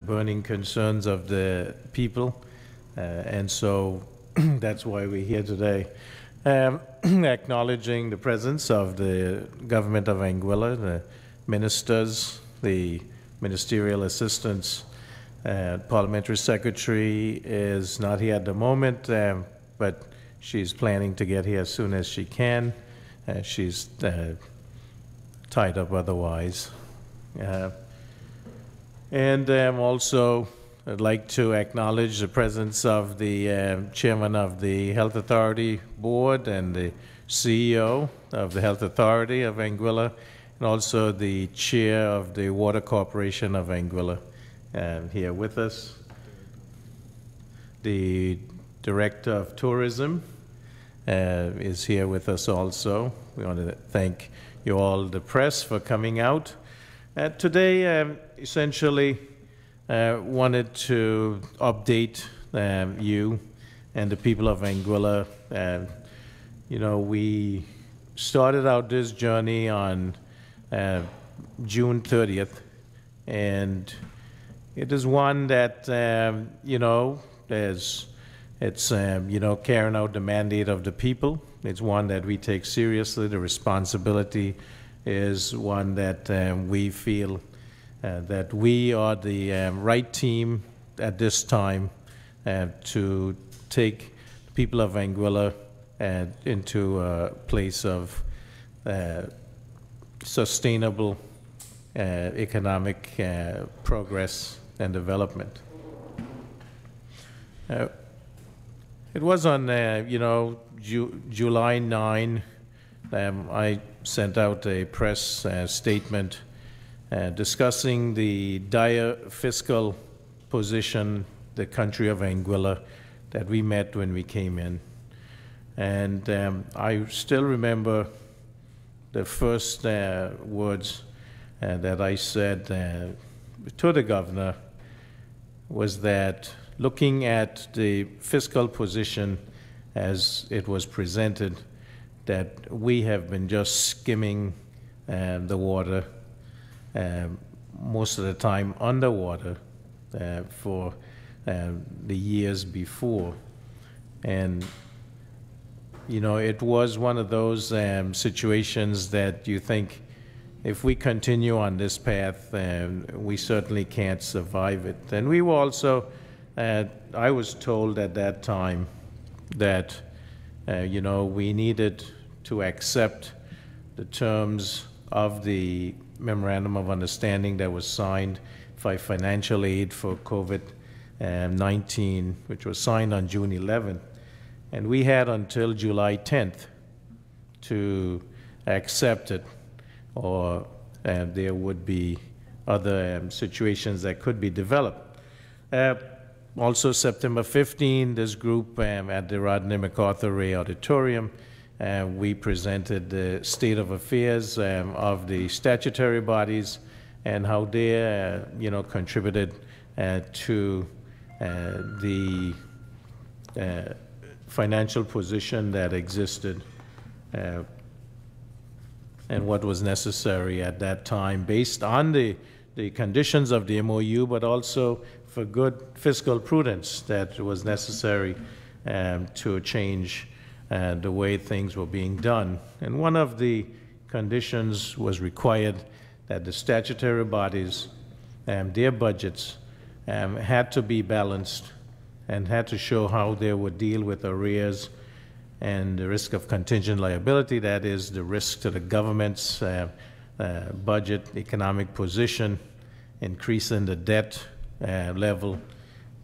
burning concerns of the people, and so that's why we're here today. Acknowledging the presence of the government of Anguilla, the ministers, the ministerial assistants. Parliamentary secretary is not here at the moment, but she's planning to get here as soon as she can. She's tied up otherwise. And also, I'd like to acknowledge the presence of the chairman of the Health Authority Board and the CEO of the Health Authority of Anguilla, and also the chair of the Water Corporation of Anguilla here with us. The director of tourism is here with us also. We want to thank you all, the press, for coming out. Today, essentially, wanted to update you and the people of Anguilla. You know, we started out this journey on June 30th, and it is one that, you know, it's you know, carrying out the mandate of the people. It's one that we take seriously. The responsibility is one that we feel that we are the right team at this time to take the people of Anguilla into a place of sustainable economic progress and development. It was on, you know, July 9, I sent out a press statement discussing the dire fiscal position, the country of Anguilla, that we met when we came in. And I still remember the first words that I said to the governor was that looking at the fiscal position as it was presented, that we have been just skimming the water, most of the time underwater for the years before. And, you know, it was one of those situations that you think, if we continue on this path, we certainly can't survive it. And we were also, I was told at that time that, you know, we needed to accept the terms of the Memorandum of Understanding that was signed for financial aid for COVID-19, which was signed on June 11th. And we had until July 10th to accept it, or there would be other situations that could be developed. Also, September 15, this group at the Rodney MacArthur Ray Auditorium, we presented the state of affairs of the statutory bodies and how they, you know, contributed to the financial position that existed and what was necessary at that time based on the conditions of the MOU, but also for good fiscal prudence that was necessary to change the way things were being done. And one of the conditions was required that the statutory bodies, their budgets, had to be balanced and had to show how they would deal with arrears and the risk of contingent liability, that is, the risk to the government's budget, economic position, increase in the debt level.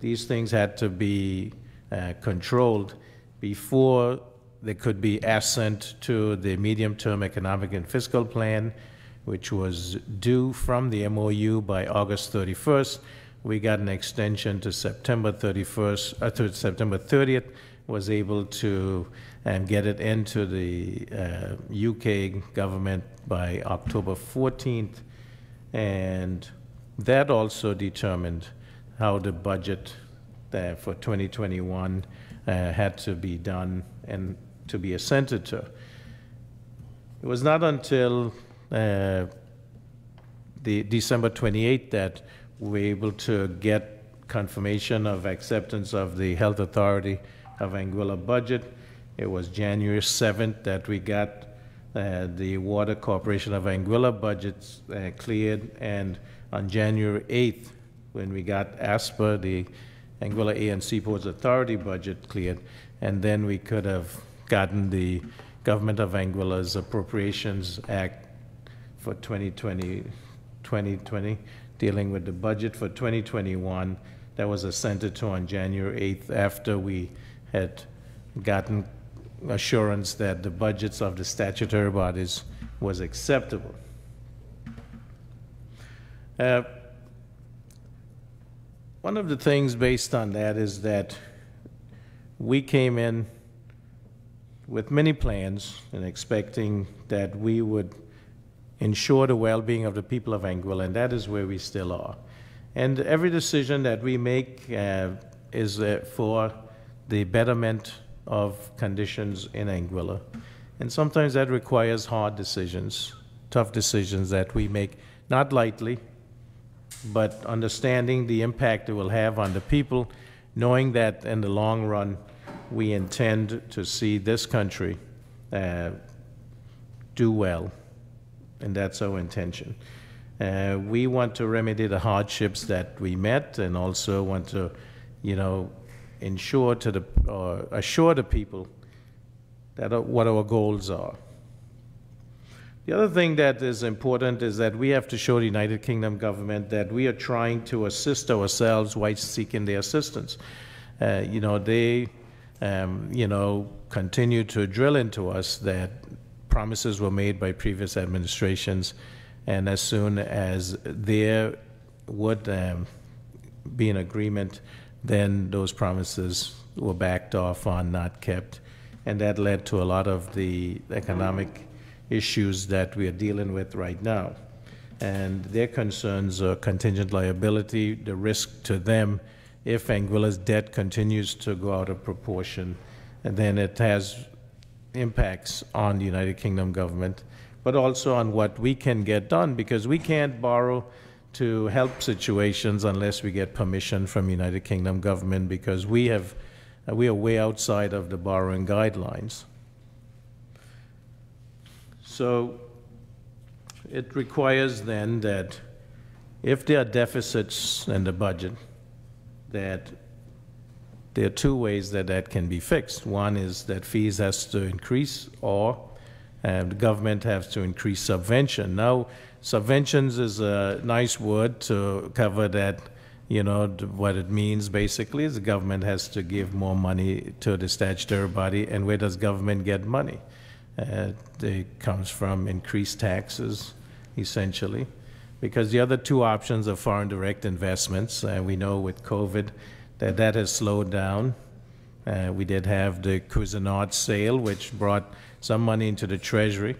These things had to be controlled before there could be assent to the medium-term economic and fiscal plan, which was due from the MOU by August 31st. We got an extension to September 31st, to September 30th, was able to get it into the UK government by October 14th. And that also determined how the budget for 2021 had to be done and to be assented to. It was not until the December 28th that we were able to get confirmation of acceptance of the Health Authority of Anguilla budget. It was January 7th that we got the Water Corporation of Anguilla budgets cleared, and on January 8th, when we got ASPA, the Anguilla A and Seaports Authority budget cleared, and then we could have gotten the Government of Anguilla's Appropriations Act for 2020, dealing with the budget for 2021. That was assented to on January 8th after we had gotten assurance that the budgets of the statutory bodies was acceptable. One of the things based on that is that we came in with many plans and expecting that we would ensure the well-being of the people of Anguilla, and that is where we still are. And every decision that we make is for the betterment of conditions in Anguilla. And sometimes that requires hard decisions, tough decisions that we make, not lightly, but understanding the impact it will have on the people, knowing that in the long run, we intend to see this country do well, and that's our intention. We want to remedy the hardships that we met, and also want to, ensure to the, assure the people that what our goals are. The other thing that is important is that we have to show the United Kingdom government that we are trying to assist ourselves while seeking their assistance. They, continue to drill into us that promises were made by previous administrations, and as soon as there would be an agreement, then those promises were backed off on, not kept, and that led to a lot of the economic issues that we are dealing with right now. And their concerns are contingent liability, the risk to them if Anguilla's debt continues to go out of proportion, and then it has impacts on the United Kingdom government, but also on what we can get done, because we can't borrow to help situations unless we get permission from United Kingdom government, because we are way outside of the borrowing guidelines. So it requires then that if there are deficits in the budget, that there are two ways that that can be fixed. One is that fees has to increase, or the government has to increase subvention. Now, subventions is a nice word to cover that. What it means basically is the government has to give more money to the statutory body. And where does government get money? It comes from increased taxes, essentially, because the other two options are foreign direct investments. We know with COVID that has slowed down. We did have the Cousinot sale, which brought some money into the Treasury.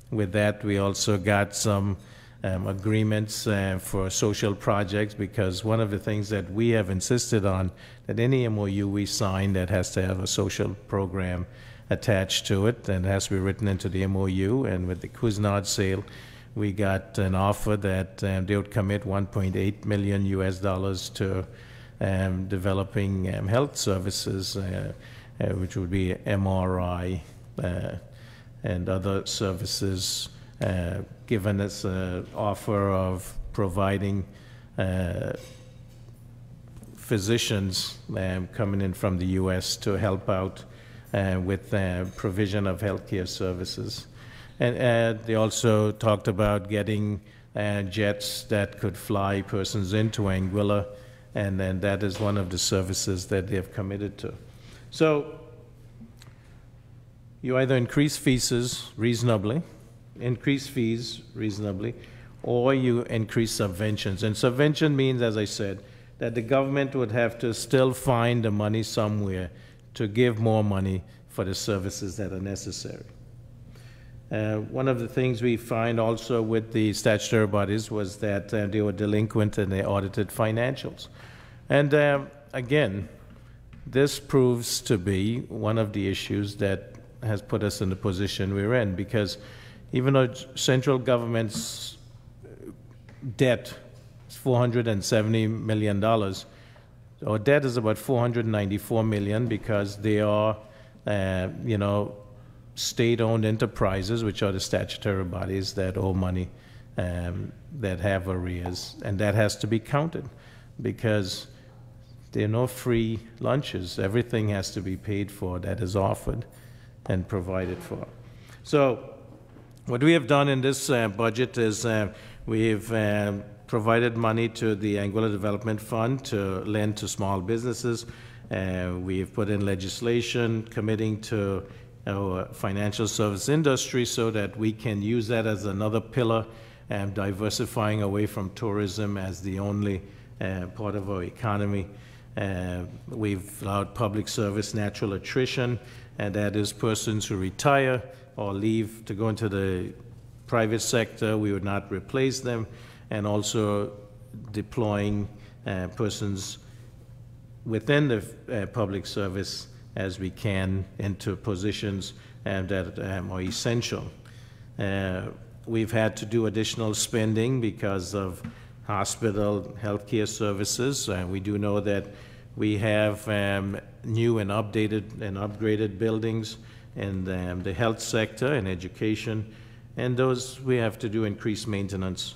With that, we also got some agreements for social projects, because one of the things that we have insisted on, that any MOU we sign that has to have a social program attached to it, and it has to be written into the MOU. And with the Cousinot sale, we got an offer that they would commit $1.8 million to developing health services, which would be MRI and other services, given us an offer of providing physicians coming in from the U.S. to help out with provision of healthcare services. And they also talked about getting jets that could fly persons into Anguilla, and then that is one of the services that they have committed to. So you either increase fees reasonably, or you increase subventions. And subvention means, as I said, that the government would have to still find the money somewhere to give more money for the services that are necessary. One of the things we find also with the statutory bodies was that they were delinquent in their audited financials. And again, this proves to be one of the issues that has put us in the position we're in, because even though central government's debt It's $470 million. Our debt is about $494 million because they are, state-owned enterprises, which are the statutory bodies that owe money, that have arrears, and that has to be counted because there are no free lunches. Everything has to be paid for that is offered and provided for. So what we have done in this budget is we've provided money to the Anguilla Development Fund to lend to small businesses. We've put in legislation committing to our financial service industry so that we can use that as another pillar and diversifying away from tourism as the only part of our economy. We've allowed public service natural attrition, and that is persons who retire or leave to go into the private sector. We would not replace them, and also deploying persons within the public service as we can into positions that are essential. We've had to do additional spending because of hospital healthcare services. We do know that we have new and updated and upgraded buildings in the health sector and education, and those we have to do increased maintenance.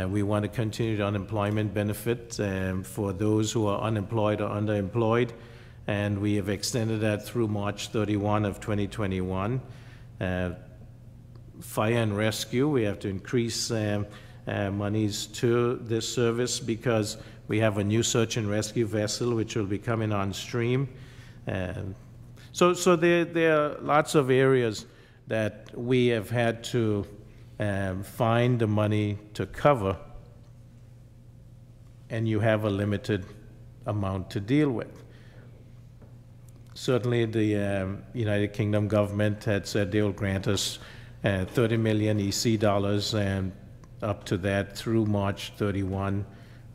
We want to continue the unemployment benefit for those who are unemployed or underemployed, and we have extended that through March 31 of 2021. Fire and rescue, we have to increase monies to this service because we have a new search and rescue vessel which will be coming on stream. So there are lots of areas that we have had to find the money to cover, and you have a limited amount to deal with. Certainly the United Kingdom government had said they will grant us 30 million EC dollars and up to that through March 31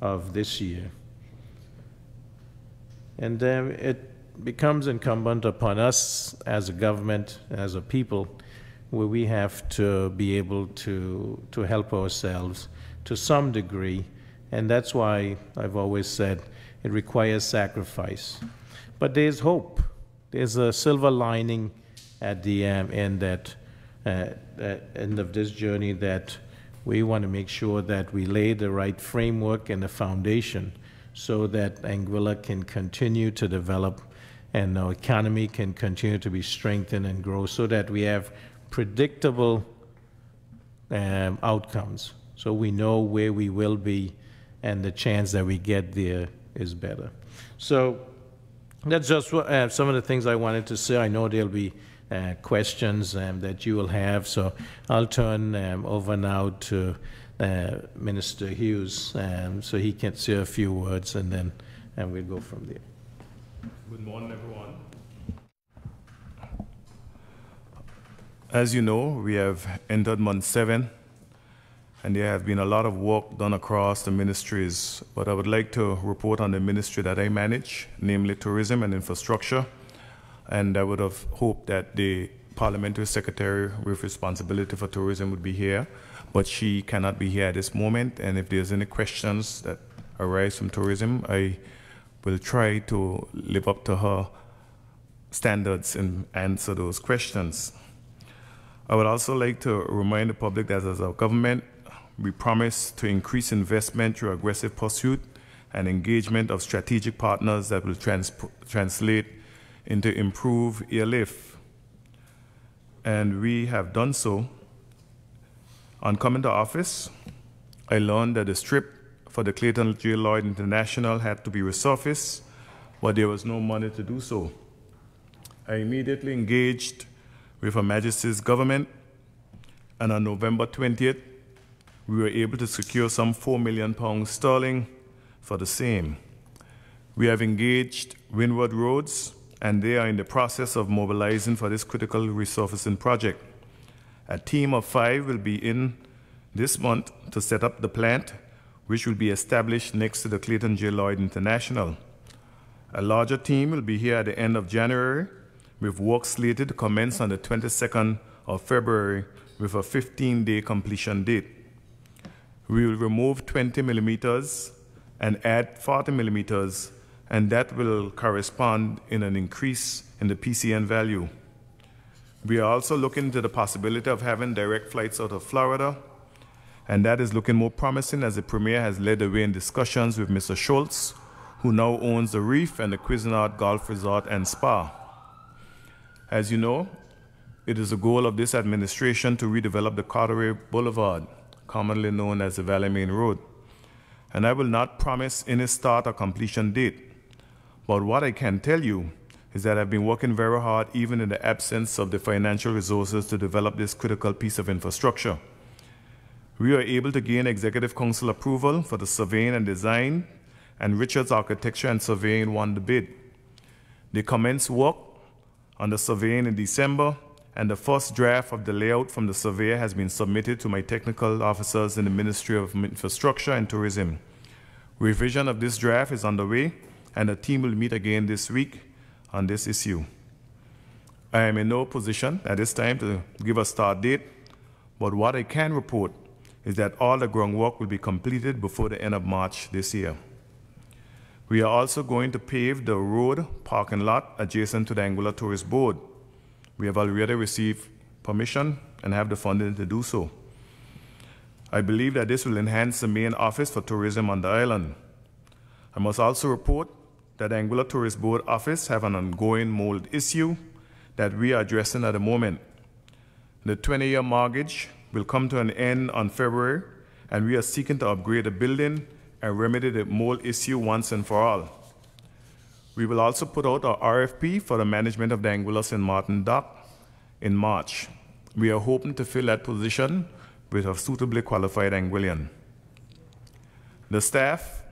of this year. And it becomes incumbent upon us as a government, as a people, where we have to be able to help ourselves to some degree. And that's why I've always said it requires sacrifice. But there's hope. There's a silver lining at the end at end of this journey, that we want to make sure that we lay the right framework and the foundation so that Anguilla can continue to develop and our economy can continue to be strengthened and grow, so that we have predictable outcomes, so we know where we will be and the chance that we get there is better. So that's just some of the things I wanted to say. I know there'll be questions that you will have, so I'll turn over now to Minister Hughes so he can say a few words, and then we'll go from there. Good morning, everyone. As you know, we have entered month 7, and there have been a lot of work done across the ministries, but I would like to report on the ministry that I manage, namely tourism and infrastructure. And I would have hoped that the parliamentary secretary with responsibility for tourism would be here, but she cannot be here at this moment. And if there's any questions that arise from tourism, I will try to live up to her standards and answer those questions. I would also like to remind the public that as a government, we promise to increase investment through aggressive pursuit and engagement of strategic partners that will translate into improved airlift. And we have done so. On coming to office, I learned that the strip for the Clayton J. Lloyd International had to be resurfaced, but there was no money to do so. I immediately engaged with Her Majesty's government, and on November 20th, we were able to secure some £4 million sterling for the same. We have engaged Windward Roads, and they are in the process of mobilizing for this critical resurfacing project. A team of 5 will be in this month to set up the plant, which will be established next to the Clayton J. Lloyd International. A larger team will be here at the end of January, with work slated to commence on the 22nd of February with a 15-day completion date. We will remove 20 millimeters and add 40 millimeters, and that will correspond in an increase in the PCN value. We are also looking into the possibility of having direct flights out of Florida, and that is looking more promising as the Premier has led the way in discussions with Mr. Schultz, who now owns the Reef and the Cuisinart Golf Resort and Spa. As you know, it is the goal of this administration to redevelop the Carteret Boulevard, commonly known as the Valley Main Road. And I will not promise any start or completion date, but what I can tell you is that I've been working very hard even in the absence of the financial resources to develop this critical piece of infrastructure. We were able to gain Executive Council approval for the surveying and design, and Richards Architecture and Surveying won the bid. They commenced work on the surveying in December, and the first draft of the layout from the surveyor has been submitted to my technical officers in the Ministry of Infrastructure and Tourism. Revision of this draft is underway, and the team will meet again this week on this issue. I am in no position at this time to give a start date, but what I can report is that all the groundwork will be completed before the end of March this year. We are also going to pave the road parking lot adjacent to the Anguilla Tourist Board. We have already received permission and have the funding to do so. I believe that this will enhance the main office for tourism on the island. I must also report that the Anguilla Tourist Board office have an ongoing mold issue that we are addressing at the moment. The 20-year mortgage will come to an end on February, and we are seeking to upgrade the building and remedy the mold issue once and for all. We will also put out our RFP for the management of the Anguilla St. Martin Dock in March. We are hoping to fill that position with a suitably qualified Anguillian. The staff,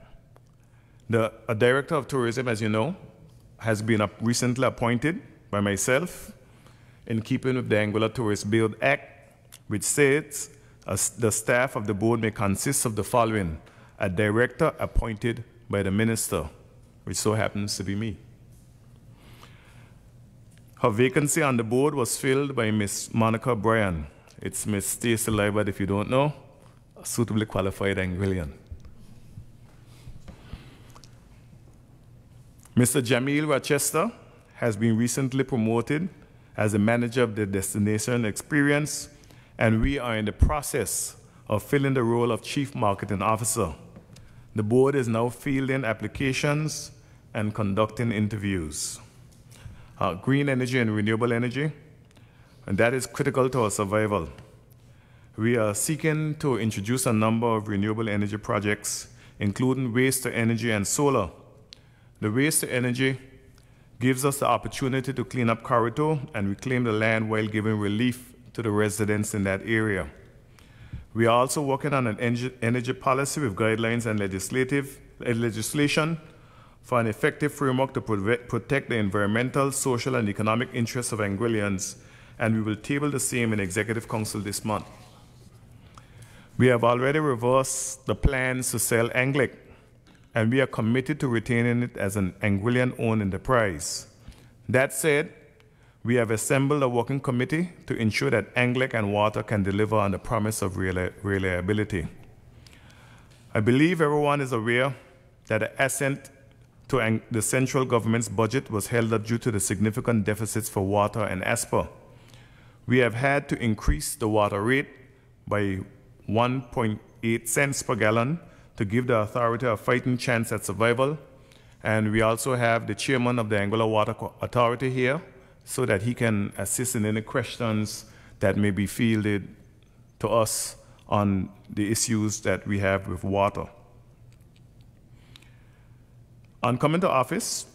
a director of tourism, as you know, has been recently appointed by myself in keeping with the Anguilla Tourist Build Act, which states the staff of the board may consist of the following: a director appointed by the minister, which so happens to be me. Her vacancy on the board was filled by Miss Monica Bryan. It's Miss Stacey Libert, if you don't know, a suitably qualified Anguillian. Mr. Jamil Rochester has been recently promoted as the manager of the destination experience, and we are in the process of filling the role of chief marketing officer. The board is now fielding applications and conducting interviews. Green energy and renewable energy, and that is critical to our survival. We are seeking to introduce a number of renewable energy projects, including waste to energy and solar. The waste to energy gives us the opportunity to clean up corridor and reclaim the land while giving relief to the residents in that area. We are also working on an energy policy with guidelines and legislation for an effective framework to protect the environmental, social, and economic interests of Anguillians, and we will table the same in Executive Council this month. We have already reversed the plans to sell Anglic, and we are committed to retaining it as an Anguillian-owned enterprise. That said, we have assembled a working committee to ensure that Anglic and water can deliver on the promise of reliability. I believe everyone is aware that the assent to the central government's budget was held up due to the significant deficits for water and ASPA. We have had to increase the water rate by 1.8 cents per gallon to give the authority a fighting chance at survival. And we also have the chairman of the Anguilla Water Authority here so that he can assist in any questions that may be fielded to us on the issues that we have with water. On coming to office,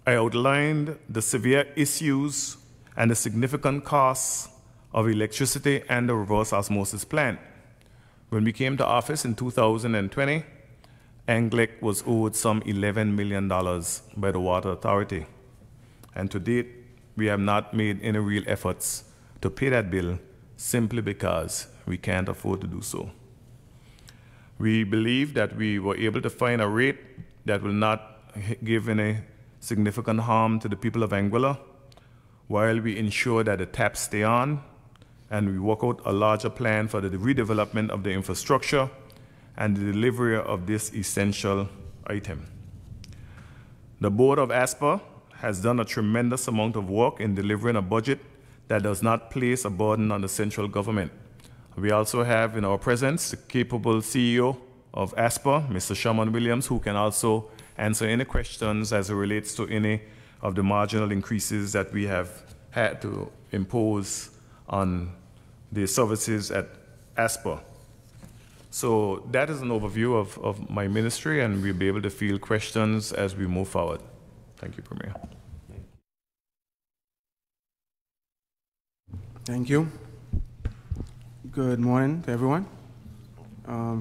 I outlined the severe issues and the significant costs of electricity and the reverse osmosis plant. When we came to office in 2020, Anglic was owed some $11 million by the Water Authority. And to date, we have not made any real efforts to pay that bill simply because we can't afford to do so. We believe that we were able to find a rate that will not give any significant harm to the people of Anguilla, while we ensure that the taps stay on and we work out a larger plan for the redevelopment of the infrastructure and the delivery of this essential item. The board of ASPA has done a tremendous amount of work in delivering a budget that does not place a burden on the central government. We also have in our presence the capable CEO of ASPA, Mr. Sherman Williams, who can also answer any questions as it relates to any of the marginal increases that we have had to impose on the services at ASPA. So that is an overview of my ministry, and we'll be able to field questions as we move forward. Thank you, Premier. Thank you. Good morning to everyone.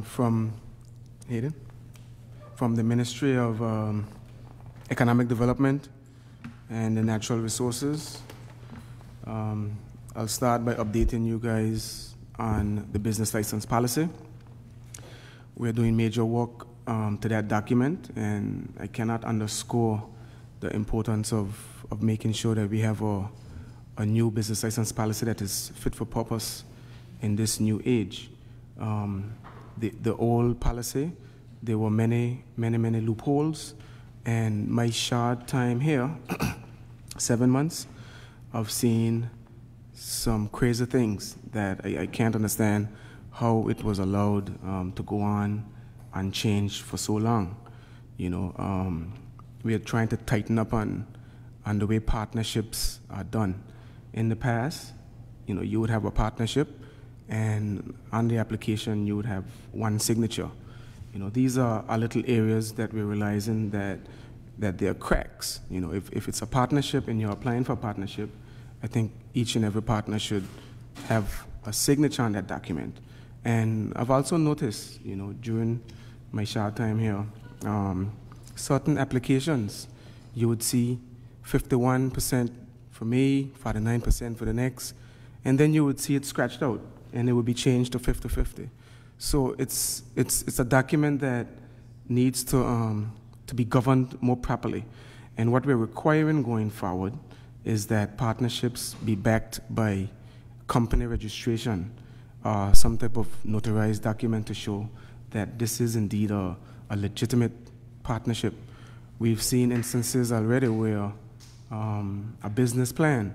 From Hayden, from the Ministry of Economic Development and the Natural Resources. I'll start by updating you guys on the business license policy. We're doing major work to that document, and I cannot underscore the importance of making sure that we have a new business license policy that is fit for purpose in this new age. The old policy, there were many loopholes, and my short time here, 7 months, I've seen some crazy things that I can't understand how it was allowed to go on unchanged for so long. You know, we are trying to tighten up on the way partnerships are done. In the past, you know, you would have a partnership, and on the application you would have one signature. You know, these are little areas that we're realizing that there are cracks. You know, if it's a partnership and you're applying for a partnership, I think each and every partner should have a signature on that document. And I've also noticed, you know, during my short time here, certain applications, you would see 51% for me, 49% for the next, and then you would see it scratched out, and it would be changed to 50-50. So it's a document that needs to be governed more properly. And what we're requiring going forward is that partnerships be backed by company registration, some type of notarized document to show that this is indeed a legitimate partnership. We've seen instances already where a business plan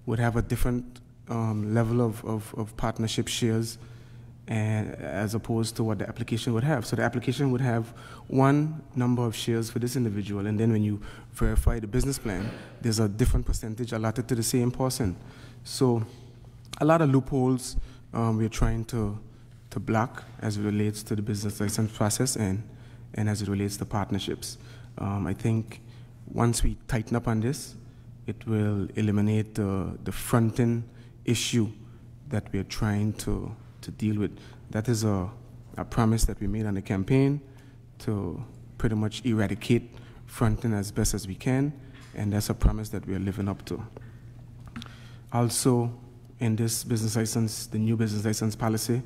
would have a different level of partnership shares as opposed to what the application would have. So the application would have one number of shares for this individual, and then when you verify the business plan, there's a different percentage allotted to the same person. So a lot of loopholes we're trying to block as it relates to the business license process and as it relates to partnerships. I think once we tighten up on this, it will eliminate the fronting issue that we're trying to deal with. That is a promise that we made on the campaign to pretty much eradicate fronting as best as we can, and that's a promise that we are living up to. Also, in this business license, the new business license policy,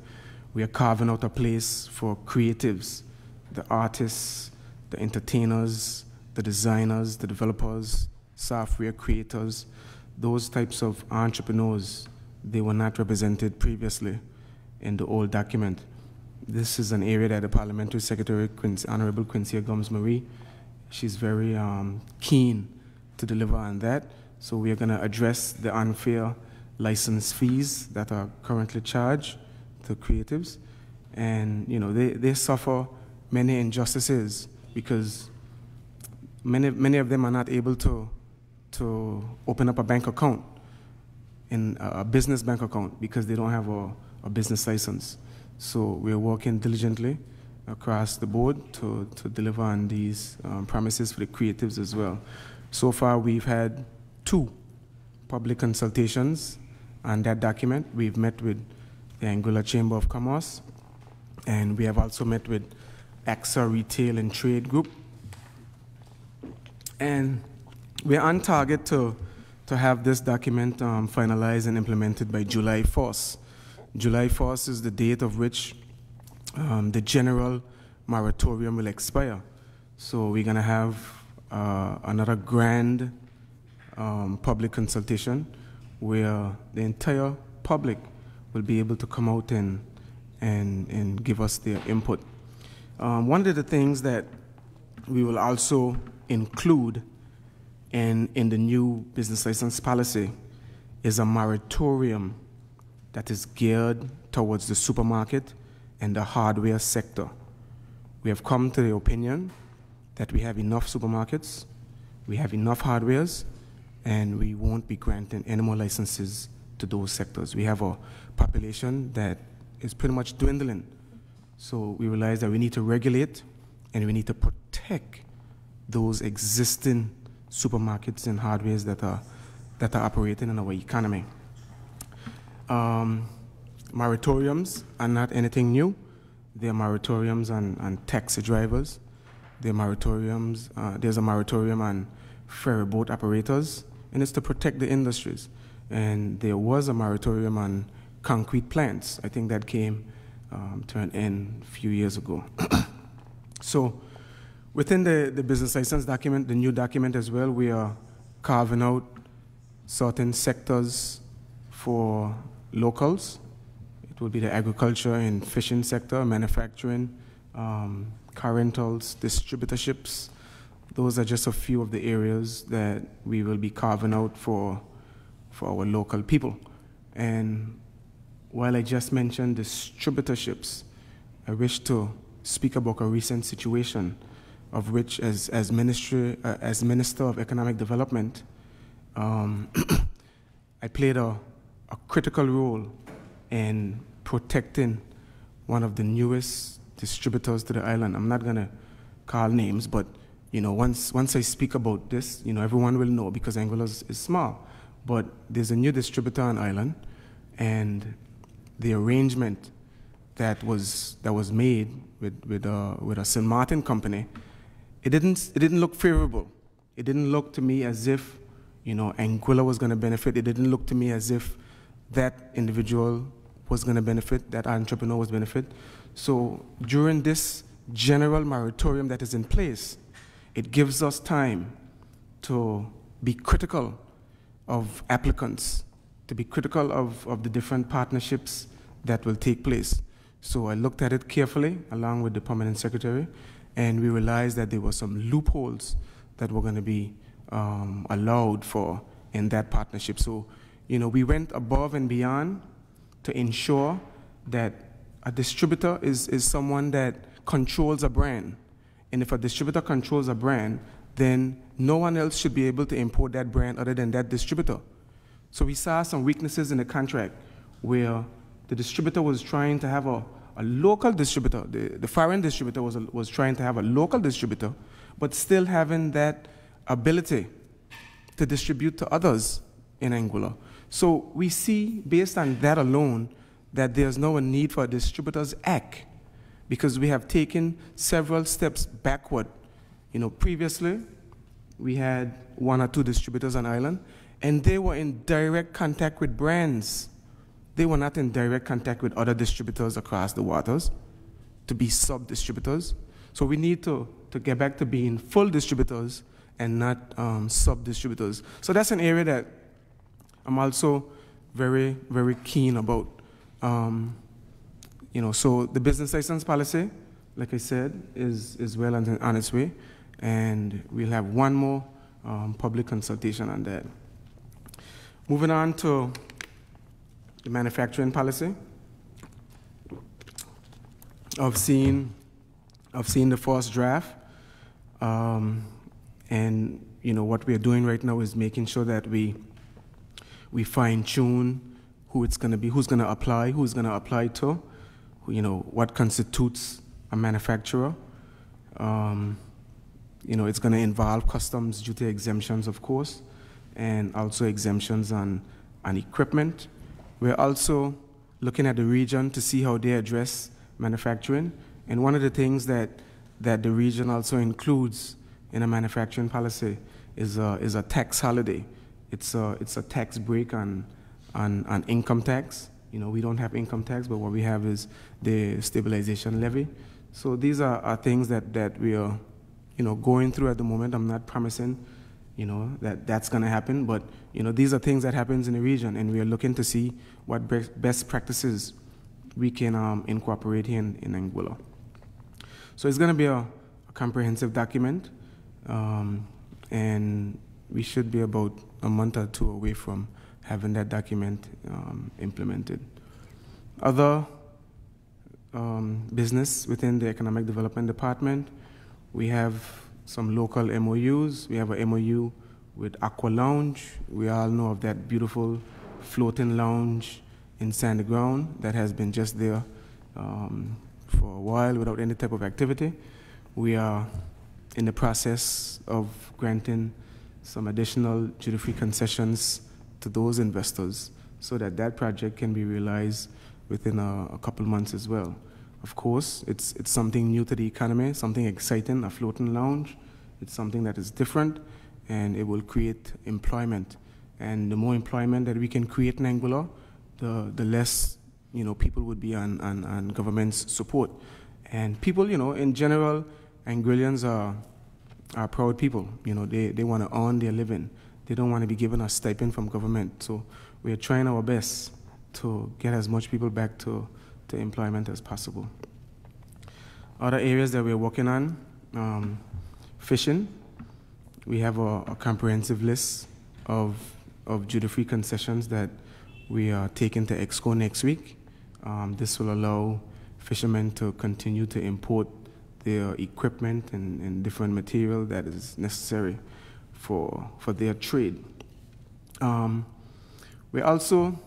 we are carving out a place for creatives, the artists, the entertainers, the designers, the developers, software creators, those types of entrepreneurs. They were not represented previously in the old document. This is an area that the Parliamentary Secretary, Honorable Quincy Gums-Marie, she's very keen to deliver on that. So we are going to address the unfair license fees that are currently charged to creatives. And you know, they suffer many injustices because many of them are not able to open up a bank account, in a business bank account, because they don't have a business license. So we're working diligently across the board to deliver on these promises for the creatives as well. So far, we've had 2 public consultations on that document. We've met with the Anguilla Chamber of Commerce, and we have also met with AXA Retail and Trade Group. And we're on target to have this document finalized and implemented by July 1st. July 1st is the date of which the general moratorium will expire. So we're going to have another grand public consultation where the entire public will be able to come out and give us their input. One of the things that we will also include in the new business license policy is a moratorium that is geared towards the supermarket and the hardware sector. We have come to the opinion that we have enough supermarkets, we have enough hardwares, and we won't be granting any more licenses to those sectors. We have a population that is pretty much dwindling. So we realize that we need to regulate and we need to protect those existing supermarkets and hardwares that are operating in our economy. Moratoriums are not anything new. There are moratoriums on taxi drivers. There are moratoriums, there's a moratorium on ferry boat operators, and it's to protect the industries. And there was a moratorium on concrete plants. I think that came to an end a few years ago. So within the business license document, the new document as well, we are carving out certain sectors for locals. It will be the agriculture and fishing sector, manufacturing, car rentals, distributorships. Those are just a few of the areas that we will be carving out for our local people. And while I just mentioned distributorships, I wish to speak about a recent situation of which, as Minister of Economic Development, I played a critical role in protecting one of the newest distributors to the island. I'm not gonna call names, but once I speak about this, everyone will know because Anguilla is small. But there's a new distributor on island, and the arrangement that was made with a St. Martin company, it didn't look favorable. It didn't look to me as if Anguilla was going to benefit. It didn't look to me as if that individual was going to benefit, that entrepreneur was benefit. So during this general moratorium that is in place, it gives us time to be critical of applicants, to be critical of the different partnerships that will take place. So I looked at it carefully along with the permanent secretary, and we realized that there were some loopholes that were going to be allowed for in that partnership. So, we went above and beyond to ensure that a distributor is someone that controls a brand. And if a distributor controls a brand, then no one else should be able to import that brand other than that distributor. So we saw some weaknesses in the contract where the distributor was trying to have a local distributor. The foreign distributor was trying to have a local distributor, but still having that ability to distribute to others in Anguilla. So we see, based on that alone, that there's no need for a Distributors Act because we have taken several steps backward. Previously, we had 1 or 2 distributors on island, and they were in direct contact with brands. They were not in direct contact with other distributors across the waters to be sub-distributors. So we need to get back to being full distributors and not sub-distributors. So that's an area that I'm also very, very keen about. So the business license policy, like I said, is well on its way, and we'll have one more public consultation on that. Moving on to the manufacturing policy. I've seen the first draft, and what we are doing right now is making sure that we fine-tune who it's going to be, who's going to apply to, what constitutes a manufacturer. It's going to involve customs duty exemptions, of course, and also exemptions on equipment. We're also looking at the region to see how they address manufacturing. And one of the things that the region also includes in a manufacturing policy is a tax holiday. It's a tax break on income tax. We don't have income tax, but what we have is the stabilization levy. So these are things that we are going through at the moment. I'm not promising that's going to happen, but these are things that happens in the region, and we are looking to see what best practices we can incorporate here in Anguilla. So it's going to be a comprehensive document, and we should be about a month or two away from having that document implemented. Other business within the Economic Development Department, we have some local MOUs. We have an MOU with Aqua Lounge. We all know of that beautiful floating lounge in Sandy Ground that has been just there for a while without any type of activity. We are in the process of granting some additional duty-free concessions to those investors so that that project can be realized within a couple months as well. Of course, it's something new to the economy, something exciting, a floating lounge. It's something that is different, and it will create employment. And the more employment that we can create in Anguilla, the less people would be on government's support. And people, in general, Anguillians are proud people. They want to earn their living. They don't want to be given a stipend from government. So we are trying our best to get as much people back to employment as possible. Other areas that we're working on, fishing. We have a comprehensive list of duty-free concessions that we are taking to Exco next week. This will allow fishermen to continue to import their equipment and different material that is necessary for their trade. We're also,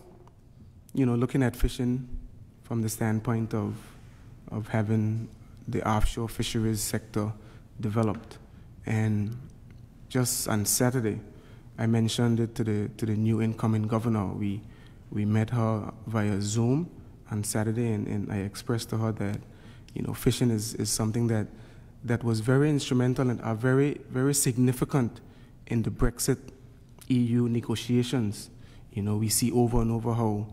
looking at fishing from the standpoint of having the offshore fisheries sector developed. And just on Saturday, I mentioned it to the new incoming governor. We met her via Zoom on Saturday, and I expressed to her that fishing is something that was very instrumental and are very, very significant in the Brexit EU negotiations. We see over and over how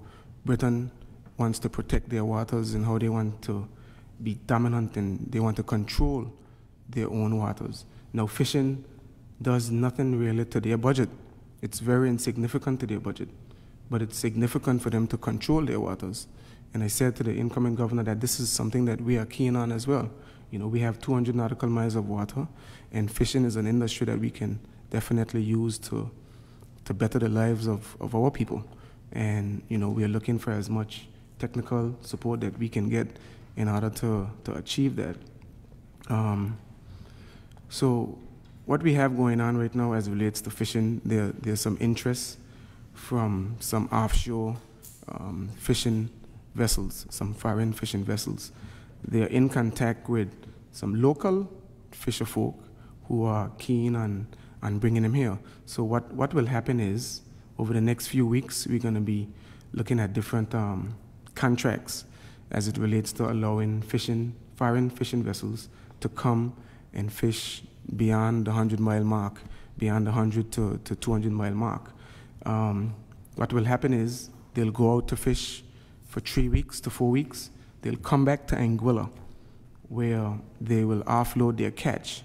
Britain wants to protect their waters and how they want to be dominant and they want to control their own waters. Now, fishing does nothing really to their budget. It's very insignificant to their budget, but it's significant for them to control their waters. And I said to the incoming governor that this is something that we are keen on as well. We have 200 nautical miles of water, and fishing is an industry that we can definitely use to better the lives of our people. And, we are looking for as much technical support that we can get in order to achieve that. So what we have going on right now as it relates to fishing, there's some interest from some offshore fishing vessels, some foreign fishing vessels. They're in contact with some local fisher folk who are keen on bringing them here. So what will happen is, over the next few weeks, we're going to be looking at different contracts as it relates to allowing foreign fishing vessels to come and fish beyond the 100-mile mark, beyond the 100 to 200-mile mark. What will happen is they'll go out to fish for 3 weeks to 4 weeks. They'll come back to Anguilla, where they will offload their catch.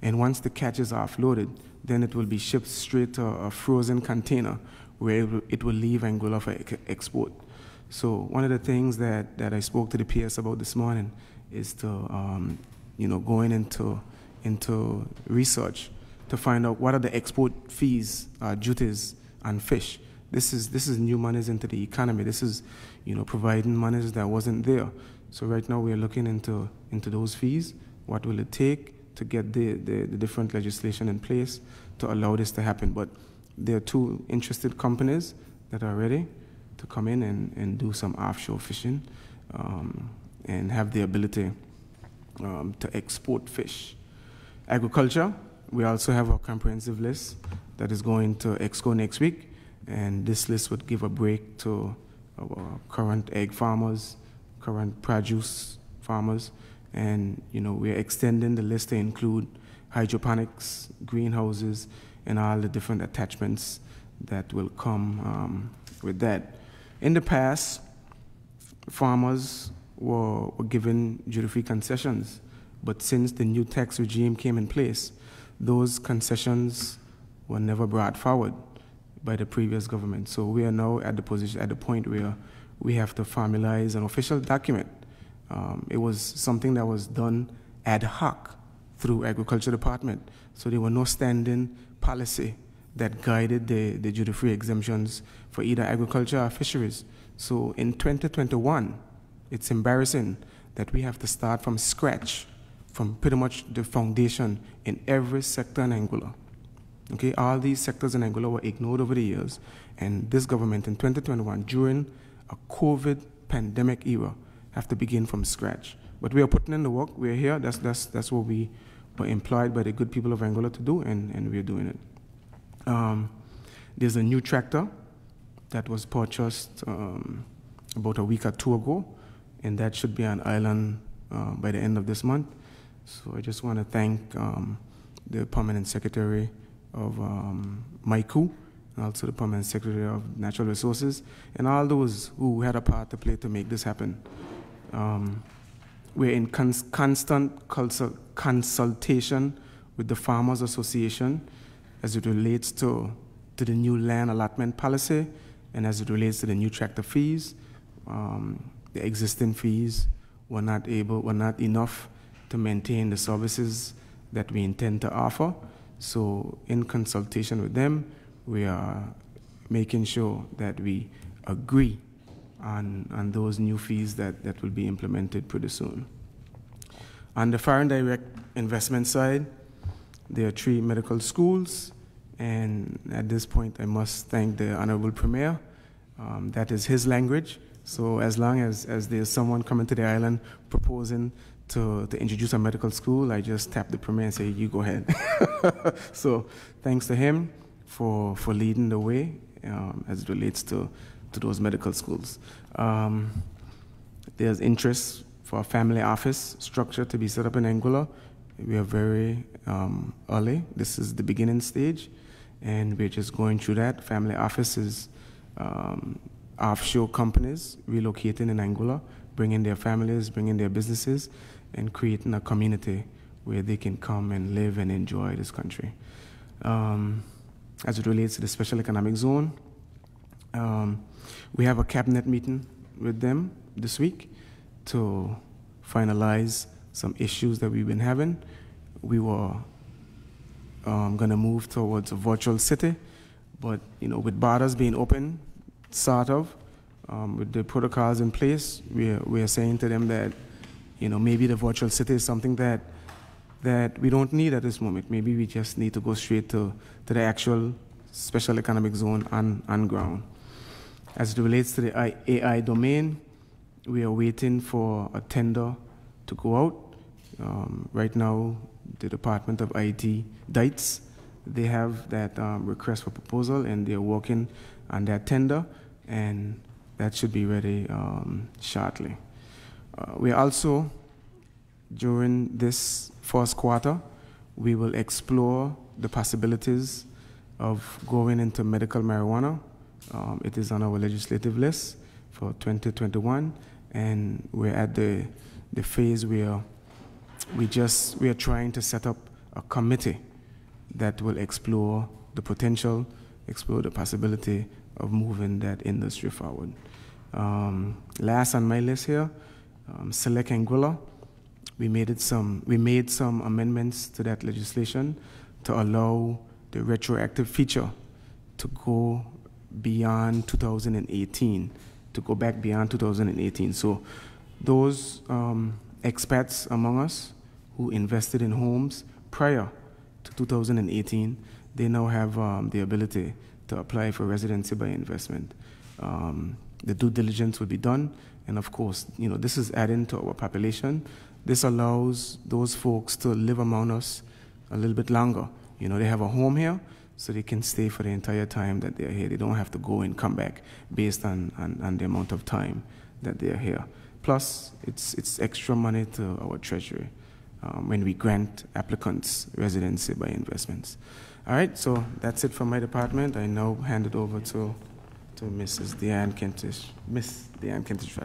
And once the catch is offloaded, then it will be shipped straight to a frozen container where it will leave Anguilla for export. So one of the things that I spoke to the PS about this morning is to, going into research to find out what are the export fees, duties on fish. This is new monies into the economy. This is, providing monies that wasn't there. So right now we are looking into those fees. What will it take to get the different legislation in place to allow this to happen? But there are two interested companies that are ready to come in and do some offshore fishing and have the ability to export fish. Agriculture, we also have a comprehensive list that is going to Exco next week, and this list would give a break to our current egg farmers, current produce farmers, and we're extending the list to include hydroponics, greenhouses, and all the different attachments that will come with that. In the past, farmers were given duty-free concessions, but since the new tax regime came in place, those concessions were never brought forward by the previous government. So we are now at the point where we have to formalize an official document. It was something that was done ad hoc through Agriculture Department. So there were no standing policy that guided the duty-free exemptions for either agriculture or fisheries. So in 2021, it's embarrassing that we have to start from scratch, from pretty much the foundation in every sector in Anguilla. Okay, all these sectors in Anguilla were ignored over the years, and this government in 2021, during a COVID pandemic era, have to begin from scratch. But we are putting in the work. We're here. That's what we were employed by the good people of Anguilla to do, and we're doing it. There's a new tractor that was purchased about a week or two ago, and that should be on island by the end of this month. So I just want to thank the Permanent Secretary of MICU, and also the Permanent Secretary of Natural Resources, and all those who had a part to play to make this happen. We're in constant consultation with the Farmers Association as it relates to the new land allotment policy and as it relates to the new tractor fees. The existing fees were not enough to maintain the services that we intend to offer. So in consultation with them, we are making sure that we agree on those new fees that will be implemented pretty soon. On the foreign direct investment side, there are 3 medical schools, and at this point I must thank the Honorable Premier. That is his language. So as long as there's someone coming to the island proposing to introduce a medical school, I just tap the Premier and say, you go ahead. So thanks to him for leading the way as it relates to those medical schools. There's interest for a family office structure to be set up in Anguilla. We are very early. This is the beginning stage, and we're just going through that. Family offices, offshore companies relocating in Anguilla, bringing their families, bringing their businesses, and creating a community where they can come and live and enjoy this country. As it relates to the Special Economic Zone, we have a cabinet meeting with them this week to finalize some issues that we've been having. We were going to move towards a virtual city, but with borders being open, sort of, with the protocols in place, we are saying to them that maybe the virtual city is something that we don't need at this moment. Maybe we just need to go straight to the actual Special Economic Zone on ground. As it relates to the AI domain, we are waiting for a tender to go out. Right now, the Department of IT, DITES, they have that request for proposal, and they're working on that tender, and that should be ready shortly. We also, during this first quarter, we will explore the possibilities of going into medical marijuana. It is on our legislative list for 2021, and we're at the phase where we are trying to set up a committee that will explore the potential, explore the possibility of moving that industry forward. Last on my list here, Select Anguilla. We made some amendments to that legislation to allow the retroactive feature to go beyond 2018, to go back beyond 2018. So those expats among us who invested in homes prior to 2018, they now have the ability to apply for residency by investment. The due diligence will be done, and of course, this is adding to our population. This allows those folks to live among us a little bit longer. They have a home here, so they can stay for the entire time that they're here. They don't have to go and come back based on the amount of time that they're here. Plus, it's extra money to our treasury when we grant applicants residency by investments. All right, so that's it from my department. I now hand it over to Mrs. Deanne Kentish, Miss Deanne Kentish.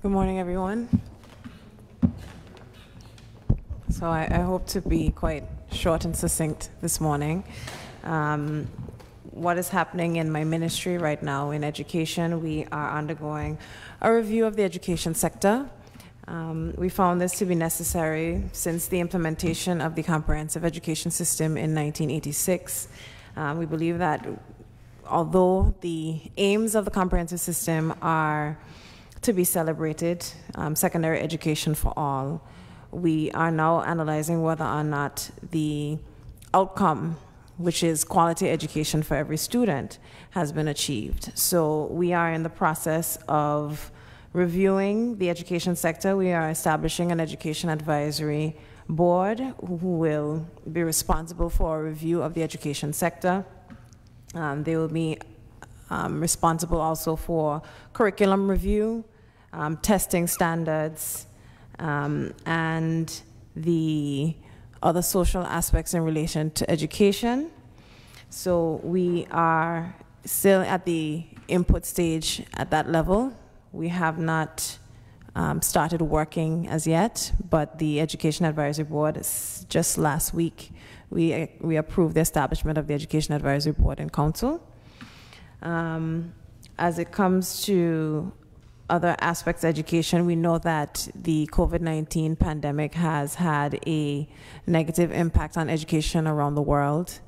Good morning, everyone. So I hope to be quite short and succinct this morning. what is happening in my ministry right now in education. We are undergoing a review of the education sector. We found this to be necessary since the implementation of the comprehensive education system in 1986. We believe that although the aims of the comprehensive system are to be celebrated, secondary education for all, we are now analyzing whether or not the outcome, which is quality education for every student, has been achieved. So we are in the process of reviewing the education sector. We are establishing an education advisory board who will be responsible for a review of the education sector. They will be responsible also for curriculum review, testing standards, and the other social aspects in relation to education. So we are still at the input stage at that level. We have not started working as yet, but the Education Advisory Board, just last week, we approved the establishment of the Education Advisory Board in Council. As it comes to other aspects of education, we know that the COVID-19 pandemic has had a negative impact on education around the world.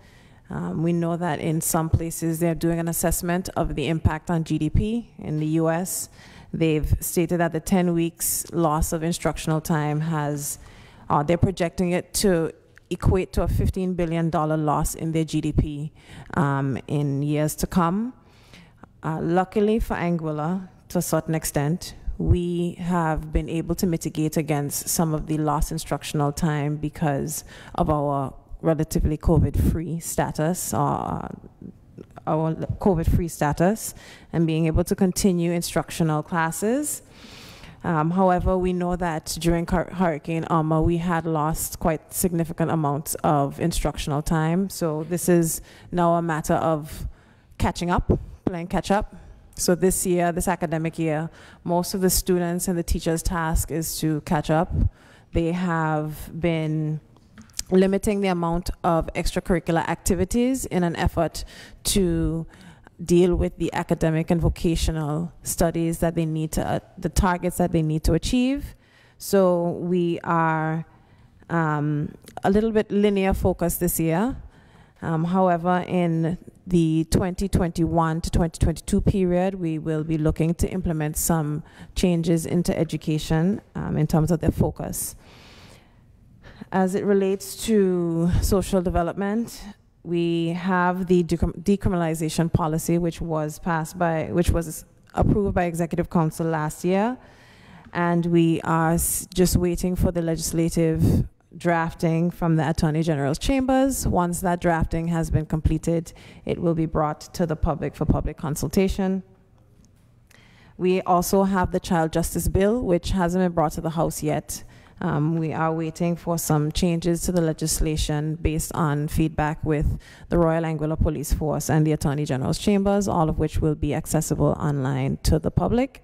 We know that in some places they're doing an assessment of the impact on GDP. In the US, they've stated that the 10 weeks loss of instructional time has, they're projecting it to equate to a $15 billion loss in their GDP in years to come. Luckily for Anguilla, to a certain extent, we have been able to mitigate against some of the lost instructional time because of our relatively COVID-free status, our COVID-free status, and being able to continue instructional classes. However, we know that during Hurricane Irma, we had lost quite significant amounts of instructional time. So this is now a matter of catching up, playing catch up. So this year, this academic year, most of the students and the teachers' task is to catch up. They have been limiting the amount of extracurricular activities in an effort to deal with the academic and vocational studies that they need to, the targets that they need to achieve. So we are a little bit linear focused this year. However, in the 2021 to 2022 period, we will be looking to implement some changes into education in terms of their focus. As it relates to social development, we have the decriminalization policy, which was approved by Executive Council last year, and we are just waiting for the legislative drafting from the Attorney General's chambers. Once that drafting has been completed, it will be brought to the public for public consultation. We also have the Child Justice Bill, which hasn't been brought to the House yet. We are waiting for some changes to the legislation based on feedback with the Royal Anguilla Police Force and the Attorney General's chambers, all of which will be accessible online to the public.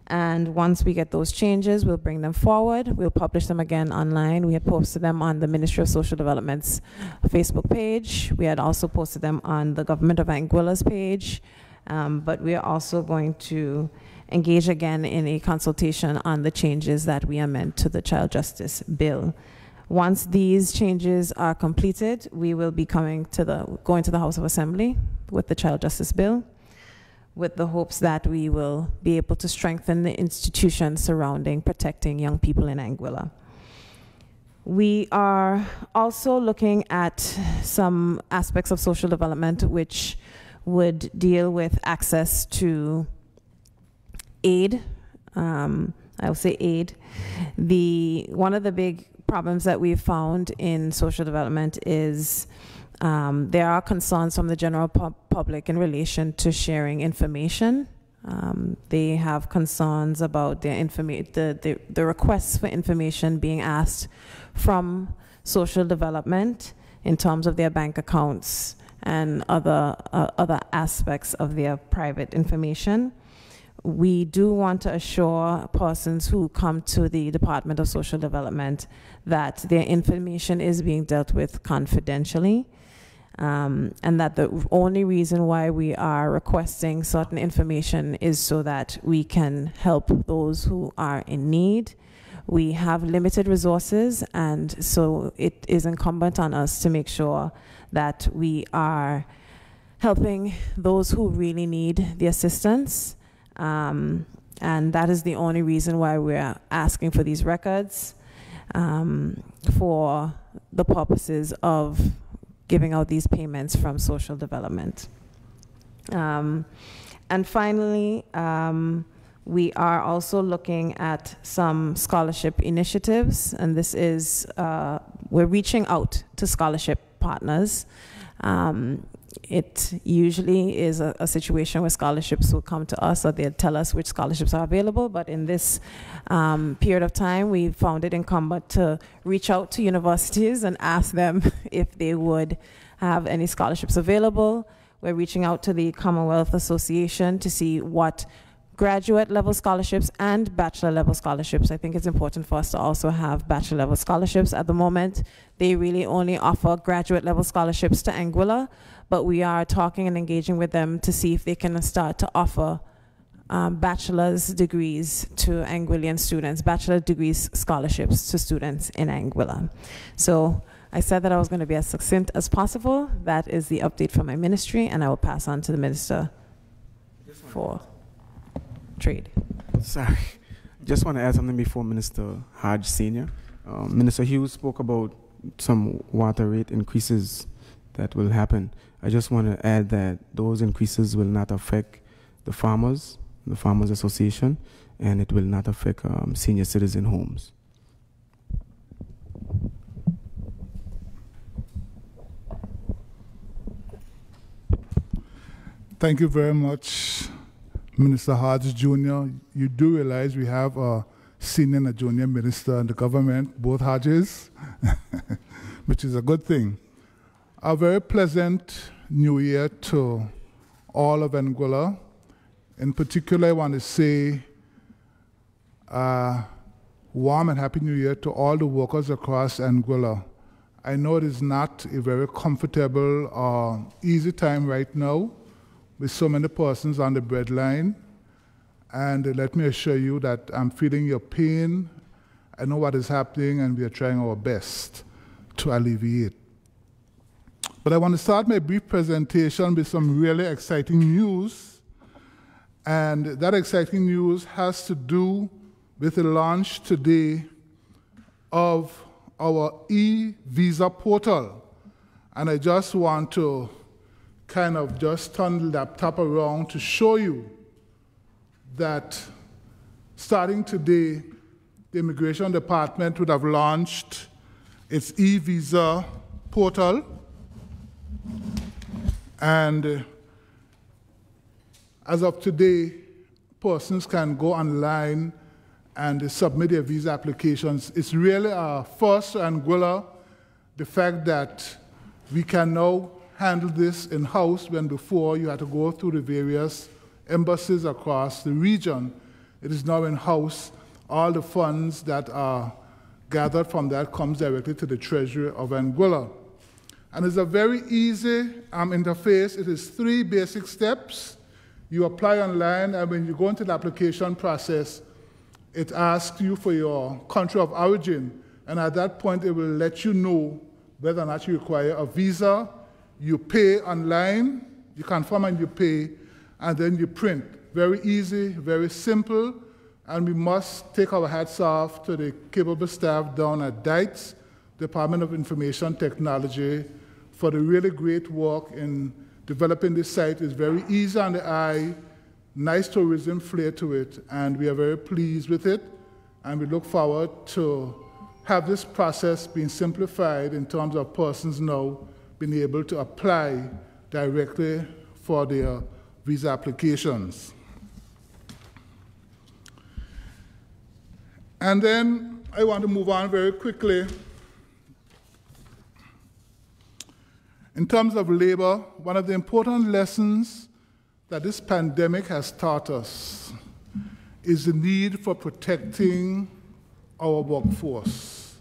And once we get those changes, we'll bring them forward. We'll publish them again online. We had posted them on the Ministry of Social Development's Facebook page. We had also posted them on the Government of Anguilla's page. But we are also going to engage again in a consultation on the changes that we amend to the Child Justice Bill. Once these changes are completed, we will be going to the House of Assembly with the Child Justice Bill, with the hopes that we will be able to strengthen the institutions surrounding protecting young people in Anguilla. We are also looking at some aspects of social development which would deal with access to aid. I will say aid. One of the big problems that we've found in social development is there are concerns from the general public in relation to sharing information. They have concerns about the requests for information being asked from social development in terms of their bank accounts and other aspects of their private information. We do want to assure persons who come to the Department of Social Development that their information is being dealt with confidentially. and that the only reason why we are requesting certain information is so that we can help those who are in need. We have limited resources, and so it is incumbent on us to make sure that we are helping those who really need the assistance. And that is the only reason why we're asking for these records, for the purposes of giving out these payments from social development. And finally, we are also looking at some scholarship initiatives, and this is, we're reaching out to scholarship partners. It usually is a situation where scholarships will come to us, or they'll tell us which scholarships are available, but in this period of time, we found it incumbent to reach out to universities and ask them if they would have any scholarships available. We're reaching out to the Commonwealth Association to see what graduate level scholarships and bachelor level scholarships. I think it's important for us to also have bachelor level scholarships. At the moment, they really only offer graduate level scholarships to Anguilla, but we are talking and engaging with them to see if they can start to offer bachelor's degrees to Anguillian students, bachelor degrees scholarships to students in Anguilla. So I said that I was going to be as succinct as possible. That is the update from my ministry, and I will pass on to the Minister for Trade. Sorry. Just want to add something before Minister Hodge Sr. Minister Hughes spoke about some water rate increases that will happen. I just want to add that those increases will not affect the Farmers Association, and it will not affect senior citizen homes. Thank you very much, Minister Hodge Jr. You do realize we have a senior and a junior minister in the government, both Hodges, which is a good thing. A very pleasant New Year to all of Anguilla. In particular, I want to say a warm and happy New Year to all the workers across Anguilla. I know it is not a very comfortable or easy time right now with so many persons on the breadline. And let me assure you that I'm feeling your pain. I know what is happening, and we are trying our best to alleviate. But I want to start my brief presentation with some really exciting news. And that exciting news has to do with the launch today of our e-visa portal. And I just want to kind of just turn the laptop around to show you that starting today, the Immigration Department would have launched its e-visa portal. And as of today, persons can go online and submit their visa applications. It's really a first to Anguilla, the fact that we can now handle this in-house when before you had to go through the various embassies across the region. It is now in-house. All the funds that are gathered from that comes directly to the Treasury of Anguilla. And it's a very easy interface. It is 3 basic steps. You apply online, and when you go into the application process, it asks you for your country of origin. And at that point, it will let you know whether or not you require a visa. You pay online, you confirm and you pay, and then you print. Very easy, very simple, and we must take our hats off to the capable staff down at DITES, Department of Information Technology, for the really great work in developing this site. It's very easy on the eye, nice tourism flair to it, and we are very pleased with it, and we look forward to have this process being simplified in terms of persons now being able to apply directly for their visa applications. And then I want to move on very quickly. In terms of labor, one of the important lessons that this pandemic has taught us is the need for protecting our workforce.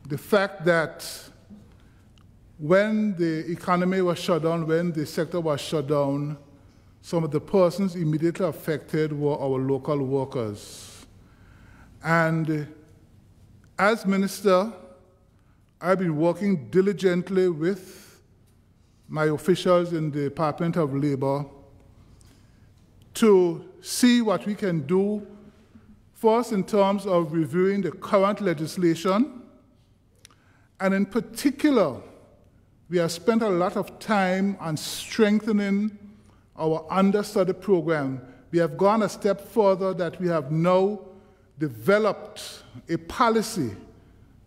The fact that when the economy was shut down, when the sector was shut down, some of the persons immediately affected were our local workers. And as minister, I've been working diligently with my officials in the Department of Labor to see what we can do, first in terms of reviewing the current legislation, and in particular, we have spent a lot of time on strengthening our understudy program. We have gone a step further that we have now developed a policy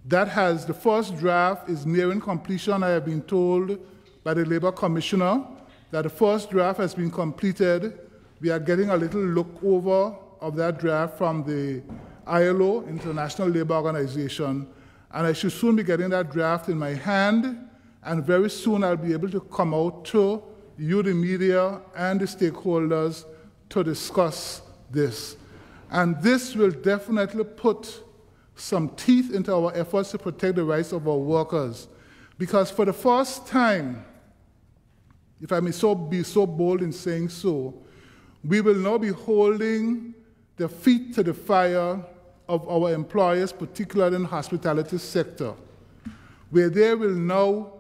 that has, the first draft is nearing completion. I have been told by the Labor Commissioner that the first draft has been completed. We are getting a little look over of that draft from the ILO, International Labour Organization, and I should soon be getting that draft in my hand. And very soon I'll be able to come out to you, the media, and the stakeholders to discuss this. And this will definitely put some teeth into our efforts to protect the rights of our workers. Because for the first time, if I may be so bold in saying so, we will now be holding the feet to the fire of our employers, particularly in the hospitality sector, where they will now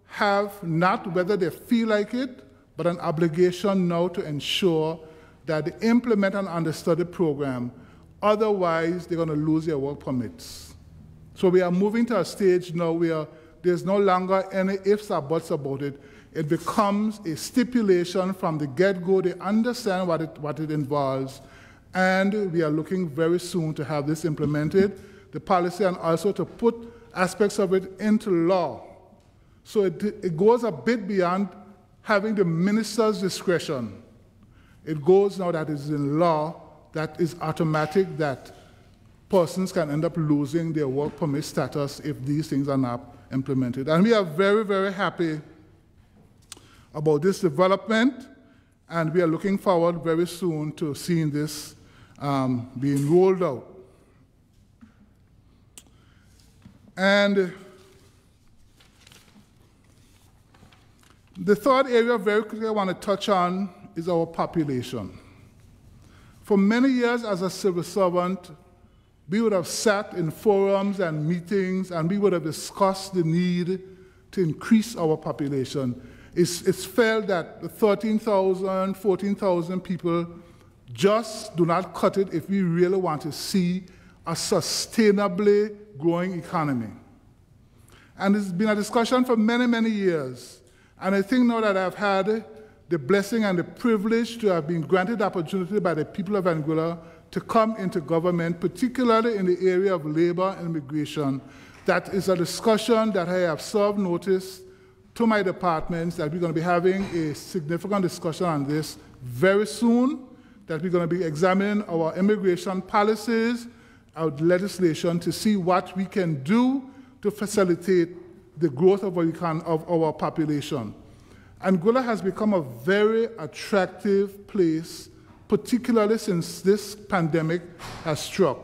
have, not whether they feel like it, but an obligation now to ensure that they implement an understudy program. Otherwise, they're going to lose their work permits. So we are moving to a stage now where there's no longer any ifs or buts about it. It becomes a stipulation from the get-go. They understand what it involves, and we are looking very soon to have this implemented, the policy, and also to put aspects of it into law. So it goes a bit beyond having the minister's discretion. It goes now that it's in law, that is automatic, that persons can end up losing their work permit status if these things are not implemented. And we are very, very happy about this development, and we are looking forward very soon to seeing this being rolled out. And the third area very quickly I want to touch on is our population. For many years as a civil servant, we would have sat in forums and meetings and we would have discussed the need to increase our population. It's felt that the 13,000, 14,000 people just do not cut it if we really want to see a sustainably growing economy. And it's been a discussion for many, many years. And I think now that I've had the blessing and the privilege to have been granted the opportunity by the people of Anguilla to come into government, particularly in the area of labor and immigration, that is a discussion that I have served notice to my departments that we're going to be having a significant discussion on this very soon, that we're going to be examining our immigration policies, our legislation, to see what we can do to facilitate the growth of our population. Anguilla has become a very attractive place, particularly since this pandemic has struck.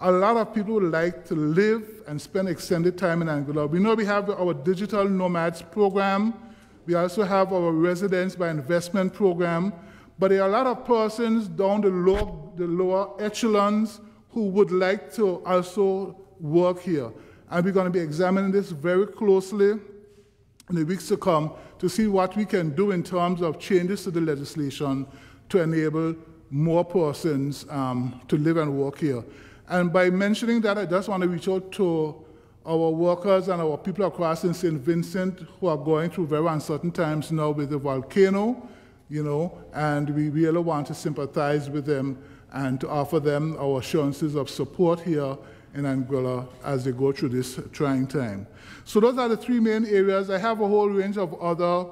A lot of people would like to live and spend extended time in Anguilla. We know we have our digital nomads program. We also have our residence by investment program. But there are a lot of persons down the lower echelons who would like to also work here. And we're going to be examining this very closely in the weeks to come to see what we can do in terms of changes to the legislation to enable more persons to live and work here. And by mentioning that, I just want to reach out to our workers and our people across in St. Vincent who are going through very uncertain times now with the volcano, and we really want to sympathize with them and to offer them our assurances of support here in Anguilla as they go through this trying time. So those are the three main areas. I have a whole range of other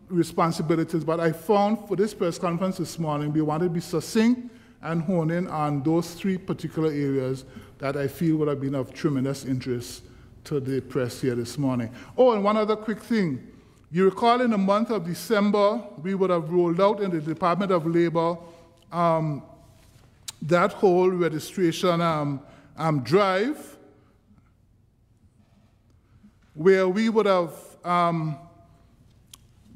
responsibilities, but I found for this press conference this morning, we wanted to be succinct and hone in on those three particular areas that I feel would have been of tremendous interest to the press here this morning. Oh, and one other quick thing. You recall in the month of December, we would have rolled out in the Department of Labor that whole registration drive. where we would have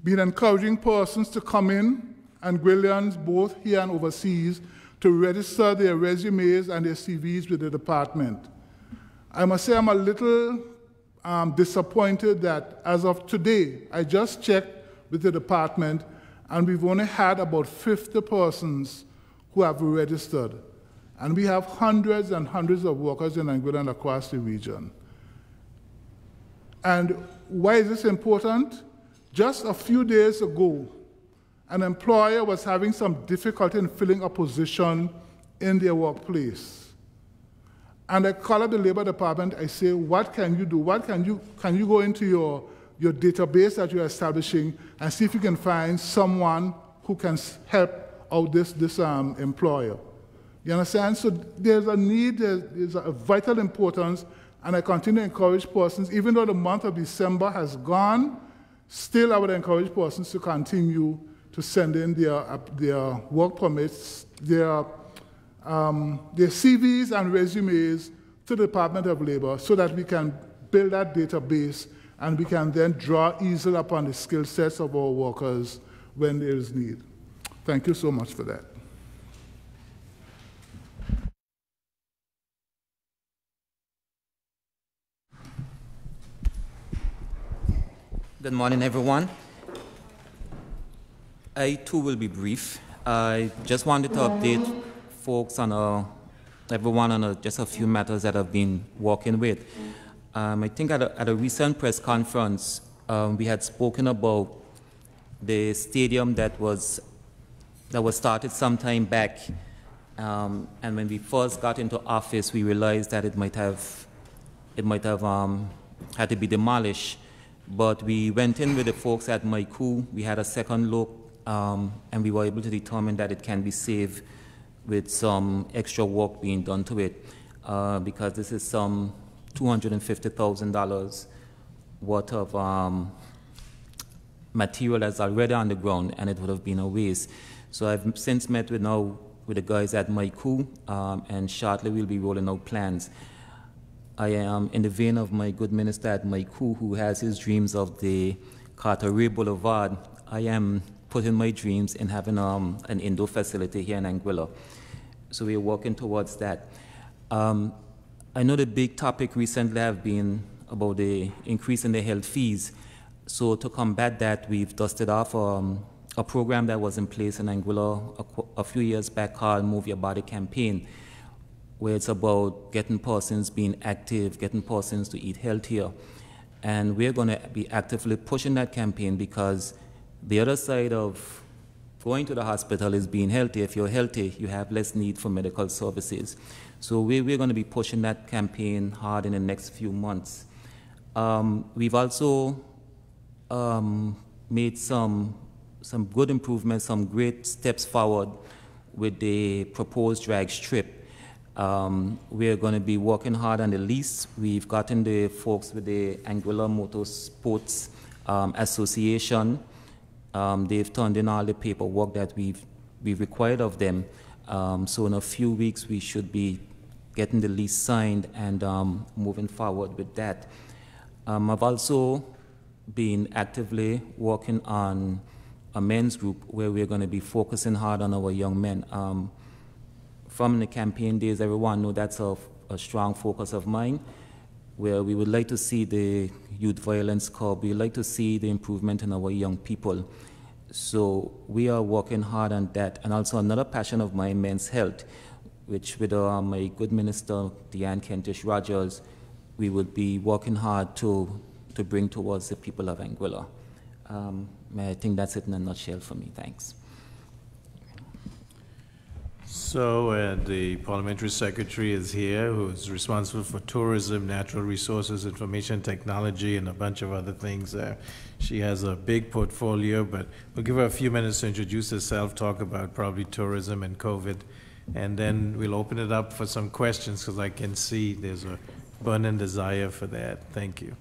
been encouraging persons to come in, Anguillians both here and overseas, to register their resumes and their CVs with the department. I must say I'm a little disappointed that as of today, I just checked with the department, and we've only had about 50 persons who have registered. And we have hundreds and hundreds of workers in Anguilla and across the region. And why is this important? Just a few days ago, an employer was having some difficulty in filling a position in their workplace. And I call up the Labor Department, I say, what can you do? Can you go into your database that you're establishing and see if you can find someone who can help out this employer? You understand? So there's a need, there's a vital importance, and I continue to encourage persons, even though the month of December has gone, still I would encourage persons to continue to send in their work permits, their CVs and resumes to the Department of Labor so that we can build that database and we can then draw easily upon the skill sets of our workers when there is need. Thank you so much for that. Good morning, everyone. I too will be brief. I just wanted to update folks on everyone on just a few matters that I've been working with. I think at a recent press conference, we had spoken about the stadium that was started some time back, and when we first got into office, we realized that it might have had to be demolished. But we went in with the folks at Maiku. We had a second look, and we were able to determine that it can be saved with some extra work being done to it, because this is some $250,000 worth of material that's already on the ground, and it would have been a waste. So I've since met with the guys at Maiku, and shortly we'll be rolling out plans. I am in the vein of my good minister at Maiku, who has his dreams of the Carteret Boulevard. I am putting my dreams in having an indoor facility here in Anguilla. So we're working towards that. I know the big topic recently have been about the increase in the health fees. So to combat that, we've dusted off a program that was in place in Anguilla a few years back called Move Your Body campaign, where it's about getting persons being active, getting persons to eat healthier. And we're going to be actively pushing that campaign because the other side of going to the hospital is being healthy. If you're healthy, you have less need for medical services. So we're going to be pushing that campaign hard in the next few months. We've also made some good improvements, some great steps forward with the proposed drag strip. We're going to be working hard on the lease. We've gotten the folks with the Anguilla Motorsports Association. They've turned in all the paperwork that we've required of them. So in a few weeks, we should be getting the lease signed and moving forward with that. I've also been actively working on a men's group where we're going to be focusing hard on our young men. From the campaign days, everyone knows that's a strong focus of mine, where we would like to see the youth violence curb. We would like to see the improvement in our young people. So we are working hard on that. And also another passion of mine, men's health, which with my good minister, Deanne Kentish-Rogers, we would be working hard to bring towards the people of Anguilla. I think that's it in a nutshell for me. Thanks. So the Parliamentary Secretary is here, who is responsible for tourism, natural resources, information technology, and a bunch of other things. She has a big portfolio, but we'll give her a few minutes to introduce herself, talk about probably tourism and COVID, and then we'll open it up for some questions, because I can see there's a burning desire for that. Thank you.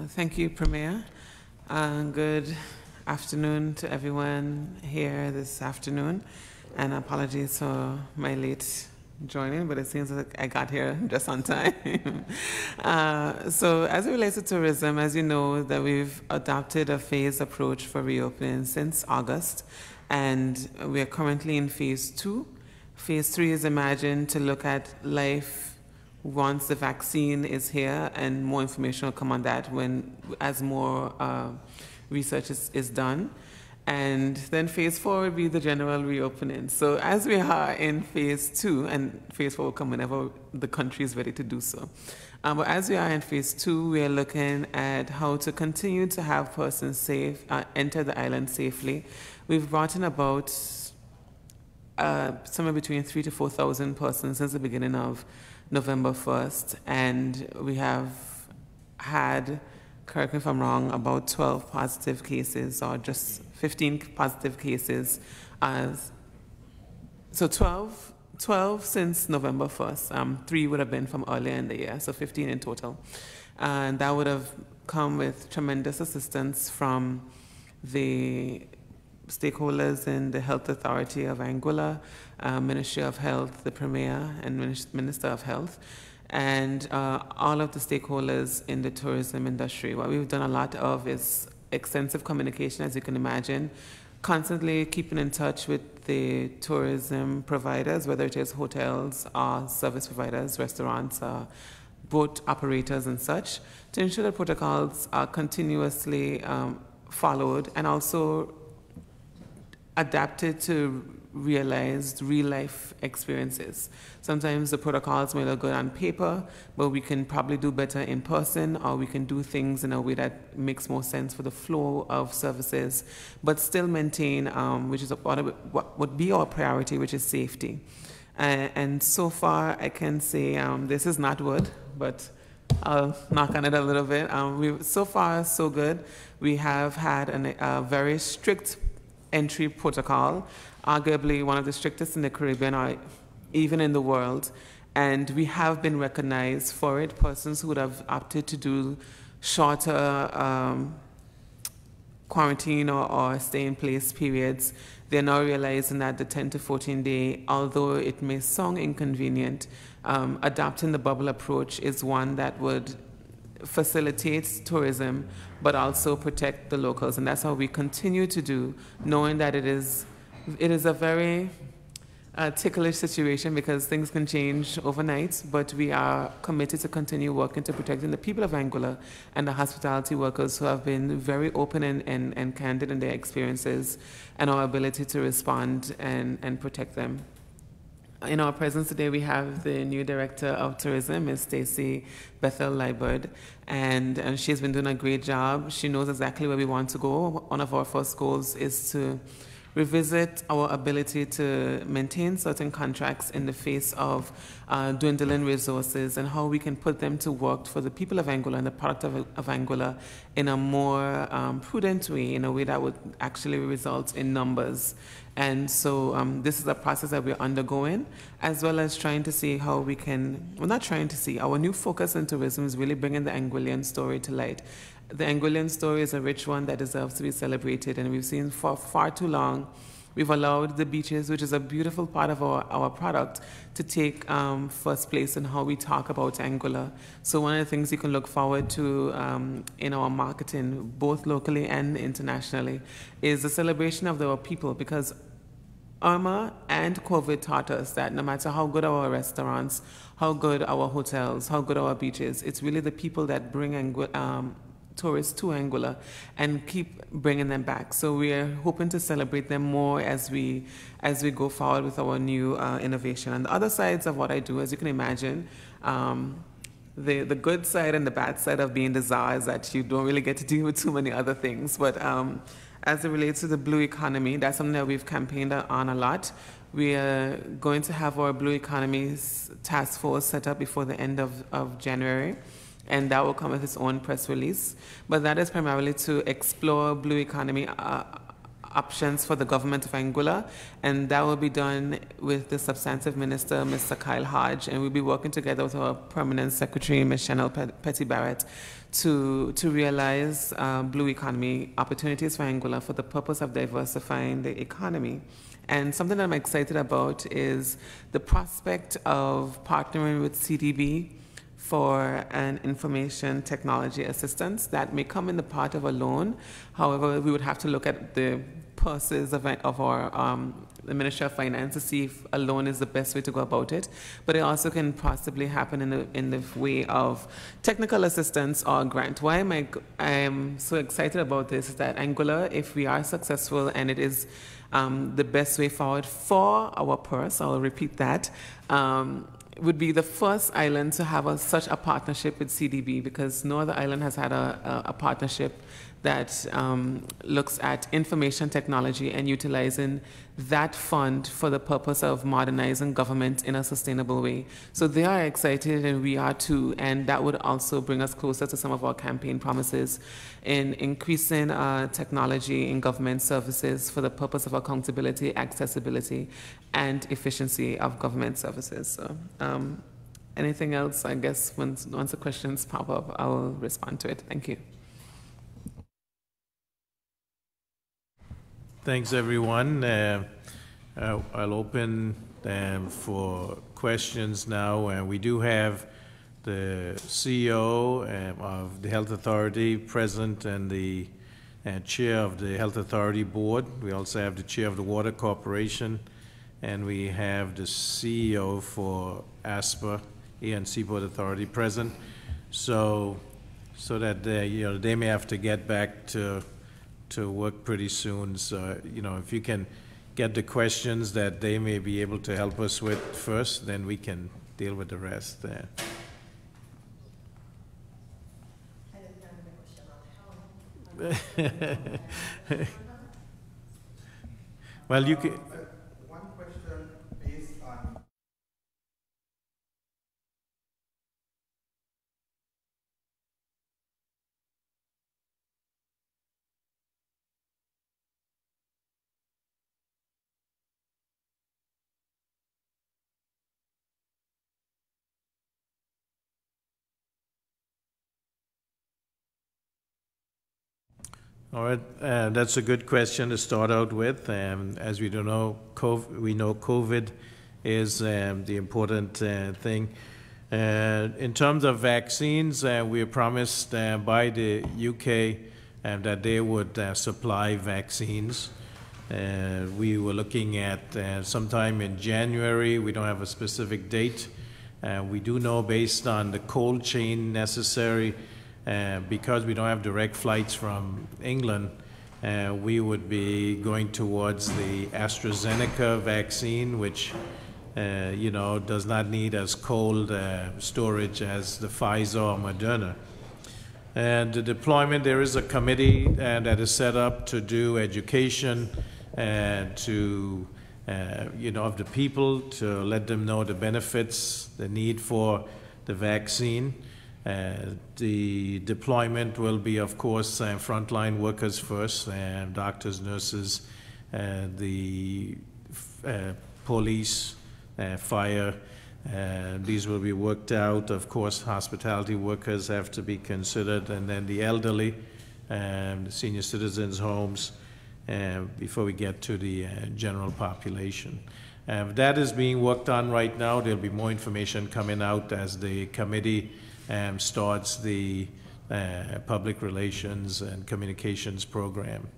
Thank you, Premier. Good afternoon to everyone here this afternoon. And apologies for my late joining, but it seems like I got here just on time. So as it relates to tourism, as you know, that we've adopted a phased approach for reopening since August, and we are currently in phase 2. Phase 3 is imagined to look at life once the vaccine is here, and more information will come on that as more research is done. And then phase 4 will be the general reopening. So as we are in phase 2, and phase 4 will come whenever the country is ready to do so. But as we are in phase 2, we are looking at how to continue to have persons enter the island safely. We've brought in about somewhere between 3,000 to 4,000 persons since the beginning of November 1st, and we have had, correct me if I'm wrong, about 12 positive cases, or just 15 positive cases. So 12 since November 1st. 3 would have been from earlier in the year, so 15 in total. And that would have come with tremendous assistance from the stakeholders in the Health Authority of Anguilla, Ministry of Health, the Premier and Minister of Health, and all of the stakeholders in the tourism industry. What we've done a lot of is extensive communication, as you can imagine, constantly keeping in touch with the tourism providers, whether it is hotels or service providers, restaurants, boat operators and such, to ensure that protocols are continuously followed and also adapted to realized real-life experiences. Sometimes the protocols may look good on paper, but we can probably do better in person, or we can do things in a way that makes more sense for the flow of services, but still maintain, which is what would be our priority, which is safety. And so far, I can say this is not wood, but I'll knock on it a little bit. So far, so good. We have had a very strict entry protocol, arguably one of the strictest in the Caribbean or even in the world, and we have been recognized for it. Persons who would have opted to do shorter quarantine or stay in place periods, they're now realizing that the 10 to 14 day, although it may sound inconvenient, adopting the bubble approach is one that would facilitate tourism, but also protect the locals. And that's how we continue to do, knowing that it is a very ticklish situation because things can change overnight, but we are committed to continue working to protecting the people of Anguilla and the hospitality workers who have been very open and candid in their experiences and our ability to respond and protect them. In our presence today, we have the new Director of Tourism, Ms. Stacey Bethel-Liburd, and she's been doing a great job. She knows exactly where we want to go. One of our first goals is to revisit our ability to maintain certain contracts in the face of dwindling resources and how we can put them to work for the people of Anguilla and the product of Anguilla in a more prudent way, in a way that would actually result in numbers. And so this is a process that we're undergoing, as well as trying to see how we can, well, not trying to see, our new focus in tourism is really bringing the Anguillian story to light. The Anguillian story is a rich one that deserves to be celebrated, and we've seen for far too long, we've allowed the beaches, which is a beautiful part of our product, to take first place in how we talk about Anguilla. So one of the things you can look forward to in our marketing, both locally and internationally, is the celebration of our people, because Irma and COVID taught us that no matter how good our restaurants, how good our hotels, how good our beaches, it's really the people that bring tourists to Anguilla and keep bringing them back. So we are hoping to celebrate them more as we go forward with our new innovation. And the other sides of what I do, as you can imagine, the good side and the bad side of being the czar is that you don't really get to deal with too many other things. But as it relates to the blue economy, that's something that we've campaigned on a lot. We are going to have our Blue Economies task force set up before the end of January, and that will come with its own press release. But that is primarily to explore blue economy options for the government of Anguilla, and that will be done with the substantive minister, Mr. Kyle Hodge, and we'll be working together with our permanent secretary, Ms. Chanel Petty-Barrett, to realize blue economy opportunities for Anguilla for the purpose of diversifying the economy And something that I'm excited about is the prospect of partnering with CDB for an information technology assistance that may come in the part of a loan. However, we would have to look at the purses of our the Ministry of Finance to see if a loan is the best way to go about it. But it also can possibly happen in the way of technical assistance or grant. Why I am so excited about this is that Anguilla, if we are successful and it is the best way forward for our purse, I'll repeat that, would be the first island to have such a partnership with CDB, because no other island has had a partnership that looks at information technology and utilizing that fund for the purpose of modernizing government in a sustainable way. So they are excited and we are too, and that would also bring us closer to some of our campaign promises in increasing technology in government services for the purpose of accountability, accessibility, and efficiency of government services. So anything else, I guess, once the questions pop up, I will respond to it. Thank you. Thanks, everyone. I'll open for questions now. And we do have the CEO of the Health Authority present and the chair of the Health Authority Board. We also have the chair of the Water Corporation, and we have the CEO for ASPA, Air and Seaport Authority, present. So that they may have to get back to work pretty soon. So, if you can get the questions that they may be able to help us with first, then we can deal with the rest there. Well, you can. One question based on. All right, that's a good question to start out with. As we do know, we know COVID is the important thing. In terms of vaccines, we were promised by the UK that they would supply vaccines. We were looking at sometime in January. We don't have a specific date. We do know, based on the cold chain necessary, because we don't have direct flights from England, we would be going towards the AstraZeneca vaccine, which does not need as cold storage as the Pfizer or Moderna. And the deployment, there is a committee that is set up to do education of the people, to let them know the benefits, the need for the vaccine. The deployment will be, of course, frontline workers first, doctors, nurses, the police, fire. These will be worked out. Of course, hospitality workers have to be considered, and then the elderly, the senior citizens' homes, before we get to the general population. That is being worked on right now. There'll be more information coming out as the committee starts the public relations and communications program.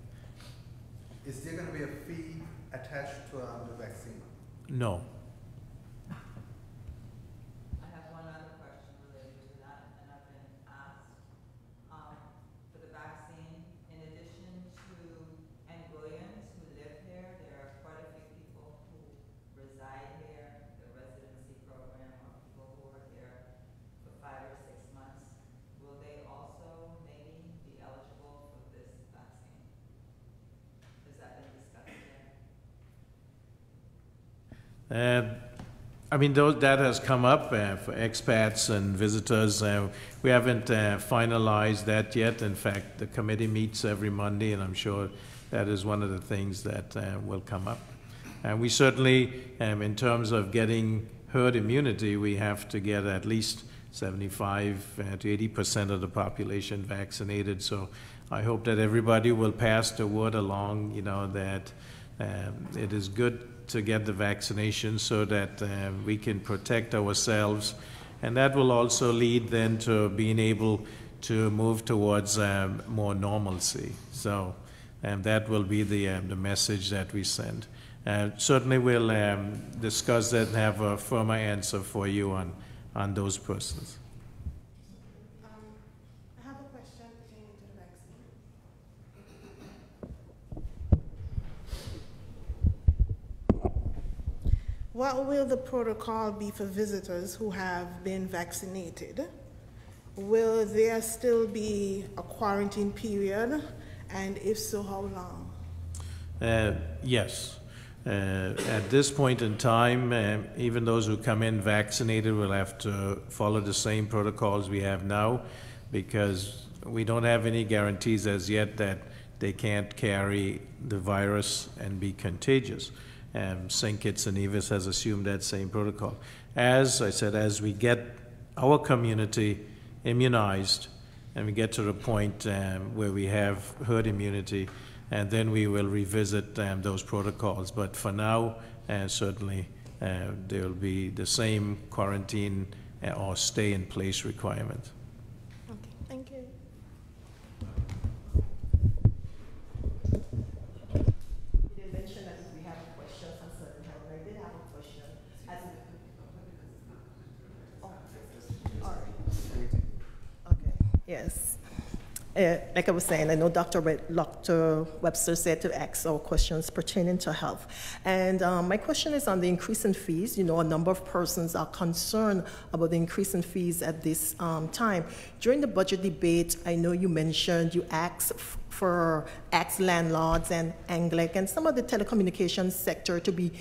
Is there going to be a fee attached to the vaccine? No. I have one other question related to that, and I've been asked for the vaccine. In addition to Anguillians who live here, there are quite a few people who reside here, the residency program, or people who are here for 5 or 6 months. Will they also maybe be eligible for this vaccine? Has that been discussed yet? That has come up for expats and visitors. We haven't finalized that yet. In fact, the committee meets every Monday, and I'm sure that is one of the things that will come up. And we certainly, in terms of getting herd immunity, we have to get at least 75 to 80% of the population vaccinated. So I hope that everybody will pass the word along, that It is good to get the vaccination so that we can protect ourselves, and that will also lead then to being able to move towards more normalcy. So that will be the message that we send. Certainly we'll discuss that and have a firmer answer for you on those persons. I have a question pertaining to the vaccine. What will the protocol be for visitors who have been vaccinated? Will there still be a quarantine period? And if so, how long? Yes. At this point in time, even those who come in vaccinated will have to follow the same protocols we have now, because we don't have any guarantees as yet that they can't carry the virus and be contagious. St. Kitts and Nevis has assumed that same protocol. As I said, as we get our community immunized and we get to the point where we have herd immunity, and then we will revisit those protocols. But for now, certainly there will be the same quarantine or stay in place requirement. Okay, thank you. You did mention that if we have a question concerning health, I did have a question. All right. Okay, yes. Like I was saying, I know Dr. Webster said to ask our questions pertaining to health. And my question is on the increase in fees. You know, a number of persons are concerned about the increase in fees at this time. During the budget debate, I know you mentioned you asked landlords and Anguilla and some of the telecommunications sector to be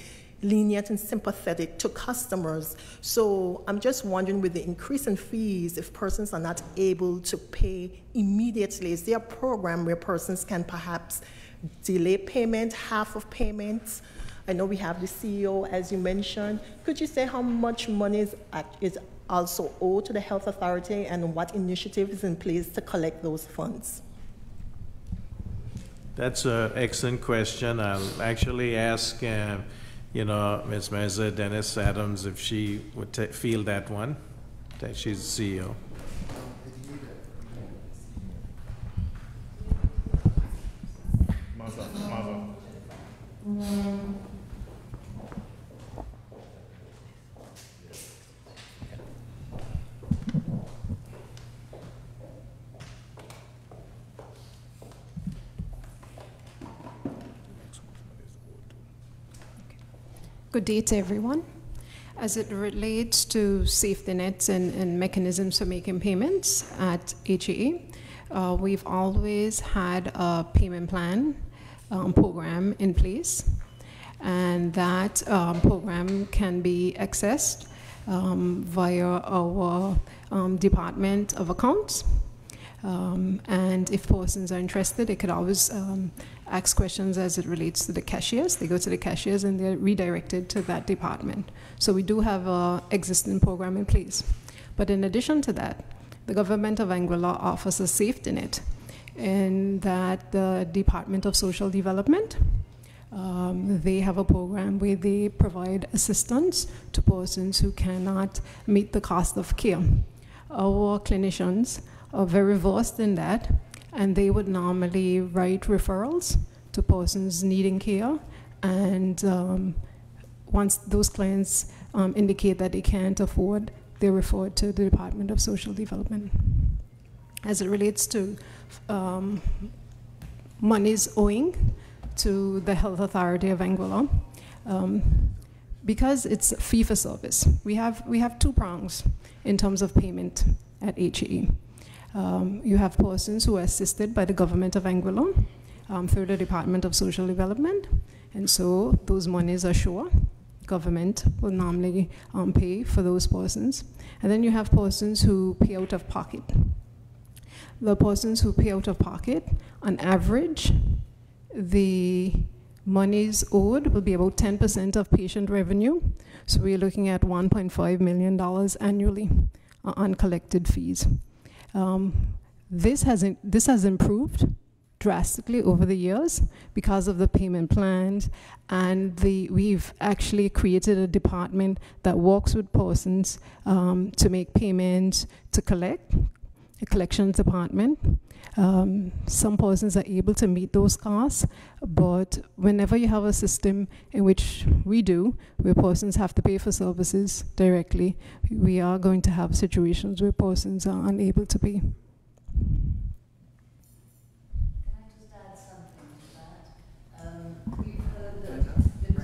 lenient and sympathetic to customers. So I'm just wondering, with the increase in fees, if persons are not able to pay immediately, is there a program where persons can perhaps delay payment, half of payments? I know we have the CEO, as you mentioned. Could you say how much money is also owed to the health authority and what initiative is in place to collect those funds? That's an excellent question. I'll actually ask Ms. Meza Dennis Adams if she would field that one, that she's the CEO. Good day to everyone. As it relates to safety nets and mechanisms for making payments at HAA, we've always had a payment plan program in place, and that program can be accessed via our Department of Accounts. And if persons are interested, they could always ask questions as it relates to the cashiers. They go to the cashiers and they're redirected to that department. So we do have an existing program in place. But in addition to that, the government of Anguilla offers a safety net in that the Department of Social Development, they have a program where they provide assistance to persons who cannot meet the cost of care. Our clinicians are very versed in that, and they would normally write referrals to persons needing care, and once those clients indicate that they can't afford, they're referred to the Department of Social Development. As it relates to monies owing to the Health Authority of Anguilla, because it's fee for service, we have two prongs in terms of payment at HAE. You have persons who are assisted by the government of Anguilla through the Department of Social Development, and so those monies are sure. Government will normally pay for those persons. And then you have persons who pay out of pocket. The persons who pay out of pocket, on average, the monies owed will be about 10% of patient revenue. So we're looking at $1.5 million annually on collected fees. This has improved drastically over the years because of the payment plans, and we've actually created a department that works with persons to make payments, to collect, a collections department. Some persons are able to meet those costs, but whenever you have a system in which we do, where persons have to pay for services directly, we are going to have situations where persons are unable to pay. We've heard that it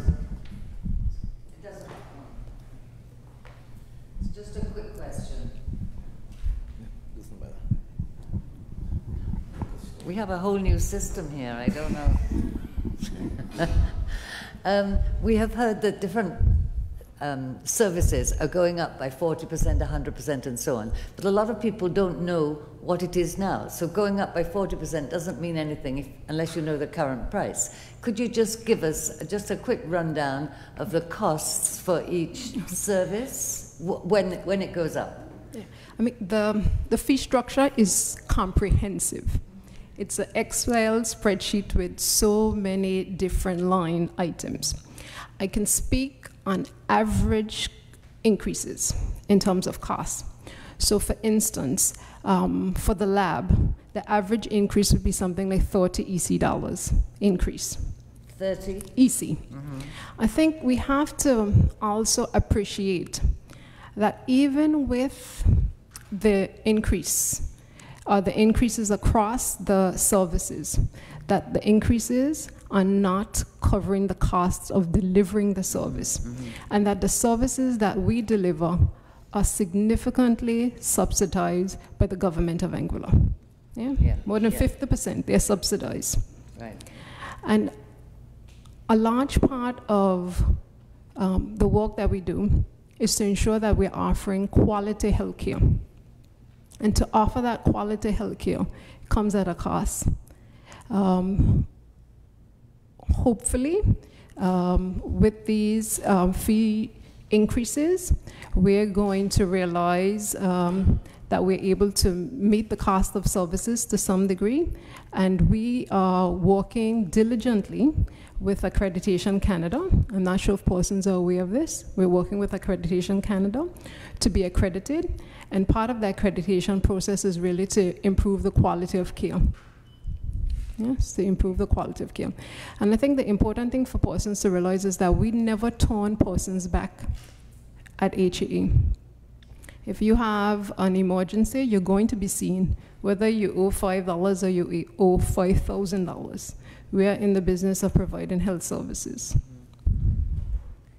doesn't. It's just a quick question. We have a whole new system here. I don't know. We have heard that different services are going up by 40%, 100%, and so on. But a lot of people don't know what it is now. So going up by 40% doesn't mean anything unless you know the current price. Could you just give us just a quick rundown of the costs for each service when it goes up? Yeah. I mean, the fee structure is comprehensive. It's an Excel spreadsheet with so many different line items. I can speak on average increases in terms of cost. So for instance, for the lab, the average increase would be something like $30 EC increase. 30? EC. Mm-hmm. I think we have to also appreciate that even with the increase, the increases across the services, that the increases are not covering the costs of delivering the service, and that the services that we deliver are significantly subsidized by the government of Anguilla. Yeah? More than 50%, they're subsidized. Right. And a large part of the work that we do is to ensure that we're offering quality health care. And to offer that quality health care comes at a cost. Hopefully, with these fee increases, we're going to realize that we're able to meet the cost of services to some degree, and we are working diligently with Accreditation Canada. I'm not sure if persons are aware of this. We're working with Accreditation Canada to be accredited, and part of the accreditation process is really to improve the quality of care. Yes, to improve the quality of care. And I think the important thing for persons to realize is that we never turn persons back at HAE. If you have an emergency, you're going to be seen, whether you owe $5 or you owe $5,000. We are in the business of providing health services.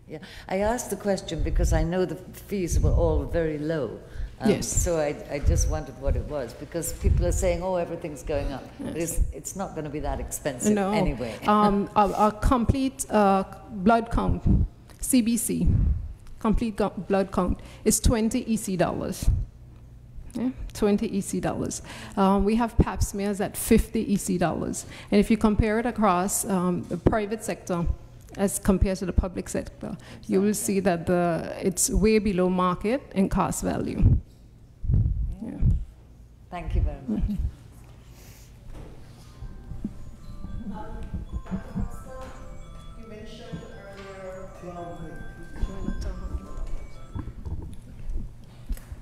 Yeah, I asked the question because I know the fees were all very low. Yes. So I just wondered what it was, because people are saying, oh, everything's going up. Yes. But it's not going to be that expensive anyway. A complete blood count, CBC, complete blood count, is $20 EC. Yeah, $20 EC. We have pap smears at $50 EC. And if you compare it across the private sector as compared to the public sector, you will see that it's way below market and cost value. Yeah. Thank you very much. You mentioned earlier,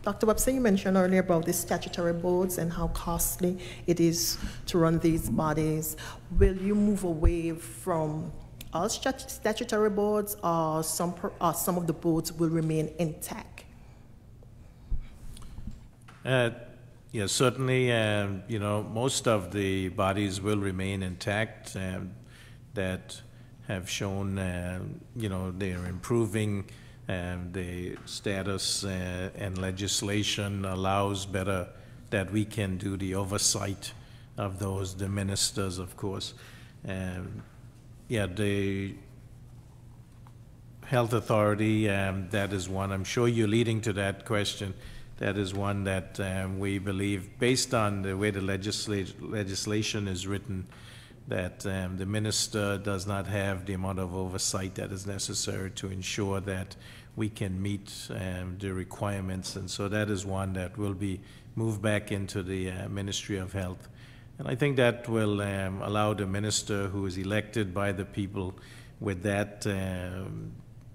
Dr. Webster, you mentioned earlier about the statutory boards and how costly it is to run these bodies. Will you move away from all statutory boards, or some of the boards will remain intact? Yes, certainly. Most of the bodies will remain intact that have shown, they're improving. The status and legislation allows better that we can do the oversight of those, the ministers, of course. The health authority, that is one. I'm sure you're leading to that question. That is one that we believe, based on the way the legislation is written, that the minister does not have the amount of oversight that is necessary to ensure that we can meet the requirements. And so that is one that will be moved back into the Ministry of Health. And I think that will allow the minister who is elected by the people with that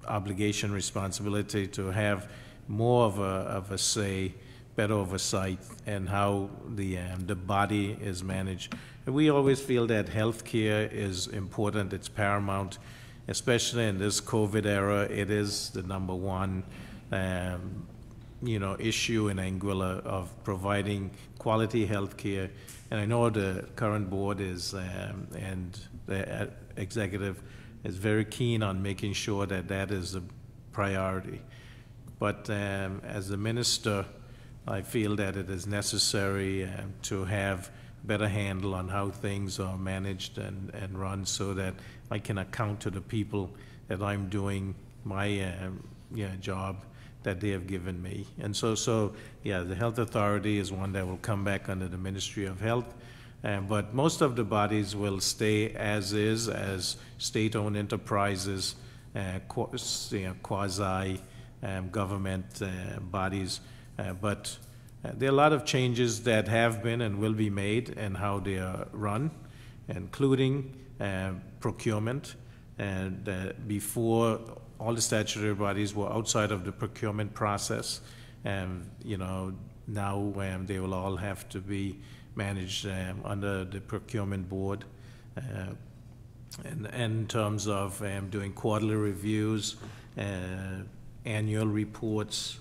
obligation, responsibility to have more of a say, better oversight, and how the body is managed. And we always feel that healthcare is important, it's paramount, especially in this COVID era. It is the number one issue in Anguilla of providing quality healthcare. And I know the current board is and the executive is very keen on making sure that that is a priority. But as the minister, I feel that it is necessary to have better handle on how things are managed and run, so that I can account to the people that I'm doing my job that they have given me. And so yeah, the health authority is one that will come back under the Ministry of Health. But most of the bodies will stay as is, as state-owned enterprises, quasi-government bodies. But there are a lot of changes that have been and will be made in how they are run, including procurement. And before, all the statutory bodies were outside of the procurement process. And now they will all have to be managed under the procurement board. And in terms of doing quarterly reviews, annual reports,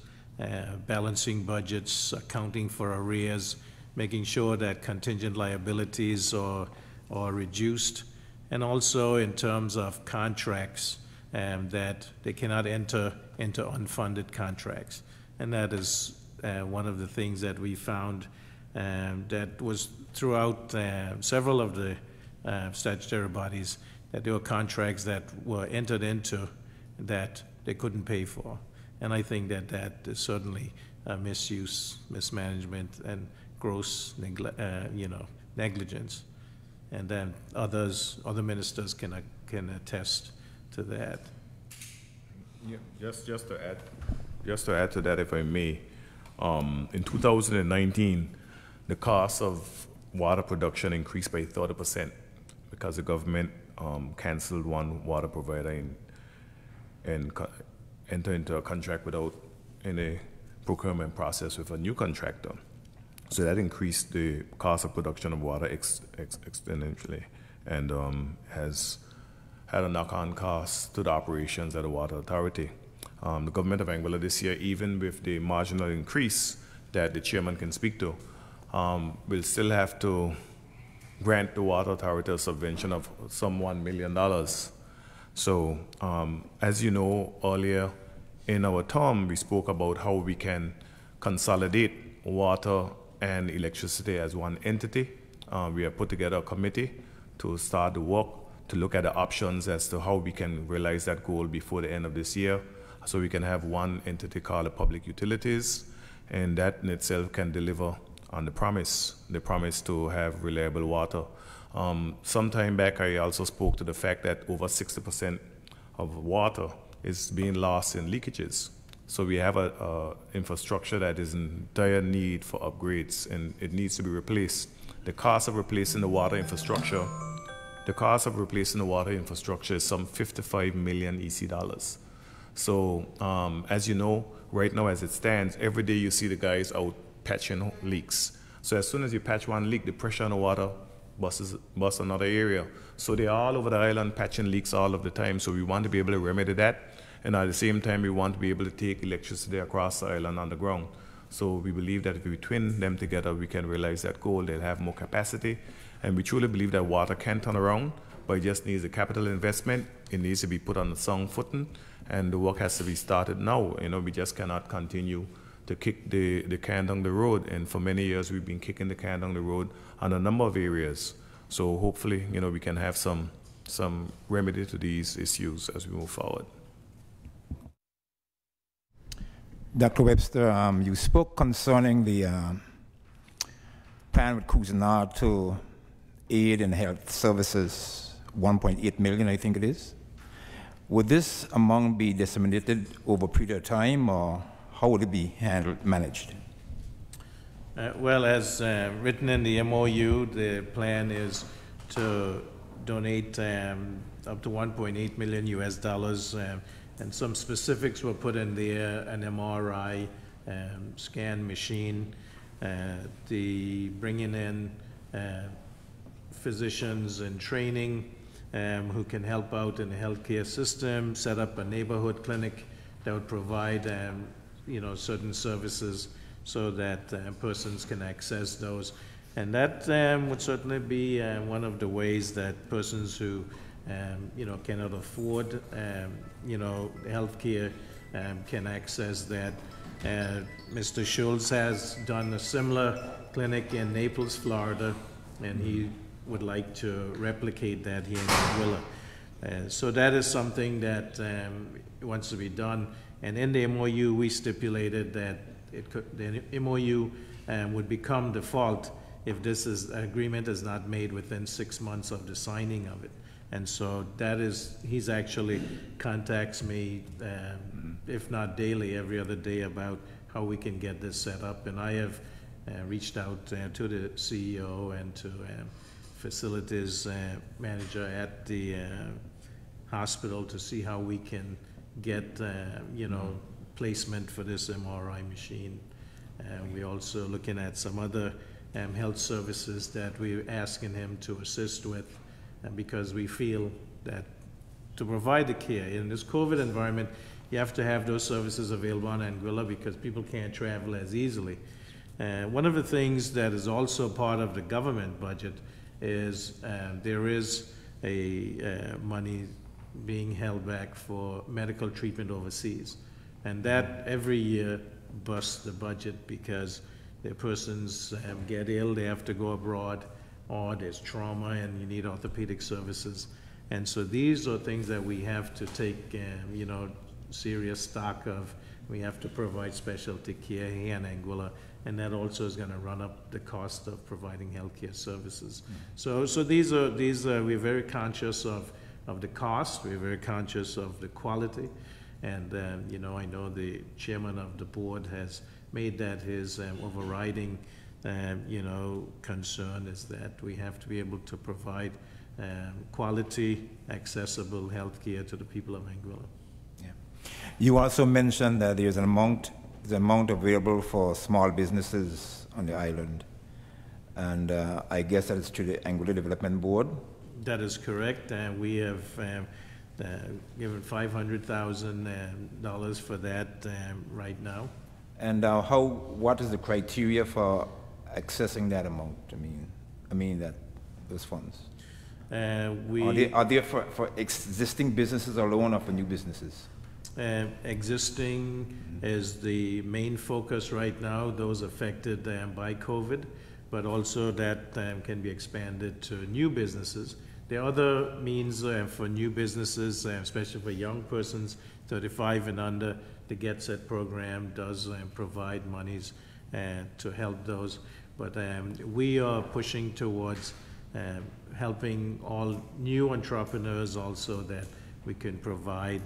balancing budgets, accounting for arrears, making sure that contingent liabilities are reduced, and also in terms of contracts, that they cannot enter into unfunded contracts. And that is one of the things that we found that was throughout several of the statutory bodies, that there were contracts that were entered into that they couldn't pay for. And I think that that is certainly misuse, mismanagement, and gross negligence. And then other ministers can attest to that. Yeah, just to add to that, if I may, in 2019, the cost of water production increased by 30% because the government canceled one water provider and enter into a contract without any procurement process with a new contractor. So that increased the cost of production of water exponentially, and has had a knock-on cost to the operations of the water authority. The government of Anguilla this year, even with the marginal increase that the chairman can speak to, will still have to grant the water authority a subvention of some $1 million. So, as you know, earlier in our term, we spoke about how we can consolidate water and electricity as one entity. We have put together a committee to start the work to look at the options as to how we can realize that goal before the end of this year, so we can have one entity called the Public Utilities, and that in itself can deliver on the promise to have reliable water. Some time back, I also spoke to the fact that over 60% of water is being lost in leakages. So we have a infrastructure that is in dire need for upgrades, and it needs to be replaced. The cost of replacing the water infrastructure is some 55 million EC dollars. So as you know, right now as it stands, every day you see the guys out patching leaks. So as soon as you patch one leak, the pressure on the water busts another area. So they're all over the island patching leaks all of the time. So we want to be able to remedy that. And at the same time, we want to be able to take electricity across the island underground. So we believe that if we twin them together, we can realize that goal. They'll have more capacity. And we truly believe that water can turn around, but it just needs a capital investment. It needs to be put on a sound footing, and the work has to be started now. We just cannot continue to kick the can down the road. And for many years, we've been kicking the can down the road on a number of areas. So hopefully, we can have some remedy to these issues as we move forward. Dr. Webster, you spoke concerning the plan with Cousinard to aid in health services, 1.8 million, I think it is. Would this amount be disseminated over a period of time, or how would it be managed? Well, as written in the MOU, the plan is to donate up to 1.8 million US dollars, and some specifics were put in there: an MRI scan machine, the bringing in physicians in training who can help out in the healthcare system, set up a neighborhood clinic that would provide certain services so that persons can access those. And that would certainly be one of the ways that persons who cannot afford healthcare can access that. Mr. Schultz has done a similar clinic in Naples, Florida, and he would like to replicate that here in Anguilla. So that is something that wants to be done. And in the MOU, we stipulated that the MOU would become default if this agreement is not made within 6 months of the signing of it. And so that is, he's actually contacts me, if not daily, every other day about how we can get this set up. And I have reached out to the CEO and to facilities manager at the hospital to see how we can get, placement for this MRI machine. We're also looking at some other health services that we're asking him to assist with, because we feel that to provide the care in this COVID environment, you have to have those services available in Anguilla because people can't travel as easily. One of the things that is also part of the government budget is there is a money being held back for medical treatment overseas. And that every year busts the budget because the persons get ill, they have to go abroad, or there's trauma and you need orthopedic services. And so these are things that we have to take, serious stock of. We have to provide specialty care here in Anguilla, and that also is going to run up the cost of providing healthcare services. So these are we're very conscious of the cost. We're very conscious of the quality, and I know the chairman of the board has made that his overriding concern is that we have to be able to provide quality, accessible healthcare to the people of Anguilla. Yeah. You also mentioned that there's an amount available for small businesses on the island, and I guess that is to the Anguilla Development Board. That is correct. We have given $500,000 for that right now. And what is the criteria for accessing that amount? Those funds. Are they for existing businesses alone or for new businesses? Existing is the main focus right now, those affected by COVID, but also that can be expanded to new businesses. There are other means for new businesses, especially for young persons, 35 and under. The Get Set program does provide monies to help those. But we are pushing towards helping all new entrepreneurs also, that we can provide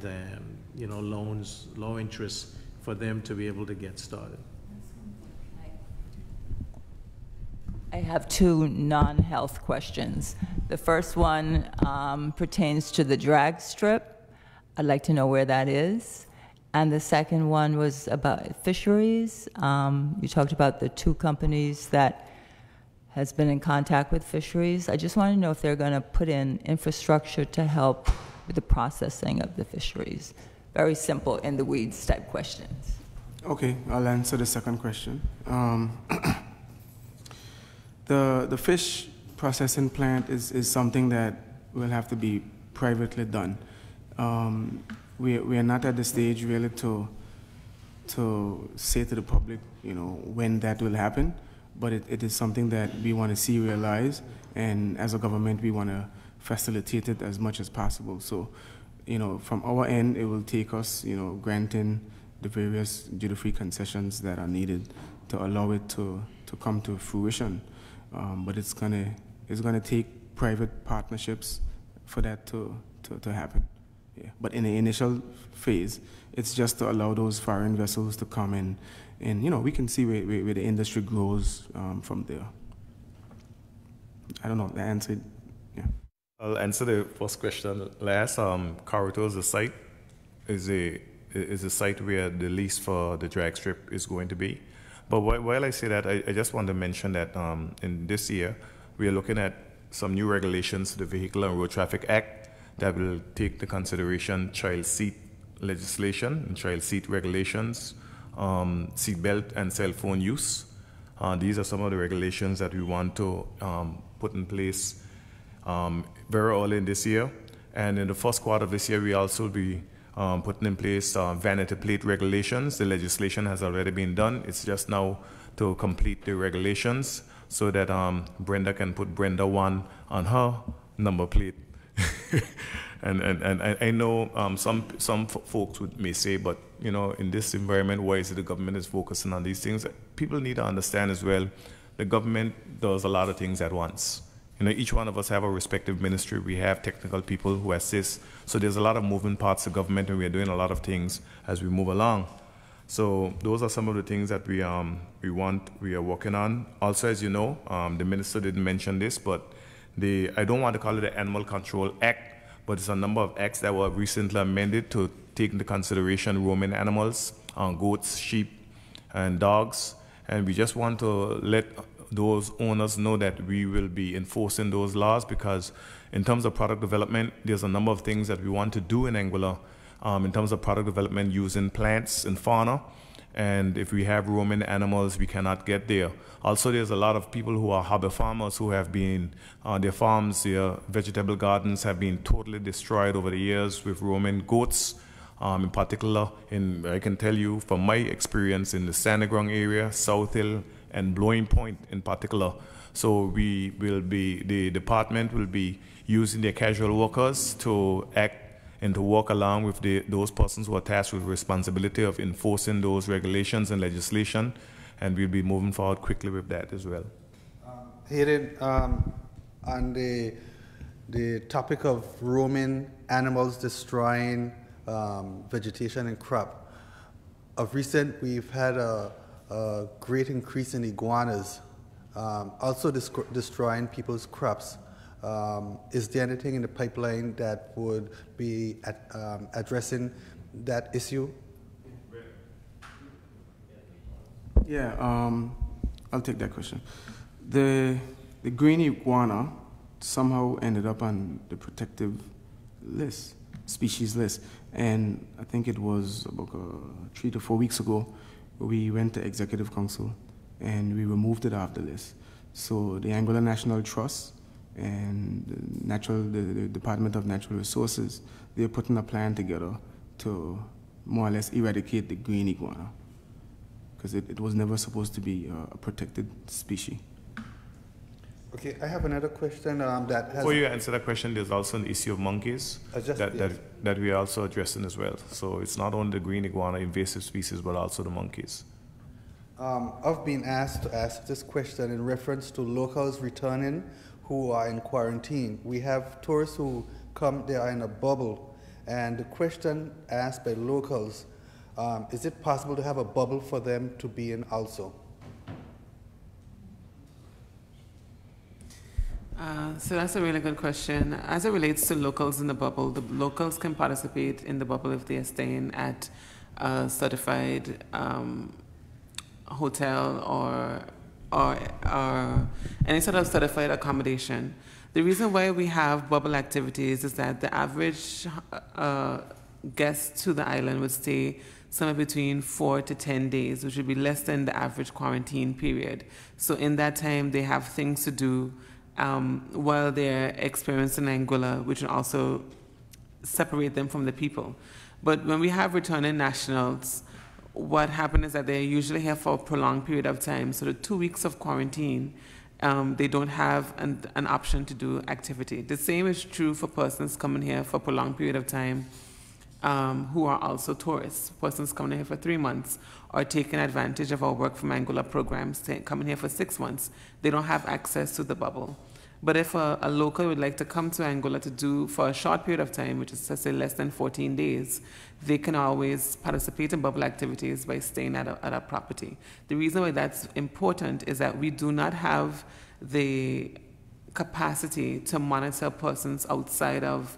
loans, low interest, for them to be able to get started. I have two non-health questions. The first one pertains to the drag strip. I'd like to know where that is. And the second one was about fisheries. You talked about the two companies that has been in contact with fisheries. I just want to know if they're going to put in infrastructure to help with the processing of the fisheries. Very simple, in the weeds type questions. Okay, I'll answer the second question. The fish processing plant is something that will have to be privately done. We are not at the stage really to say to the public, when that will happen, but it is something that we want to see realized, and as a government, we want to facilitate it as much as possible. So, from our end, it will take us, granting the various duty-free concessions that are needed to allow it to come to fruition. But it's gonna take private partnerships for that to happen. Yeah. But in the initial phase, it's just to allow those foreign vessels to come in And, we can see where the industry grows from there. I don't know if that answered, yeah. I'll answer the first question last. Corridor is a site, is a site where the lease for the drag strip is going to be. But while I say that, I just want to mention that in this year, we are looking at some new regulations to the Vehicle and Road Traffic Act that will take into consideration child seat legislation and child seat regulations, seat belt and cell phone use. These are some of the regulations that we want to put in place very early in this year. And in the first quarter of this year, we also will be putting in place vanity plate regulations. The legislation has already been done. It's just now to complete the regulations so that Brenda can put Brenda 1 on her number plate. and I know some folks may say, but in this environment, why is it the government is focusing on these things? People need to understand as well, the government does a lot of things at once. Each one of us have a respective ministry. We have technical people who assist. So there's a lot of moving parts of government, and we are doing a lot of things as we move along. So those are some of the things that we are working on. Also, as you know, the minister didn't mention this, but I don't want to call it the Animal Control Act, but it's a number of acts that were recently amended to take into consideration roaming animals, goats, sheep, and dogs. And we just want to let those owners know that we will be enforcing those laws, because in terms of product development, there's a number of things that we want to do in Anguilla in terms of product development using plants and fauna. And if we have roaming animals, we cannot get there. Also, there's a lot of people who are hobby farmers who have been, their farms, their vegetable gardens have been totally destroyed over the years with roaming goats. In particular, I can tell you from my experience in the Sandagrong area, South Hill, and Blowing Point in particular. So the department will be using their casual workers to act and to work along with those persons who are tasked with responsibility of enforcing those regulations and legislation, and we'll be moving forward quickly with that as well. Hayden, on the topic of roaming animals destroying vegetation and crop, of recent we've had a great increase in iguanas, also destroying people's crops. Is there anything in the pipeline that would be addressing that issue? Yeah, I'll take that question. The green iguana somehow ended up on the protective list, species list, and I think it was about 3 to 4 weeks ago we went to Executive Council and we removed it off the list. So the Anguilla National Trust and the Department of Natural Resources, they're putting a plan together to more or less eradicate the green iguana, because it was never supposed to be a protected species. Okay, I have another question that has... Before you answer that question, there's also an issue of monkeys that we are also addressing as well. So it's not only the green iguana invasive species, but also the monkeys. I've been asked to ask this question in reference to locals returning who are in quarantine. We have tourists who come, they are in a bubble, and the question asked by locals, is it possible to have a bubble for them to be in also? So that's a really good question. As it relates to locals in the bubble, the locals can participate in the bubble if they are staying at a certified hotel or any sort of certified accommodation. The reason why we have bubble activities is that the average guest to the island would stay somewhere between 4 to 10 days, which would be less than the average quarantine period. So in that time, they have things to do while they're experiencing Anguilla, which will also separate them from the people. But when we have returning nationals, what happens is that they're usually here for a prolonged period of time. So the 2 weeks of quarantine, they don't have an option to do activity. The same is true for persons coming here for a prolonged period of time who are also tourists. Persons coming here for 3 months or taking advantage of our Work from Anguilla programs, coming here for 6 months. They don't have access to the bubble. But if a local would like to come to Anguilla to do for a short period of time, which is to say less than 14 days, they can always participate in bubble activities by staying at a property. The reason why that's important is that we do not have the capacity to monitor persons outside of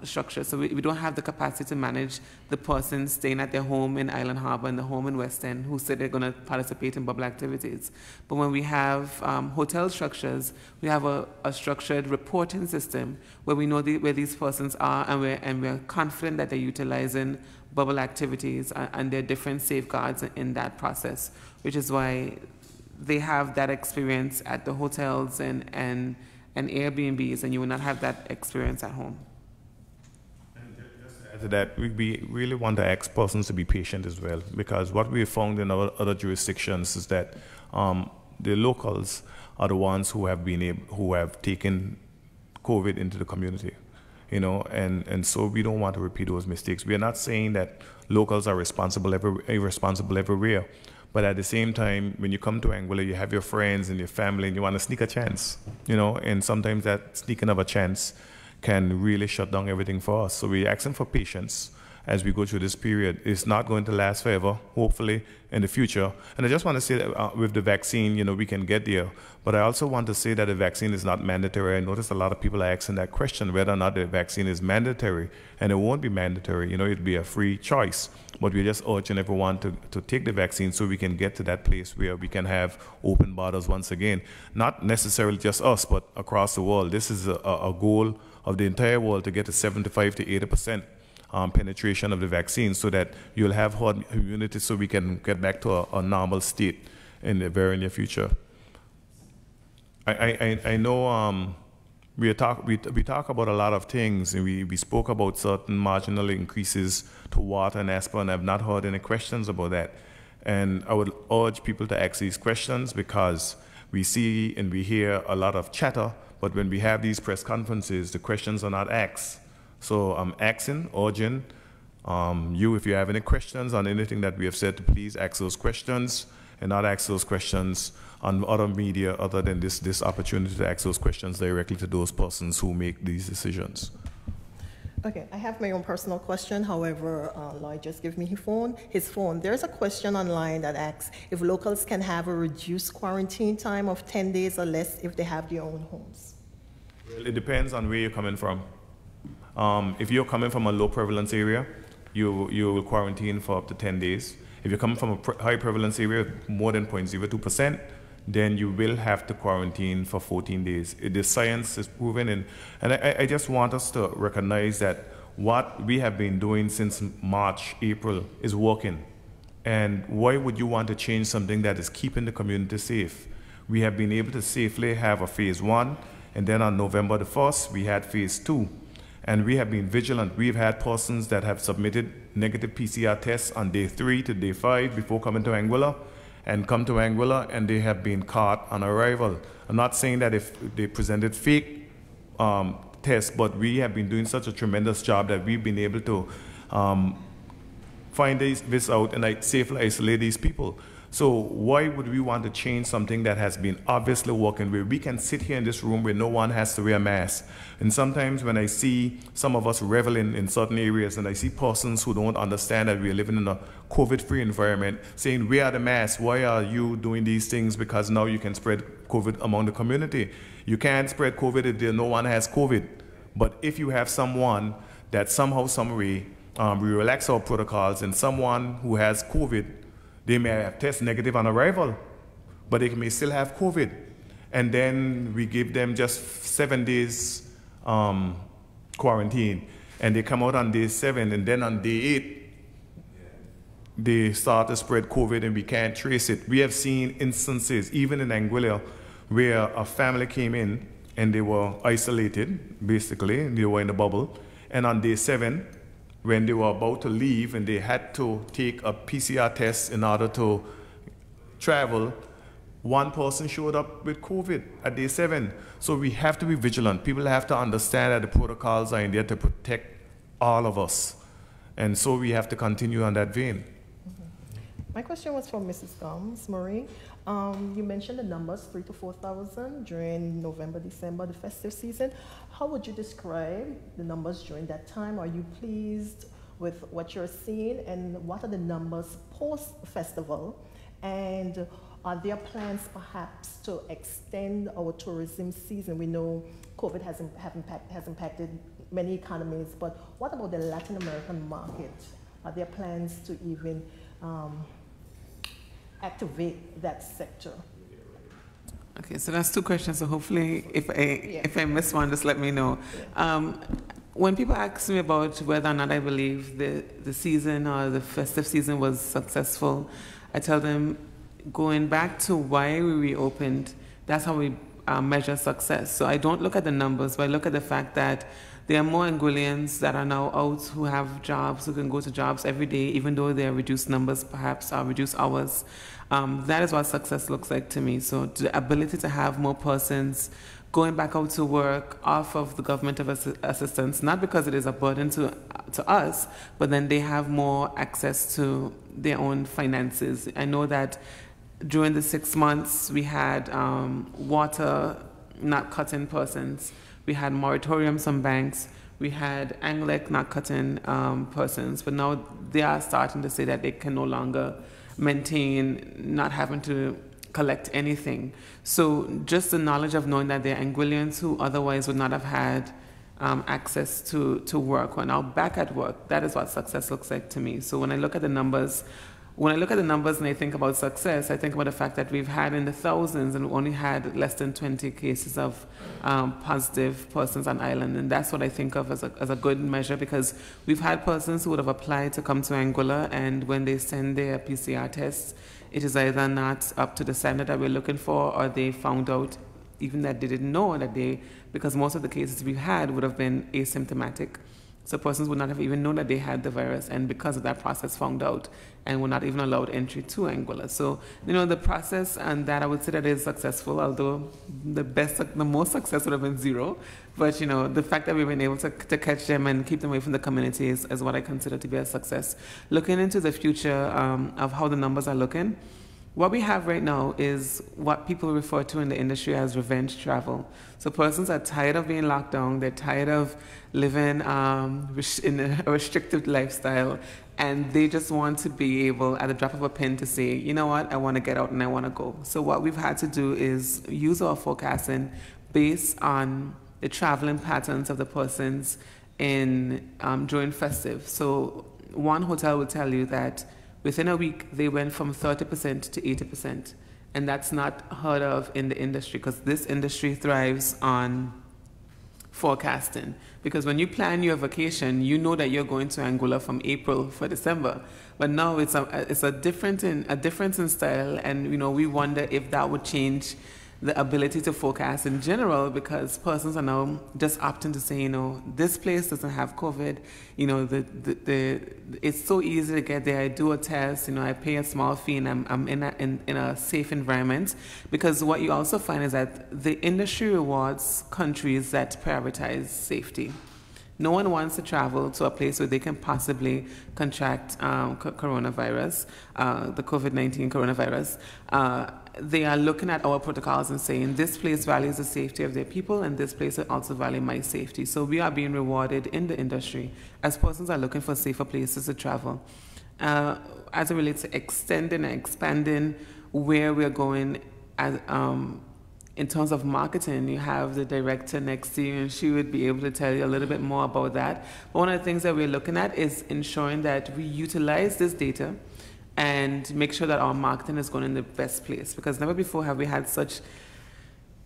structure. So we don't have the capacity to manage the person staying at their home in Island Harbor and the home in West End who said they're going to participate in bubble activities. But when we have hotel structures, we have a structured reporting system where we know where these persons are, and we're confident that they're utilizing bubble activities, and there are different safeguards in that process, which is why they have that experience at the hotels and Airbnbs, and you will not have that experience at home. To that, we really want to ask persons to be patient as well, because what we have found in our other jurisdictions is that the locals are the ones who have taken COVID into the community, you know, and so we don't want to repeat those mistakes. We are not saying that locals are irresponsible everywhere, but at the same time, when you come to Anguilla, you have your friends and your family, and you want to sneak a chance, you know, and sometimes that sneaking of a chance can really shut down everything for us. So we're asking for patience as we go through this period. It's not going to last forever, hopefully, in the future. And I just want to say that with the vaccine, you know, we can get there. But I also want to say that the vaccine is not mandatory. I notice a lot of people are asking that question, whether or not the vaccine is mandatory. And it won't be mandatory. You know, it'll be a free choice. But we're just urging everyone to take the vaccine so we can get to that place where we can have open borders once again. Not necessarily just us, but across the world. This is a goal of the entire world to get to 75 to 80% penetration of the vaccine, so that you'll have herd immunity, so we can get back to a normal state in the very near future. I know we talk about a lot of things, and we spoke about certain marginal increases to water and ASPA, and I've not heard any questions about that. And I would urge people to ask these questions, because we see and we hear a lot of chatter, but when we have these press conferences, the questions are not asked. So I'm urging you, if you have any questions on anything that we have said, to please ask those questions, and not ask those questions on other media other than this opportunity to ask those questions directly to those persons who make these decisions. Okay, I have my own personal question. However, Lloyd just gave me his phone. There's a question online that asks if locals can have a reduced quarantine time of 10 days or less if they have their own homes. Well, it depends on where you're coming from. If you're coming from a low prevalence area, you will quarantine for up to 10 days. If you're coming from a high prevalence area, more than 0.02%, then you will have to quarantine for 14 days. The science is proven, and I just want us to recognize that what we have been doing since March, April is working. And why would you want to change something that is keeping the community safe? We have been able to safely have a phase 1, and then on November the 1st, we had phase 2. And we have been vigilant. We've had persons that have submitted negative PCR tests on day 3 to day 5 before coming to Anguilla, and come to Anguilla, and they have been caught on arrival. I'm not saying that if they presented fake tests, but we have been doing such a tremendous job that we've been able to find this out and safely isolate these people. So why would we want to change something that has been obviously working, where we can sit here in this room where no one has to wear a mask? And sometimes when I see some of us reveling in certain areas, and I see persons who don't understand that we are living in a COVID-free environment, saying, where are the masks? Why are you doing these things? Because now you can spread COVID among the community. You can't spread COVID if no one has COVID. But if you have someone that somehow, some way, we relax our protocols, and someone who has COVID, they may have tested negative on arrival, but they may still have COVID. And then we give them just 7 days quarantine. And they come out on day 7, and then on day 8, they start to spread COVID, and we can't trace it. We have seen instances, even in Anguilla, where a family came in and they were isolated, basically, they were in a bubble. And on day 7, when they were about to leave and they had to take a PCR test in order to travel, one person showed up with COVID at day 7. So we have to be vigilant. People have to understand that the protocols are in there to protect all of us. And so we have to continue on that vein. My question was for Mrs. Gomes, Marie. You mentioned the numbers, 3,000 to 4,000 during November, December, the festive season. How would you describe the numbers during that time? Are you pleased with what you're seeing, and what are the numbers post-festival? And are there plans perhaps to extend our tourism season? We know COVID has impacted many economies, but what about the Latin American market? Are there plans to even activate that sector? Okay, so that's two questions. So hopefully, if I miss one, just let me know. When people ask me about whether or not I believe the season or the festive season was successful, I tell them, going back to why we reopened, that's how we measure success. So I don't look at the numbers, but I look at the fact that there are more Anguillians that are now out who have jobs, who can go to jobs every day, even though they are reduced numbers, perhaps, or reduced hours. That is what success looks like to me. So the ability to have more persons going back out to work off of the government of assistance, not because it is a burden to us, but then they have more access to their own finances. I know that during the 6 months, we had water not cutting persons. We had moratoriums on banks. We had Anguilla not cutting persons. But now they are starting to say that they can no longer maintain not having to collect anything. So just the knowledge of knowing that there are Anguillians who otherwise would not have had access to work are now back at work. That is what success looks like to me. So when I look at the numbers, and I think about success, I think about the fact that we've had in the thousands and only had less than 20 cases of positive persons on island. And that's what I think of as a good measure, because we've had persons who would have applied to come to Anguilla, and when they send their PCR tests, it is either not up to the standard that we're looking for, or they found out even that they didn't know that because most of the cases we've had would have been asymptomatic. So persons would not have even known that they had the virus, and because of that process found out, and were not even allowed entry to Anguilla. So, the process, and that I would say that is successful, although the most success would have been zero. But, the fact that we've been able to catch them and keep them away from the community is what I consider to be a success. Looking into the future of how the numbers are looking, what we have right now is what people refer to in the industry as revenge travel. So persons are tired of being locked down, they're tired of living in a restricted lifestyle, and they just want to be able, at the drop of a pin, to say, you know what, I want to get out and I want to go. So what we've had to do is use our forecasting based on the traveling patterns of the persons during festive. So one hotel will tell you that within a week, they went from 30% to 80%. And that's not heard of in the industry, because this industry thrives on forecasting. Because when you plan your vacation, you know that you're going to Anguilla from April for December. But now it's a difference in style, and we wonder if that would change the ability to forecast in general, because persons are now just opting to say, this place doesn't have COVID. It's so easy to get there. I do a test, I pay a small fee, and I'm in a safe environment. Because what you also find is that the industry rewards countries that prioritize safety. No one wants to travel to a place where they can possibly contract coronavirus, the COVID-19 coronavirus. They are looking at our protocols and saying, this place values the safety of their people, and this place also values my safety. So we are being rewarded in the industry as persons are looking for safer places to travel. As it relates to extending and expanding where we're going in terms of marketing, you have the director next to you, and she would be able to tell you a little bit more about that. But one of the things that we're looking at is ensuring that we utilize this data and make sure that our marketing is going in the best place, because never before have we had such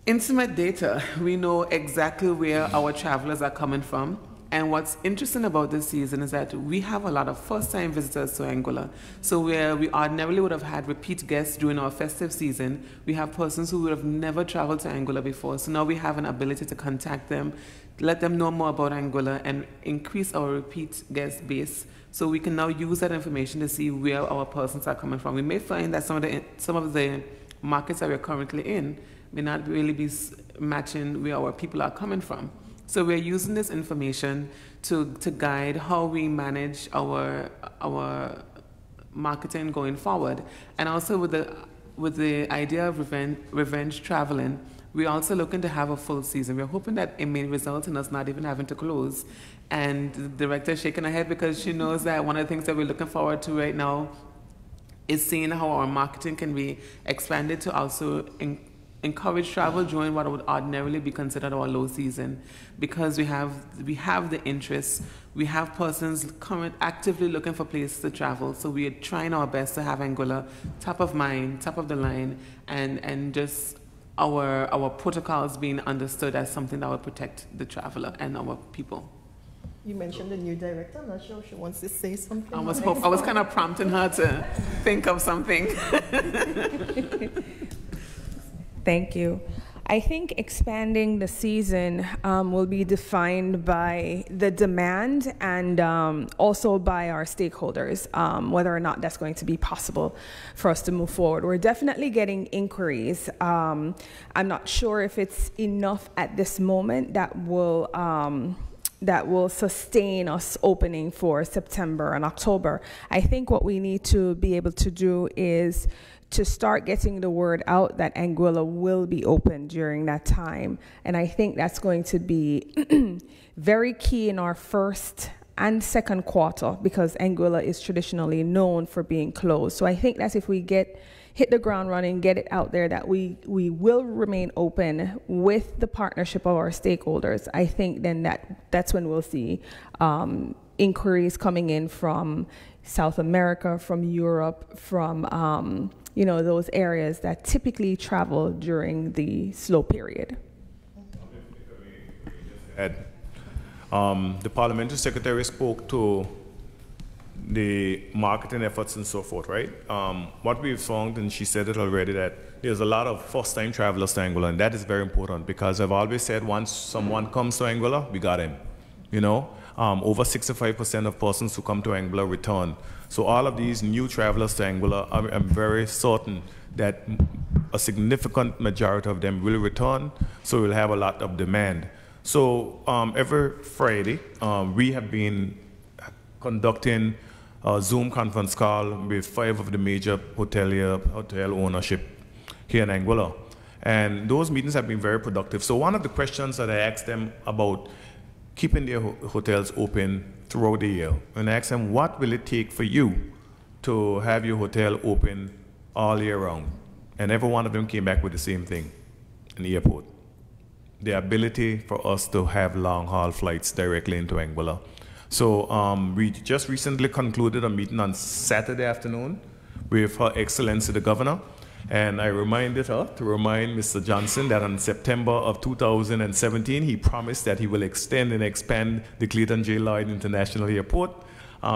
intimate data. We know exactly where our travelers are coming from. And what's interesting about this season is that we have a lot of first-time visitors to Anguilla. So where we ordinarily would have had repeat guests during our festive season, we have persons who would have never traveled to Anguilla before. So now we have an ability to contact them, let them know more about Anguilla, and increase our repeat guest base. So we can now use that information to see where our persons are coming from. We may find that some of the markets that we're currently in may not really be matching where our people are coming from. So we're using this information to guide how we manage our marketing going forward. And also with the idea of revenge traveling, we're also looking to have a full season. We're hoping that it may result in us not even having to close. And the director is shaking her head because she knows that one of the things that we're looking forward to right now is seeing how our marketing can be expanded to also encourage travel during what would ordinarily be considered our low season, because we have the interest, we have persons actively looking for places to travel. So we are trying our best to have Anguilla top of mind, top of the line, and just our protocols being understood as something that will protect the traveler and our people. You mentioned the new director. I'm not sure if she wants to say something. I was kind of prompting her to think of something. Thank you. I think expanding the season will be defined by the demand and also by our stakeholders, whether or not that's going to be possible for us to move forward. We're definitely getting inquiries. I'm not sure if it's enough at this moment that will sustain us opening for September and October. I think what we need to be able to do is to start getting the word out that Anguilla will be open during that time. And I think that's going to be very key in our first and second quarter, because Anguilla is traditionally known for being closed. So I think that if we hit the ground running, get it out there that we will remain open with the partnership of our stakeholders, I think then that's when we'll see inquiries coming in from South America, from Europe, from those areas that typically travel during the slow period. The parliamentary secretary spoke to the marketing efforts and so forth, right? What we've found, and she said it already, that there's a lot of first-time travelers to Anguilla, and that is very important, because I've always said once someone comes to Anguilla, we got him. Over 65% of persons who come to Anguilla return. So all of these new travelers to Anguilla, I'm very certain that a significant majority of them will return, so we'll have a lot of demand. So every Friday, we have been conducting a Zoom conference call with 5 of the major hotel ownership here in Anguilla. And those meetings have been very productive. So one of the questions that I asked them about keeping their hotels open throughout the year, and I asked them, what will it take for you to have your hotel open all year round? And every one of them came back with the same thing in the airport: the ability for us to have long-haul flights directly into Anguilla. So we just recently concluded a meeting on Saturday afternoon with Her Excellency the Governor, and I reminded her to remind Mr. Johnson that on September of 2017, he promised that he will extend and expand the Clayton J. Lloyd International Airport.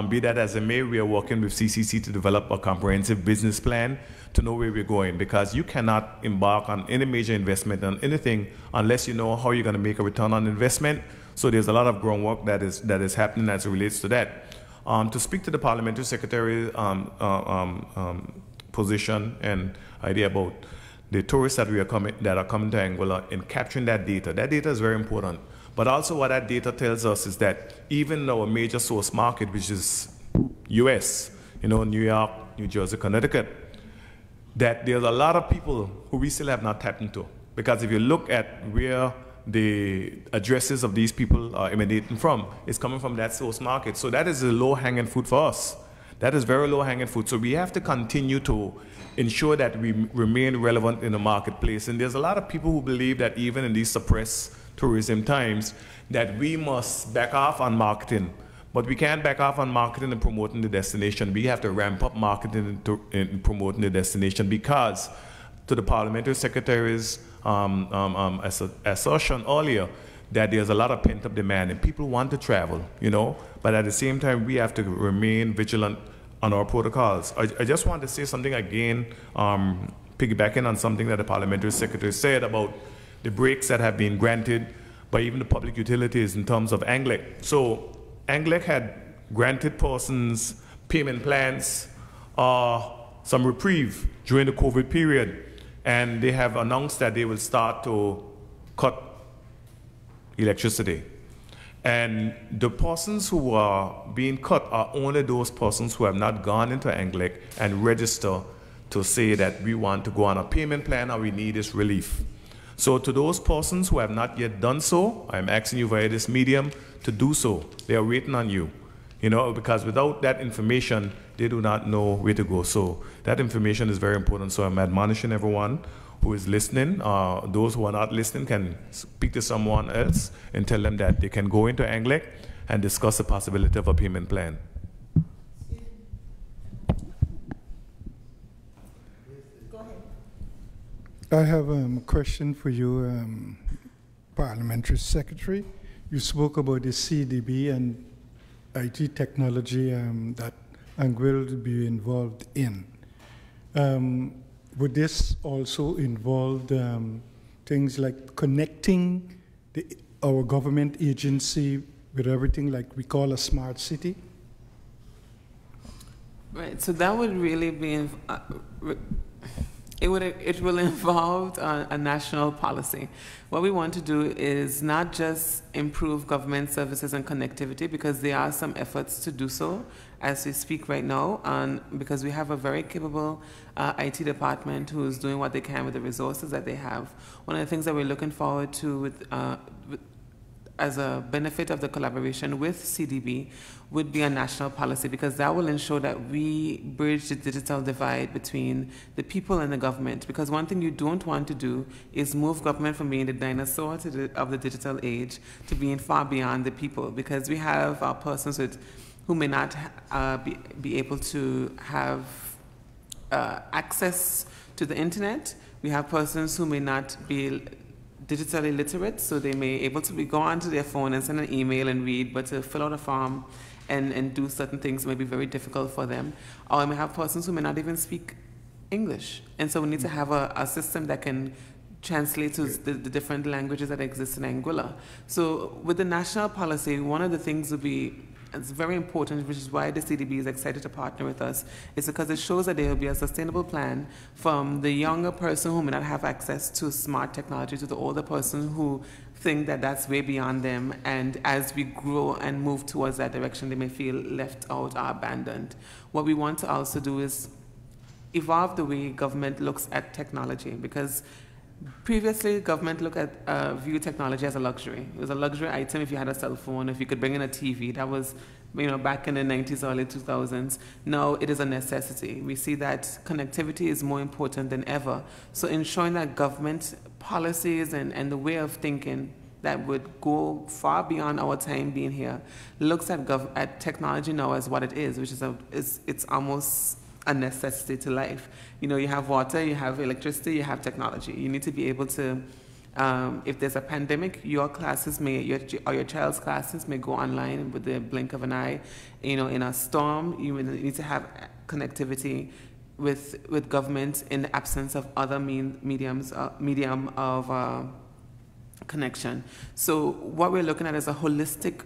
Be that as it may, we are working with CCC to develop a comprehensive business plan to know where we're going, because you cannot embark on any major investment on anything unless you know how you're going to make a return on investment. So there's a lot of groundwork that is happening as it relates to that. To speak to the parliamentary secretary position and idea about the tourists that are coming to Anguilla and capturing that data. That data is very important. But also what that data tells us is that even our major source market, which is US, New York, New Jersey, Connecticut, that there's a lot of people who we still have not tapped into. Because if you look at where the addresses of these people are emanating from, it's coming from that source market. So that is a low-hanging fruit for us. That is very low-hanging fruit. So we have to continue to ensure that we remain relevant in the marketplace. And there's a lot of people who believe that even in these suppressed tourism times, that we must back off on marketing. But we can't back off on marketing and promoting the destination. We have to ramp up marketing and promoting the destination, because to the parliamentary secretary's assertion earlier, that there's a lot of pent-up demand and people want to travel, but at the same time, we have to remain vigilant on our protocols. I just want to say something again, piggybacking on something that the parliamentary secretary said about the breaks that have been granted by even the public utilities in terms of ANGLEC. So ANGLEC had granted persons payment plans, some reprieve during the COVID period, and they have announced that they will start to cut electricity. And the persons who are being cut are only those persons who have not gone into Anglic and register to say that we want to go on a payment plan or we need this relief. So to those persons who have not yet done so, I'm asking you via this medium to do so. They are waiting on you, because without that information, they do not know where to go. So that information is very important. So I'm admonishing everyone who is listening. Those who are not listening can speak to someone else and tell them that they can go into Anglic and discuss the possibility of a payment plan. I have a question for you, Parliamentary Secretary. You spoke about the CDB and IT technology that Anguilla will be involved in. Would this also involve things like connecting our government agency with everything like we call a smart city? Right, so that would really be, it will involve a national policy. What we want to do is not just improve government services and connectivity, because there are some efforts to do so as we speak right now, because we have a very capable IT department who's doing what they can with the resources that they have. One of the things that we're looking forward to as a benefit of the collaboration with CDB would be a national policy, because that will ensure that we bridge the digital divide between the people and the government. Because one thing you don't want to do is move government from being the dinosaur of the digital age to being far beyond the people, because we have persons who may not be able to have access to the internet. We have persons who may not be digitally literate, so they may able to go onto their phone and send an email and read, but to fill out a form and do certain things may be very difficult for them. Or we may have persons who may not even speak English. And so we need to have a system that can translate to the different languages that exist in Anguilla. So with the national policy, one of the things would be, it's very important, which is why the CDB is excited to partner with us, is because it shows that there will be a sustainable plan from the younger person who may not have access to smart technology to the older person who think that that's way beyond them. And as we grow and move towards that direction, they may feel left out or abandoned. What we want to also do is evolve the way government looks at technology, because previously, government looked at view technology as a luxury. It was a luxury item if you had a cell phone, if you could bring in a TV. That was, back in the 90s, early 2000s. Now it is a necessity. We see that connectivity is more important than ever. So ensuring that government policies and the way of thinking that would go far beyond our time being here looks at technology now as what it is, which is it's almost a necessity to life. You have water, you have electricity, you have technology. You need to be able to, if there's a pandemic, your classes or your child's classes may go online with the blink of an eye. In a storm, you need to have connectivity with government in the absence of other medium of connection. So what we're looking at is a holistic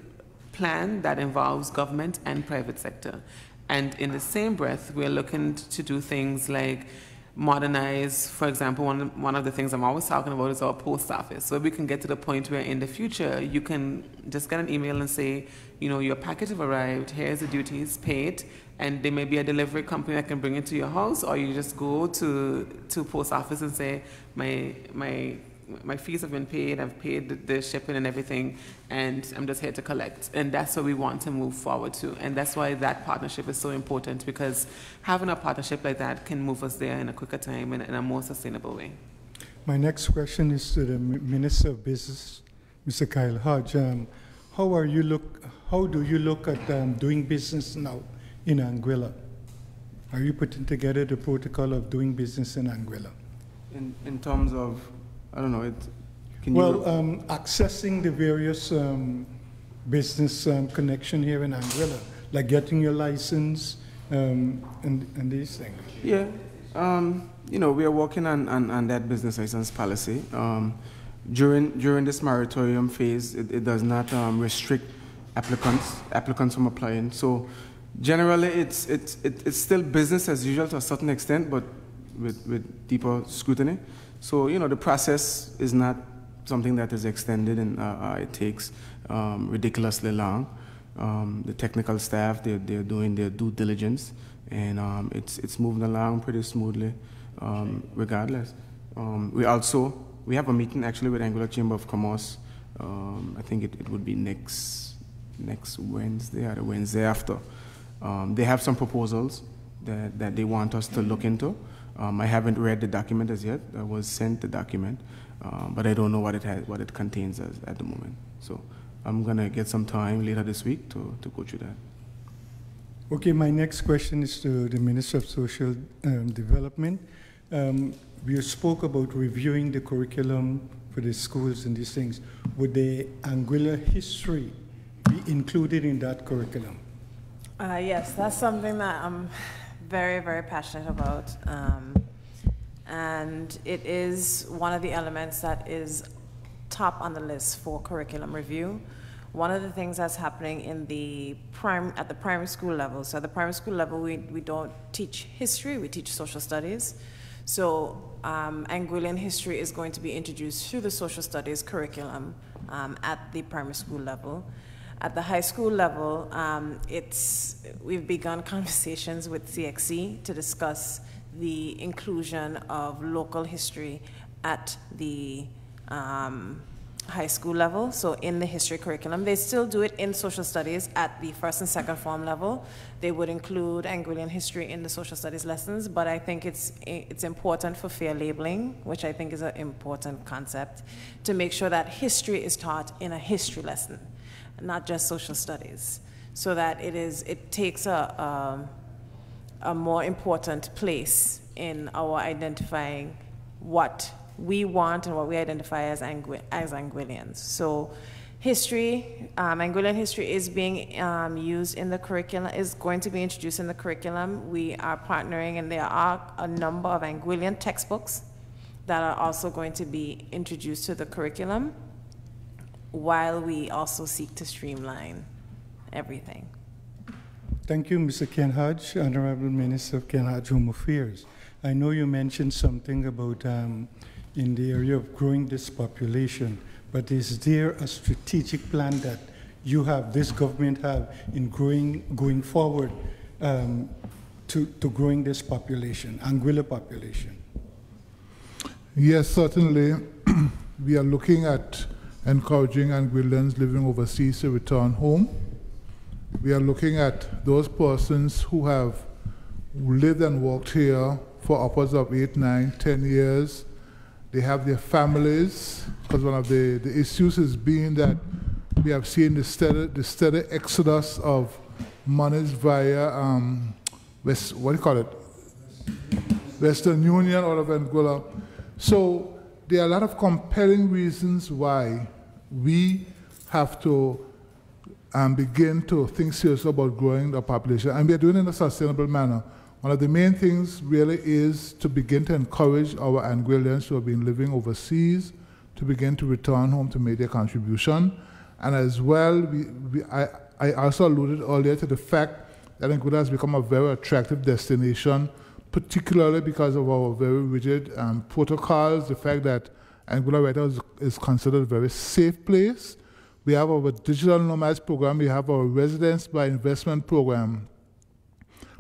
plan that involves government and private sector. And in the same breath, we're looking to do things like modernize. For example, one of the things I'm always talking about is our post office. So we can get to the point where in the future, you can just get an email and say, your package have arrived, here's the duties, pay it, and there may be a delivery company that can bring it to your house, or you just go to post office and say, my fees have been paid, I've paid the shipping and everything, and I'm just here to collect. And that's what we want to move forward to. And that's why that partnership is so important, because having a partnership like that can move us there in a quicker time and in a more sustainable way. My next question is to the Minister of Business, Mr. Kyle Hodge. How do you look at doing business now in Anguilla? Are you putting together the protocol of doing business in Anguilla? In terms of, I don't know, accessing the various business connection here in Anguilla, like getting your license and these things. Yeah, we are working on that business license policy. During this moratorium phase, it does not restrict applicants from applying. So generally, it's still business as usual to a certain extent, but with deeper scrutiny. So, the process is not something that is extended and it takes ridiculously long. The technical staff, they're doing their due diligence, and it's moving along pretty smoothly, regardless. We have a meeting actually with Anguilla Chamber of Commerce. I think it would be next Wednesday or the Wednesday after. They have some proposals that they want us to look into. I haven't read the document as yet. I was sent the document, but I don't know what it contains at the moment. So I'm gonna get some time later this week to go through that. Okay, my next question is to the Minister of Social Development. We spoke about reviewing the curriculum for the schools and these things. Would the Anguilla history be included in that curriculum? Yes, that's something that I'm very, very passionate about. And it is one of the elements that is top on the list for curriculum review. One of the things that's happening at the primary school level, so at the primary school level, we don't teach history, we teach social studies. So Anguillian history is going to be introduced through the social studies curriculum at the primary school level. At the high school level, we've begun conversations with CXC to discuss the inclusion of local history at the high school level, so in the history curriculum. They still do it in social studies at the first and second form level. They would include Anguillian history in the social studies lessons, but I think it's important for fair labeling, which I think is an important concept, to make sure that history is taught in a history lesson, not just social studies, so that it takes a more important place in our identifying what we want and what we identify as Anguillians. So history, Anguillian history is being used in the curriculum, is going to be introduced in the curriculum. We are partnering, and there are a number of Anguillian textbooks that are also going to be introduced to the curriculum, while we also seek to streamline everything. Thank you, Mr. Ken Hodge, Honorable Minister of Ken Hodge Home Affairs. I know you mentioned something about in the area of growing this population, but is there a strategic plan that you have, this government have, in going forward to growing this population, Anguilla population? Yes, certainly. We are looking at encouraging Anguillians living overseas to return home. We are looking at those persons who have lived and worked here for upwards of 8, 9, 10 years. They have their families, because one of the issues has been that we have seen the steady exodus of monies via Western Union out of Anguilla. So there are a lot of compelling reasons why we have to begin to think seriously about growing the population, and we are doing it in a sustainable manner. One of the main things really is to begin to encourage our Anguillians who have been living overseas to begin to return home to make their contribution. And as well, I also alluded earlier to the fact that Anguilla has become a very attractive destination, particularly because of our very rigid protocols, the fact that Anguilla right now is considered a very safe place. We have our digital nomads program, we have our residence by investment program.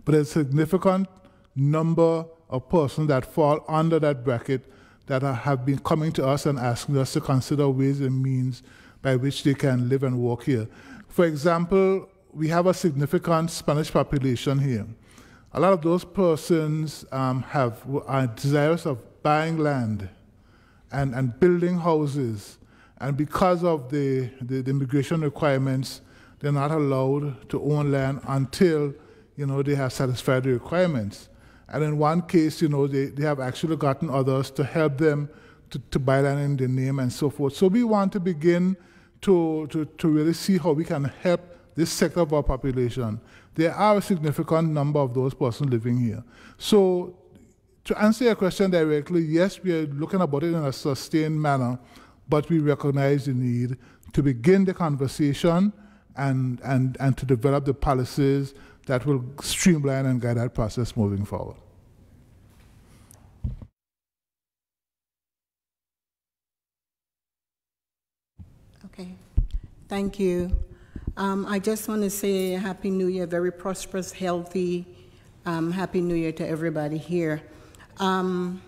But there's a significant number of persons that fall under that bracket that have been coming to us and asking us to consider ways and means by which they can live and work here. For example, we have a significant Spanish population here. A lot of those persons are desirous of buying land and building houses. And because of the immigration requirements, they're not allowed to own land until they have satisfied the requirements. And in one case, they have actually gotten others to help them to buy land in their name and so forth. So we want to begin to really see how we can help this sector of our population. There are a significant number of those persons living here. So to answer your question directly, yes, we are looking about it in a sustained manner, but we recognize the need to begin the conversation and to develop the policies that will streamline and guide that process moving forward. Okay. Thank you. I just want to say Happy New Year, very prosperous, healthy. Happy New Year to everybody here. I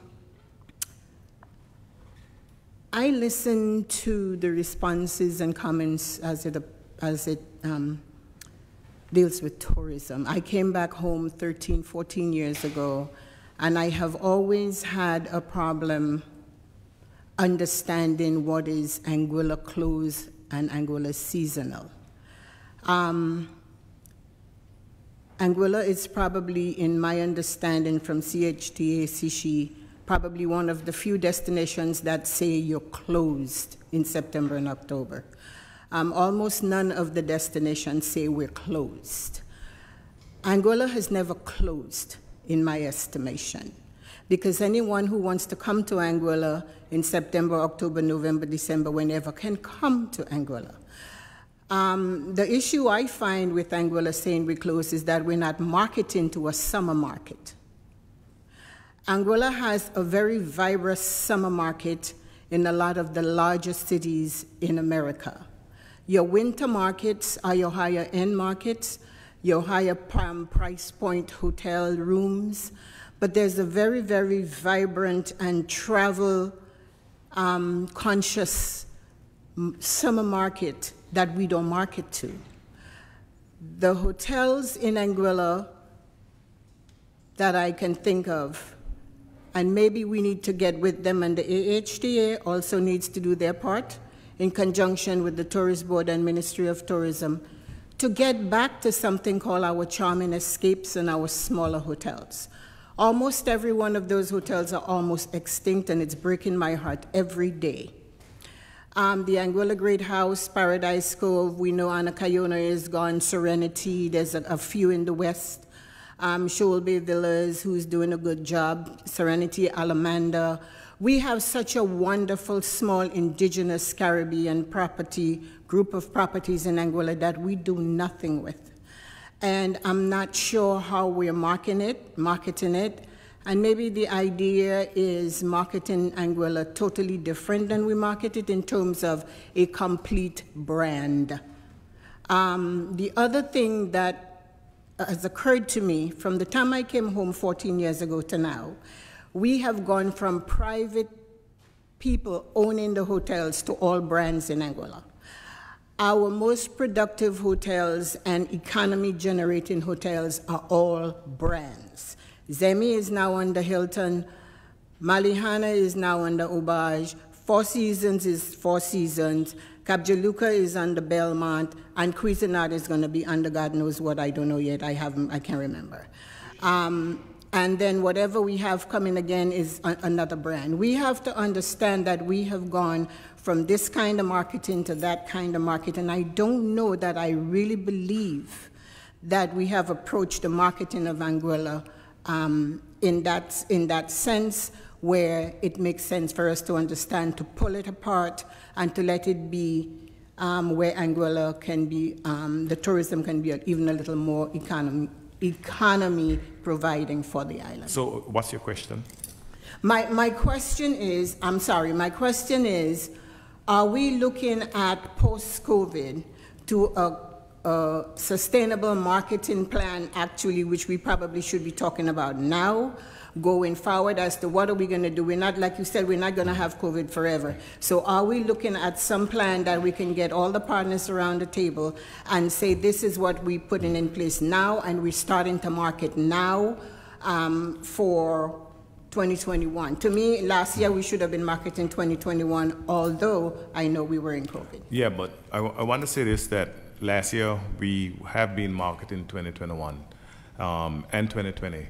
listened to the responses and comments as it deals with tourism. I came back home 13, 14 years ago, and I have always had a problem understanding what is Anguilla close and Anguilla seasonal. Anguilla is probably, in my understanding from CHTA, CISHI, probably one of the few destinations that say you're closed in September and October. Almost none of the destinations say we're closed. Anguilla has never closed, in my estimation, because anyone who wants to come to Anguilla in September, October, November, December, whenever, can come to Anguilla. The issue I find with Anguilla saying we close is that we're not marketing to a summer market. Anguilla has a very vibrant summer market in a lot of the largest cities in America. Your winter markets are your higher end markets, your higher price point hotel rooms, but there's a very, very vibrant and travel conscious summer market that we don't market to. The hotels in Anguilla that I can think of, and maybe we need to get with them, and the AHTA also needs to do their part in conjunction with the Tourist Board and Ministry of Tourism to get back to something called our charming escapes and our smaller hotels. Almost every one of those hotels are almost extinct, and it's breaking my heart every day. The Anguilla Great House, Paradise Cove, we know Anacayona is gone, Serenity, there's a few in the west. Shoal Bay Villas, who's doing a good job, Serenity, Alamanda. We have such a wonderful small indigenous Caribbean property, group of properties in Anguilla that we do nothing with. And I'm not sure how we're marketing it. And maybe the idea is marketing Anguilla totally different than we market it in terms of a complete brand. The other thing that has occurred to me from the time I came home 14 years ago to now, we have gone from private people owning the hotels to all brands in Anguilla. Our most productive hotels and economy-generating hotels are all brands. Zemi is now under Hilton, Malihana is now under Aubage, Four Seasons is Four Seasons, Capjaluca is under Belmont, and Cuisinart is going to be under God knows what, I don't know yet, I can't remember. And then whatever we have coming again is another brand. We have to understand that we have gone from this kind of marketing to that kind of marketing. I don't know that I really believe that we have approached the marketing of Anguilla in that sense where it makes sense for us to understand, to pull it apart and to let it be where Anguilla can be, the tourism can be even a little more economy providing for the island. So what's your question? My question is, my question is, are we looking at post-COVID to a sustainable marketing plan actually, which we probably should be talking about now, going forward as to what are we going to do? We're not, like you said, we're not going to have COVID forever. So are we looking at some plan that we can get all the partners around the table and say this is what we're putting in place now and we're starting to market now for 2021? To me, last year we should have been marketing 2021, although I know we were in COVID. Yeah, but I want to say this, that last year we have been marketing 2021 and 2020.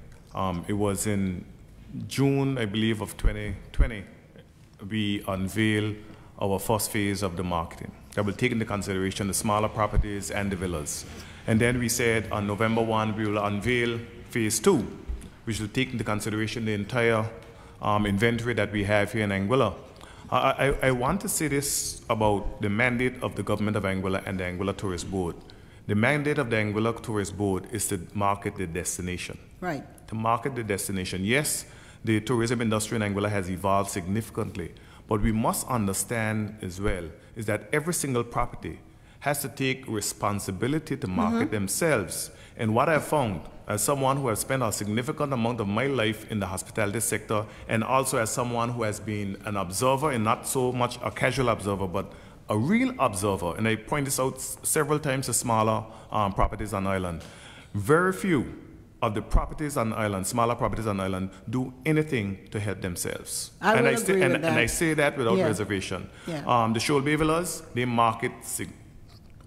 It was in June, I believe, of 2020, we unveiled our first phase of the marketing that will take into consideration the smaller properties and the villas. And then we said on November 1, we will unveil phase 2, which will take into consideration the entire inventory that we have here in Anguilla. I want to say this about the mandate of the government of Anguilla and the Anguilla Tourist Board. The mandate of the Anguilla Tourist Board is to market the destination. Right. To market the destination. Yes, the tourism industry in Anguilla has evolved significantly, but we must understand as well is that every single property has to take responsibility to market themselves. And what I found, as someone who has spent a significant amount of my life in the hospitality sector, and also as someone who has been an observer, and not so much a casual observer, but a real observer, and I point this out several times to smaller properties on island, very few of the properties on island, smaller properties on island, do anything to help themselves. I will agree with that. And I say that without reservation. Yeah. The Shoal Bay Villas, they market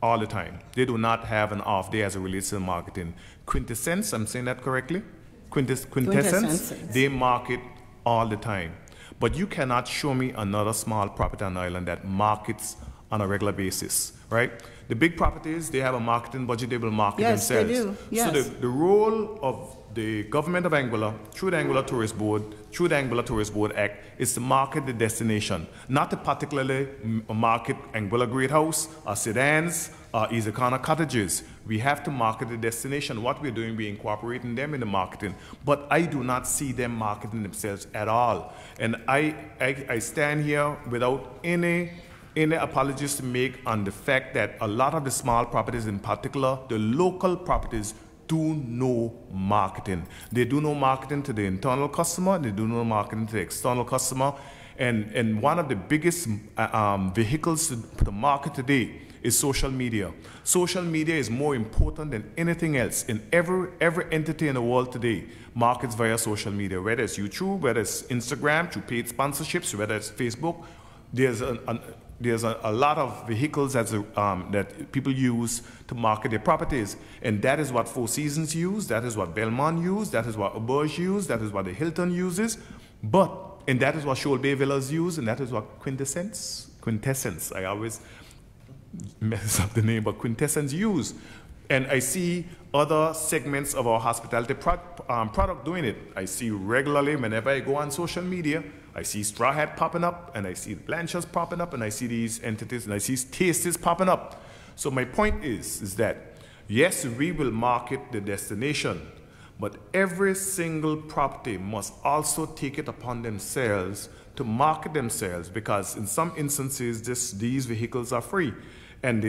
all the time. They do not have an off day as it relates to marketing. Quintessence, I'm saying that correctly? Quintessence, they market all the time. But you cannot show me another small property on the island that markets on a regular basis, right? The big properties, they have a marketing budget, they will market themselves. Yes, they do. Yes. So the role of the government of Anguilla, through the Anguilla Tourist Board, through the Anguilla Tourist Board Act, is to market the destination, not to particularly market Anguilla Great House, or sedans, or Izakana cottages. We have to market the destination. What we're doing, we're incorporating them in the marketing. But I do not see them marketing themselves at all. And I stand here without any apologies to make on the fact that a lot of the small properties, in particular, the local properties, do no marketing. They do no marketing to the internal customer, they do no marketing to the external customer. And one of the biggest vehicles to market today is social media. Social media is more important than anything else. In every entity in the world today markets via social media, whether it's YouTube, whether it's Instagram, through paid sponsorships, whether it's Facebook. There's a lot of vehicles that people use to market their properties. And that is what Four Seasons use, that is what Belmont use, that is what Auberge use, that is what the Hilton uses. And that is what Shoal Bay Villas use, and that is what Quintessence, I always mess up the name, but Quintessence use. And I see other segments of our hospitality product doing it. I see regularly, whenever I go on social media, I see Straw Hat popping up, and I see Blanchers popping up, and I see these entities, and I see Tastes popping up. So my point is that, yes, we will market the destination, but every single property must also take it upon themselves to market themselves, because in some instances, these vehicles are free. And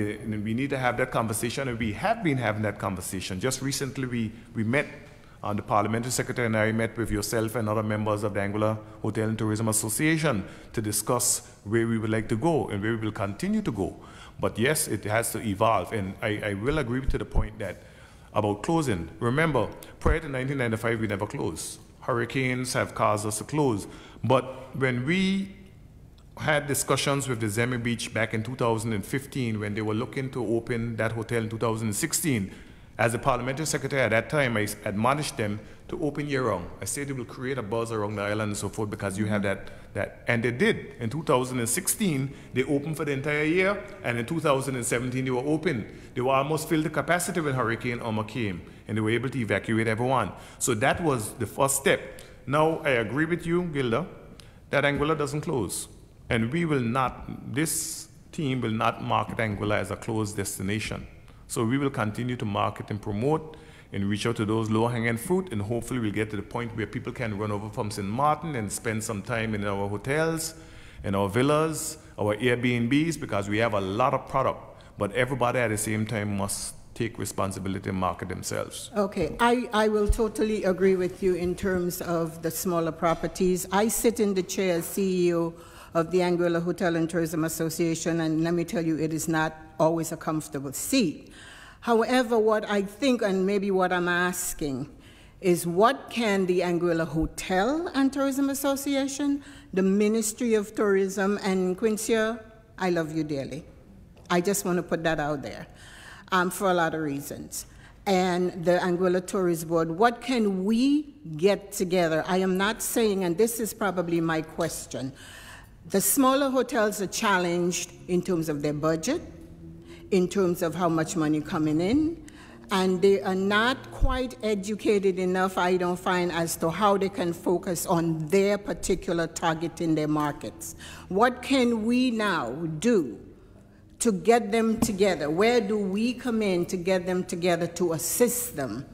we need to have that conversation, and we have been having that conversation. Just recently, we met, the Parliamentary Secretary and I met with yourself and other members of the Anguilla Hotel and Tourism Association to discuss where we would like to go and where we will continue to go. But yes, it has to evolve, and I will agree to the point that about closing. Remember, prior to 1995, we never closed. Hurricanes have caused us to close. But when we had discussions with the Zemi Beach back in 2015 when they were looking to open that hotel in 2016. As the parliamentary secretary at that time, I admonished them to open year-round. I said they will create a buzz around the island and so forth because you have that. And they did. In 2016, they opened for the entire year, and in 2017, they were open. They were almost filled to capacity when Hurricane Irma came, and they were able to evacuate everyone. So that was the first step. Now, I agree with you, Gilda, that Anguilla doesn't close. And we will not, this team will not market Anguilla as a closed destination. So we will continue to market and promote and reach out to those low-hanging fruit, and hopefully we'll get to the point where people can run over from St. Martin and spend some time in our hotels, in our villas, our Airbnbs, because we have a lot of product. But everybody at the same time must take responsibility and market themselves. Okay, I will totally agree with you in terms of the smaller properties. I sit in the chair as CEO of the Anguilla Hotel and Tourism Association, and let me tell you, it is not always a comfortable seat. However, what I think, and maybe what I'm asking, is what can the Anguilla Hotel and Tourism Association, the Ministry of Tourism, and Quincy, I love you dearly. I just want to put that out there for a lot of reasons. And the Anguilla Tourist Board, what can we get together? I am not saying, and this is probably my question, the smaller hotels are challenged in terms of their budget, in terms of how much money coming in, and they are not quite educated enough, I don't find, as to how they can focus on their particular target in their markets. What can we now do to get them together? Where do we come in to get them together to assist them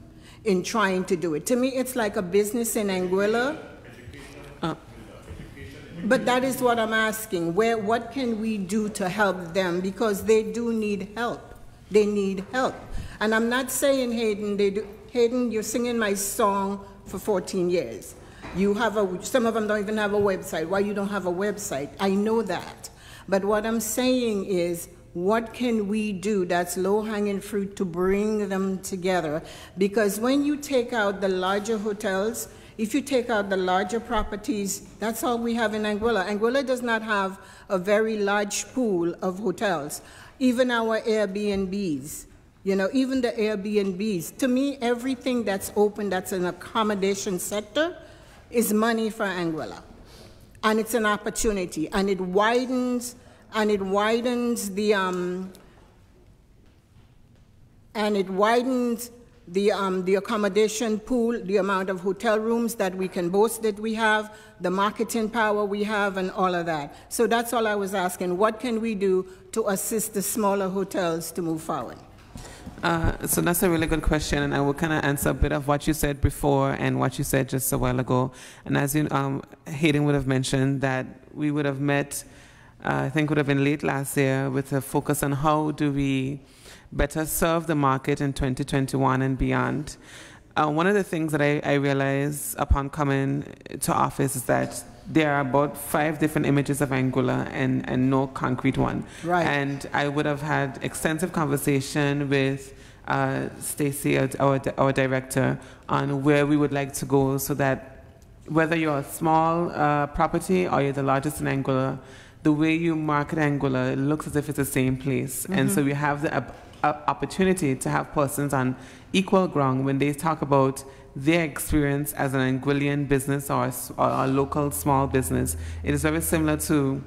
in trying to do it? To me, it's like a business in Anguilla. But that is what I'm asking. What can we do to help them? Because they do need help. They need help. And I'm not saying, Hayden, you're singing my song for 14 years. Some of them don't even have a website. Why you don't have a website? I know that. But what I'm saying is, what can we do that's low-hanging fruit to bring them together? Because when you take out the larger hotels, if you take out the larger properties, that's all we have in Anguilla. Anguilla does not have a very large pool of hotels. Even our Airbnbs, even the Airbnbs. To me, everything that's open, that's an accommodation sector, is money for Anguilla. And it's an opportunity, and it widens the accommodation pool, the amount of hotel rooms that we can boast that we have, the marketing power we have, and all of that. So that's all I was asking. What can we do to assist the smaller hotels to move forward? So that's a really good question, and I will kind of answer a bit of what you said before and what you said just a while ago. And as you, Hayden would have mentioned that we would have met, I think would have been late last year, with a focus on how do we better serve the market in 2021 and beyond. One of the things that I realized upon coming to office is that there are about 5 different images of Anguilla and no concrete one. Right. And I would have had extensive conversation with Stacy, our director, on where we would like to go, so that whether you're a small property or you're the largest in Anguilla, the way you market Anguilla, it looks as if it's the same place. Mm-hmm. And so we have the opportunity to have persons on equal ground when they talk about their experience as an Anguillian business or a local small business. It is very similar to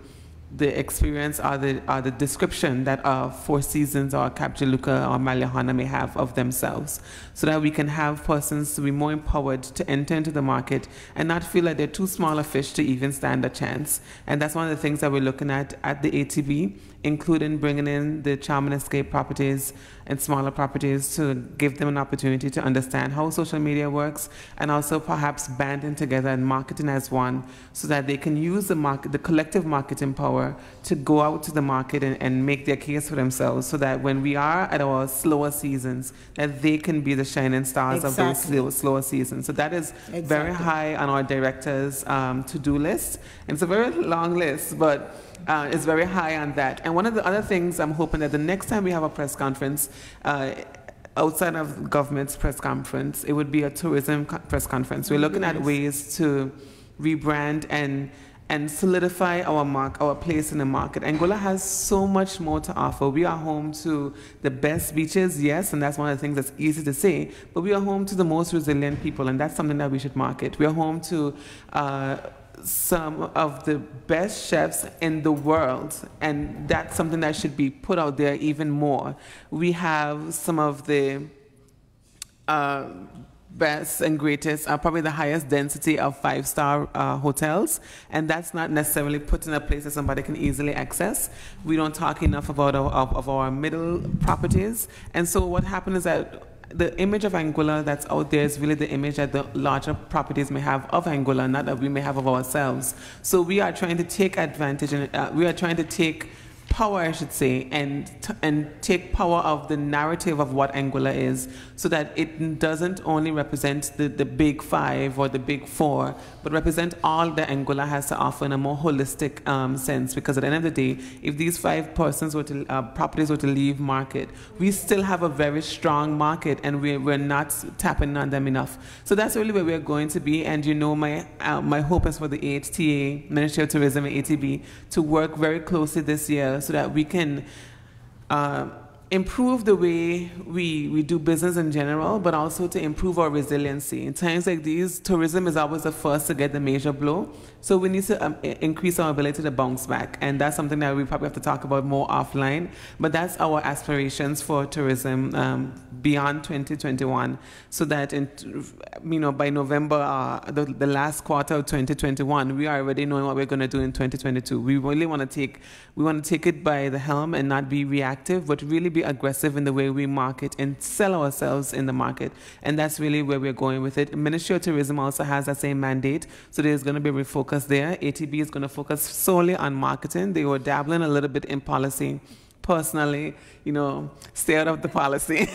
the experience or the description that Four Seasons or Cap Juluca or Malihana may have of themselves, so that we can have persons to be more empowered to enter into the market and not feel like they're too small a fish to even stand a chance. And that's one of the things that we're looking at the ATB, including bringing in the Charm and Escape properties and smaller properties to give them an opportunity to understand how social media works, and also perhaps banding together and marketing as one, so that they can use the collective marketing power to go out to the market and make their case for themselves, so that when we are at our slower seasons, that they can be the shining stars of those slower seasons. So that is very high on our director's to-do list. And it's a very long list, but it's very high on that. And one of the other things I'm hoping that the next time we have a press conference, outside of government's press conference, it would be a tourism press conference. We're looking at ways to rebrand and solidify our place in the market. Anguilla has so much more to offer. We are home to the best beaches, yes, and that's one of the things that's easy to say, but we are home to the most resilient people, and that's something that we should market. We are home to some of the best chefs in the world, and that's something that should be put out there even more. We have some of the best and greatest, probably the highest density of 5-star hotels, and that's not necessarily put in a place that somebody can easily access. We don't talk enough about our middle properties, and so what happened is that the image of Anguilla that's out there is really the image that the larger properties may have of Anguilla, not that we may have of ourselves. So we are trying to take advantage, and we are trying to take power, I should say, and take power of the narrative of what Anguilla is, so that it doesn't only represent the big 5 or the big 4, but represent all that Anguilla has to offer in a more holistic sense. Because at the end of the day, if these 5 persons were to, properties were to leave market, we still have a very strong market, and we're not tapping on them enough. So that's really where we're going to be. And you know, my hope is for the AHTA, Ministry of Tourism and ATB, to work very closely this year, so that we can improve the way we do business in general, but also to improve our resiliency. In times like these, tourism is always the first to get the major blow. So we need to increase our ability to bounce back. And that's something that we probably have to talk about more offline. But that's our aspirations for tourism beyond 2021. So that, by November, the last quarter of 2021, we are already knowing what we're going to do in 2022. We really want to take it by the helm and not be reactive, but really be be aggressive in the way we market and sell ourselves in the market. And that's really where we're going with it. Ministry of Tourism also has that same mandate. So there's going to be a refocus there. ATB is going to focus solely on marketing. They were dabbling a little bit in policy. Personally, stay out of the policy.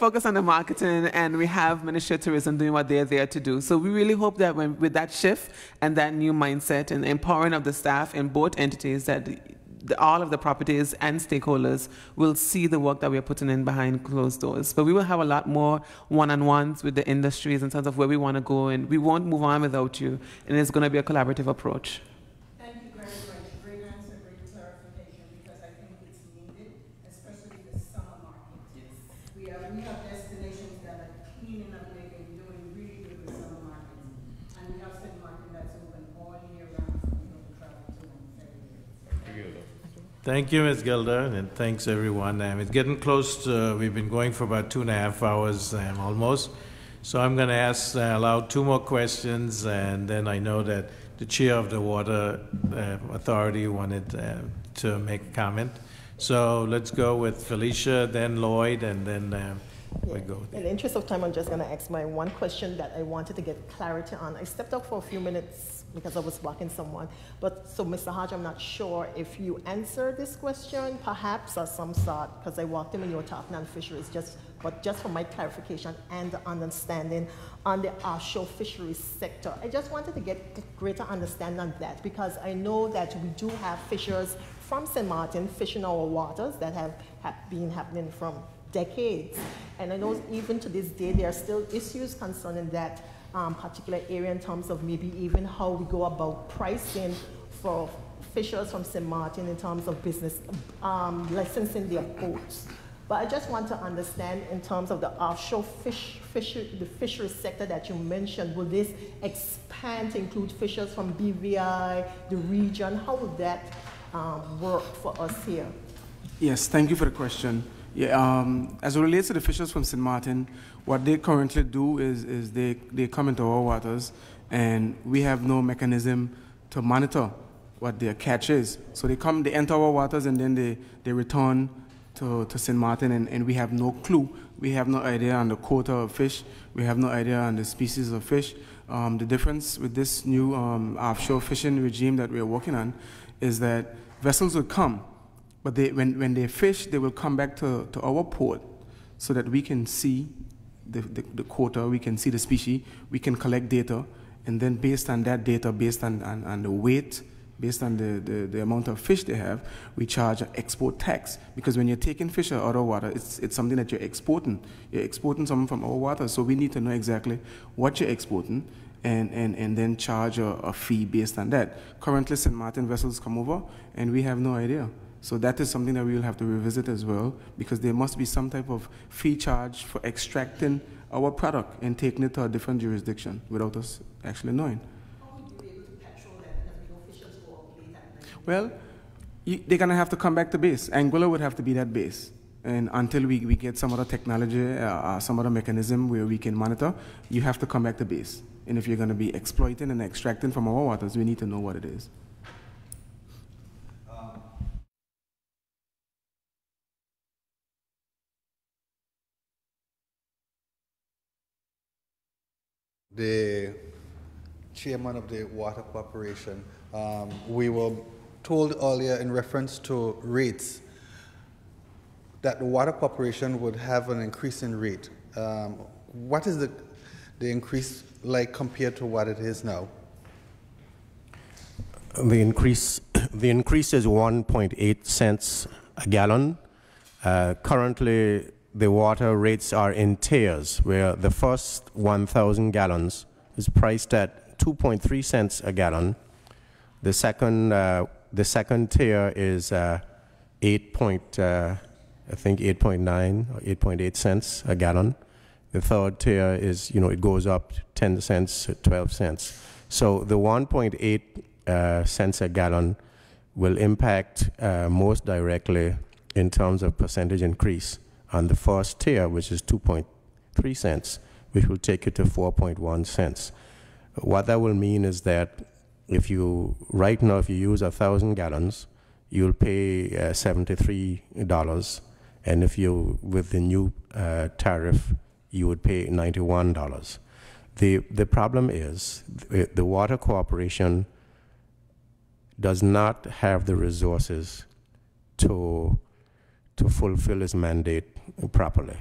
Focus on the marketing, and we have Ministry of Tourism doing what they're there to do. So we really hope that with that shift and that new mindset and empowering of the staff in both entities, that all of the properties and stakeholders will see the work that we're putting in behind closed doors. But we will have a lot more one-on-ones with the industries in terms of where we want to go, and we won't move on without you. And it's going to be a collaborative approach. Thank you, Ms. Gilder, and thanks everyone. It's getting close to, we've been going for about 2.5 hours almost. So I'm going to allow 2 more questions, and then I know that the chair of the Water Authority wanted to make a comment. So let's go with Felicia, then Lloyd, and then we go. In the interest of time, I'm just going to ask my one question that I wanted to get clarity on. I stepped out for a few minutes because I was blocking someone. So Mr. Hodge, I'm not sure if you answered this question, perhaps, or some sort, because I walked in when you were talking on fisheries, but just for my clarification and understanding on the offshore fisheries sector. I just wanted to get greater understanding on that, because I know that we do have fishers from St. Martin fishing our waters that have been happening from decades. And I know even to this day, there are still issues concerning that particular area in terms of maybe even how we go about pricing for fishers from St. Martin in terms of business, licensing their boats. But I just want to understand in terms of the offshore the fishery sector that you mentioned, will this expand to include fishers from BVI, the region? How would that work for us here? Yes, thank you for the question. Yeah, as it relates to the fishers from St. Martin, what they currently do is they come into our waters, and we have no mechanism to monitor what their catch is. So they enter our waters, and then they return to St. Martin, and we have no clue. We have no idea on the quota of fish. We have no idea on the species of fish. The difference with this new offshore fishing regime that we're working on is that vessels will come, but when they fish, they will come back to our port so that we can see the quota, we can see the species, we can collect data, and then based on that data, based on the weight, based on the amount of fish they have, we charge an export tax. Because when you're taking fish out of our water, it's something that you're exporting. You're exporting something from our water, so we need to know exactly what you're exporting and then charge a fee based on that. Currently, St. Martin vessels come over, and we have no idea. So that is something that we will have to revisit as well, because there must be some type of fee charge for extracting our product and taking it to a different jurisdiction without us actually knowing. How would you be able to patrol that and no fishers go out late at night? Well, they're going to have to come back to base. Anguilla would have to be that base. And until we get some other technology, some other mechanism where we can monitor, you have to come back to base. And if you're going to be exploiting and extracting from our waters, we need to know what it is. The chairman of the Water Corporation, we were told earlier in reference to rates that the Water Corporation would have an increase in rate. What is the increase like compared to what it is now? The increase is 1.8 cents a gallon. Currently, the water rates are in tiers, where the first 1,000 gallons is priced at 2.3 cents a gallon. The second tier is 8.9 or 8.8 cents a gallon. The third tier is, it goes up 10 cents to 12 cents. So the 1.8 cents a gallon will impact most directly in terms of percentage increase on the first tier, which is 2.3 cents, which will take you to 4.1 cents. What that will mean is that right now, if you use 1,000 gallons, you'll pay $73, and if you with the new tariff, you would pay $91. The problem is the Water Corporation does not have the resources to fulfill its mandate properly.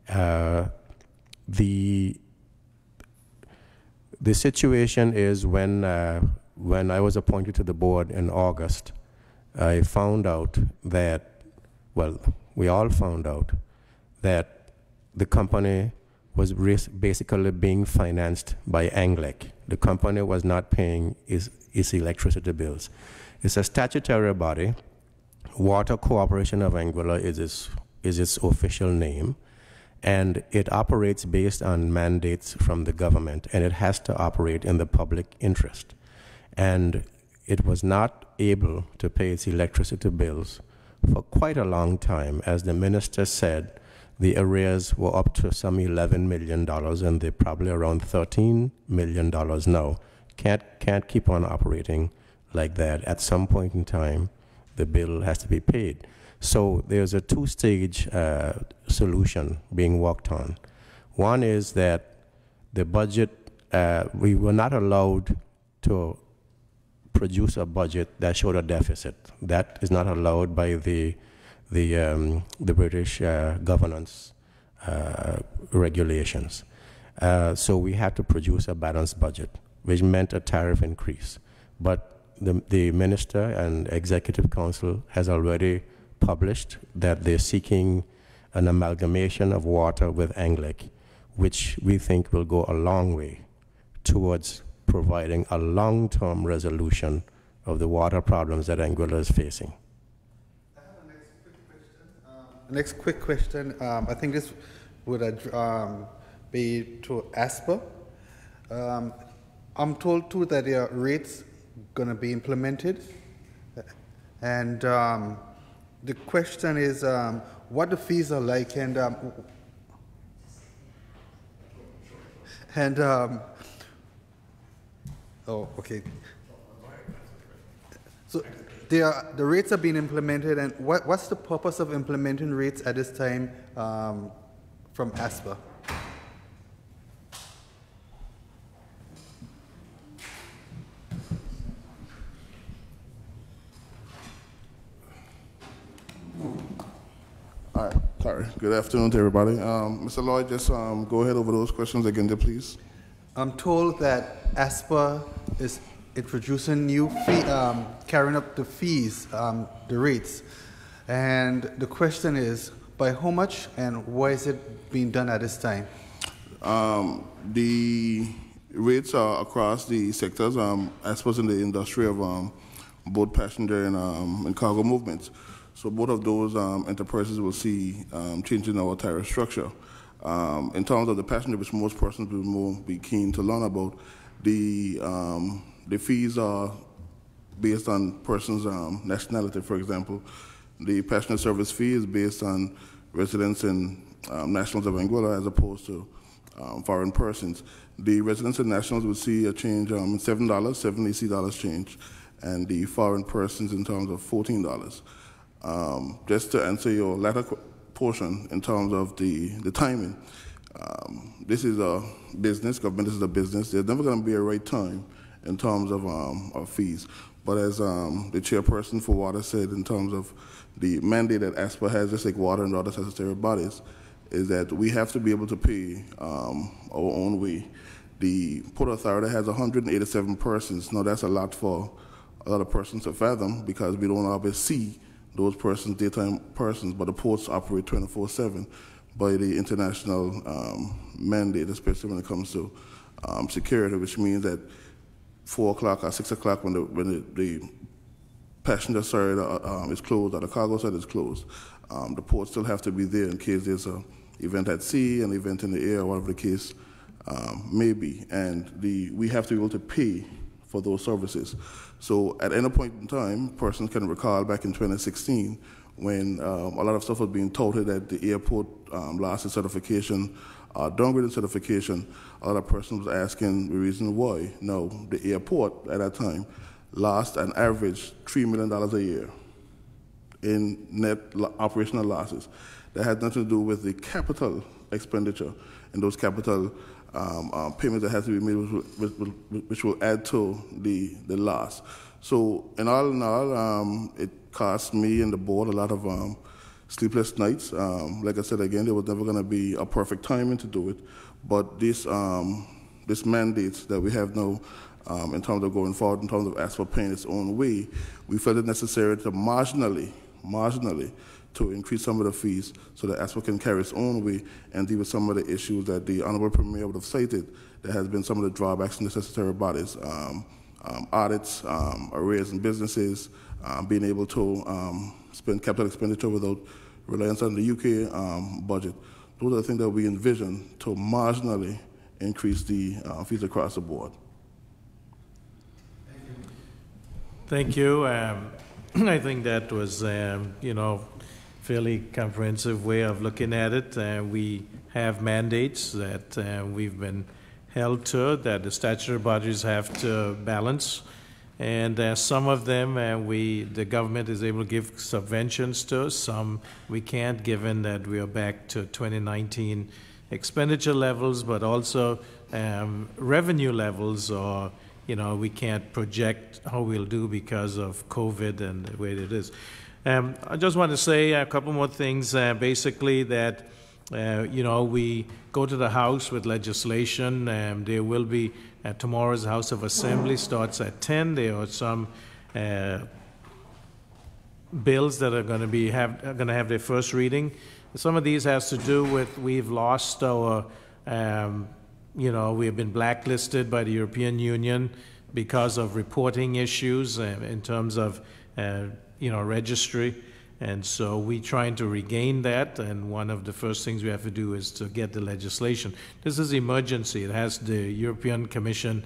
The situation is when I was appointed to the board in August, I found out that, well, we all found out that the company was basically being financed by Anguilla. The company was not paying its electricity bills. It's a statutory body. Water Corporation of Anguilla is its official name, and it operates based on mandates from the government, and it has to operate in the public interest. And it was not able to pay its electricity bills for quite a long time. As the minister said, the arrears were up to some $11 million, and they're probably around $13 million now. Can't keep on operating like that. At some point in time, the bill has to be paid. So there's a two-stage solution being worked on. One is that the budget, we were not allowed to produce a budget that showed a deficit. That is not allowed by the British governance regulations. So we had to produce a balanced budget, which meant a tariff increase. But the minister and executive council has already published that they're seeking an amalgamation of water with Anguilla, which we think will go a long way towards providing a long-term resolution of the water problems that Anguilla is facing. I have a next quick question. I think this would be to ASPA. I'm told too that there are rates going to be implemented, and the question is what the fees are like, and oh, okay. So the rates are being implemented, and what's the purpose of implementing rates at this time from ASPA? All right, sorry. Good afternoon to everybody. Mr. Lloyd, just go ahead over those questions again, please. I'm told that ASPA is introducing new fee, carrying up the fees, the rates. And the question is, by how much and why is it being done at this time? The rates are across the sectors, ASPA's in the industry of both passenger and cargo movements. So both of those enterprises will see change in our tariff structure. In terms of the passenger, which most persons will be keen to learn about, the fees are based on persons' nationality. For example, the passenger service fee is based on residents and nationals of Anguilla as opposed to foreign persons. The residents and nationals will see a change in $7, $7 AC change, and the foreign persons in terms of $14. Just to answer your latter portion in terms of the timing, this is a business, government is a business. There's never going to be a right time in terms of fees. But as the chairperson for water said, in terms of the mandate that ASPA has, just like water and other statutory bodies, is that we have to be able to pay our own way. The Port Authority has 187 persons. Now that's a lot for a lot of persons to fathom because we don't always see those persons, daytime persons, but the ports operate 24/7 by the international mandate, especially when it comes to security, which means that 4 o'clock or 6 o'clock when the passenger side is closed or the cargo side is closed, the ports still have to be there in case there's an event at sea, an event in the air, whatever the case may be. And we have to be able to pay for those services. So at any point in time, persons can recall back in 2016 when a lot of stuff was being touted that the airport lost its certification, downgraded certification. A lot of persons was asking the reason why. No, the airport at that time lost an average $3 million a year in net operational losses. That had nothing to do with the capital expenditure and those capital payments that have to be made, which will add to the loss. So in all, it cost me and the board a lot of sleepless nights. Like I said again, there was never going to be a perfect timing to do it, but this mandate that we have now, in terms of going forward, in terms of ASPA paying its own way, we felt it necessary to marginally to increase some of the fees so that ASPA can carry its own way and deal with some of the issues that the Honorable Premier would have cited. There has been some of the drawbacks in the statutory bodies, audits, arrears in businesses, being able to spend capital expenditure without reliance on the UK budget. Those are the things that we envision to marginally increase the fees across the board. Thank you. I think that was, fairly comprehensive way of looking at it. We have mandates that we've been held to, that the statutory bodies have to balance, and some of them the government is able to give subventions to, some we can't, given that we are back to 2019 expenditure levels, but also revenue levels, or we can't project how we'll do because of COVID and the way it is. I just want to say a couple more things. Basically, that we go to the House with legislation. There will be tomorrow's House of Assembly starts at 10. There are some bills that are going to have their first reading. Some of these has to do with we've lost our we have been blacklisted by the European Union because of reporting issues in terms of registry, and so we're trying to regain that, and one of the first things we have to do is to get the legislation. This is emergency. It has the European Commission,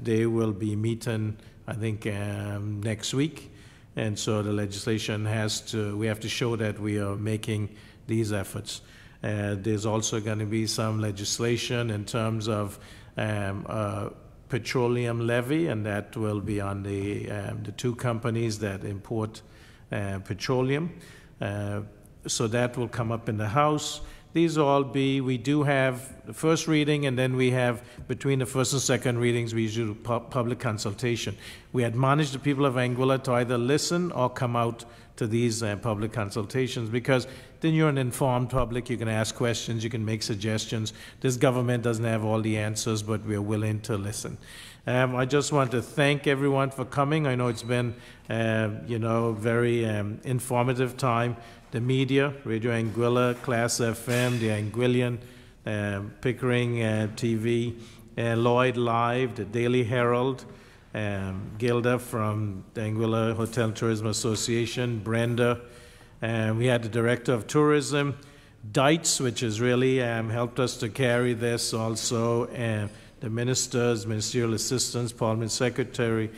they will be meeting, I think, next week, and so the legislation we have to show that we are making these efforts. There's also going to be some legislation in terms of petroleum levy, and that will be on the two companies that import petroleum. So that will come up in the House. These all we do have the first reading, and then we have, between the first and second readings, we usually do public consultation. We admonish the people of Anguilla to either listen or come out to these public consultations, because then you're an informed public, you can ask questions, you can make suggestions. This government doesn't have all the answers, but we're willing to listen. I just want to thank everyone for coming. I know it's been, very informative time. The media, Radio Anguilla, Class FM, the Anguillian, Pickering TV, Lloyd Live, the Daily Herald, Gilda from the Anguilla Hotel and Tourism Association, Brenda. We had the Director of Tourism, Dites, which has really helped us to carry this also, the ministers, ministerial assistants, Parliament Secretary.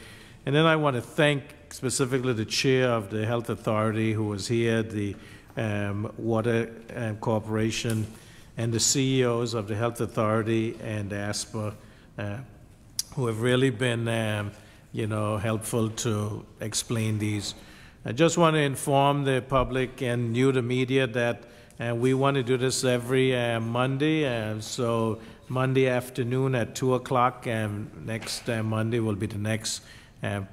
And then I want to thank specifically the Chair of the Health Authority who was here, the Water Corporation, and the CEOs of the Health Authority and ASPA, who have really been, helpful to explain these. I just want to inform the public and you, the media, that we want to do this every Monday. So Monday afternoon at 2 o'clock, next Monday will be the next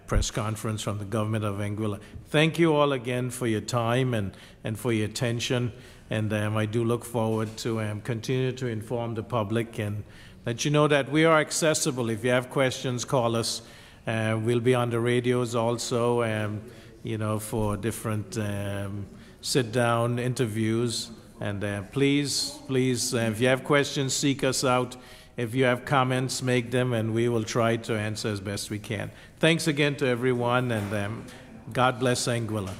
press conference from the government of Anguilla. Thank you all again for your time and for your attention. And I do look forward to continue to inform the public and let you know that we are accessible. If you have questions, call us. We'll be on the radios also, for different sit-down interviews. And please, if you have questions, seek us out. If you have comments, make them, and we will try to answer as best we can. Thanks again to everyone, and God bless Anguilla.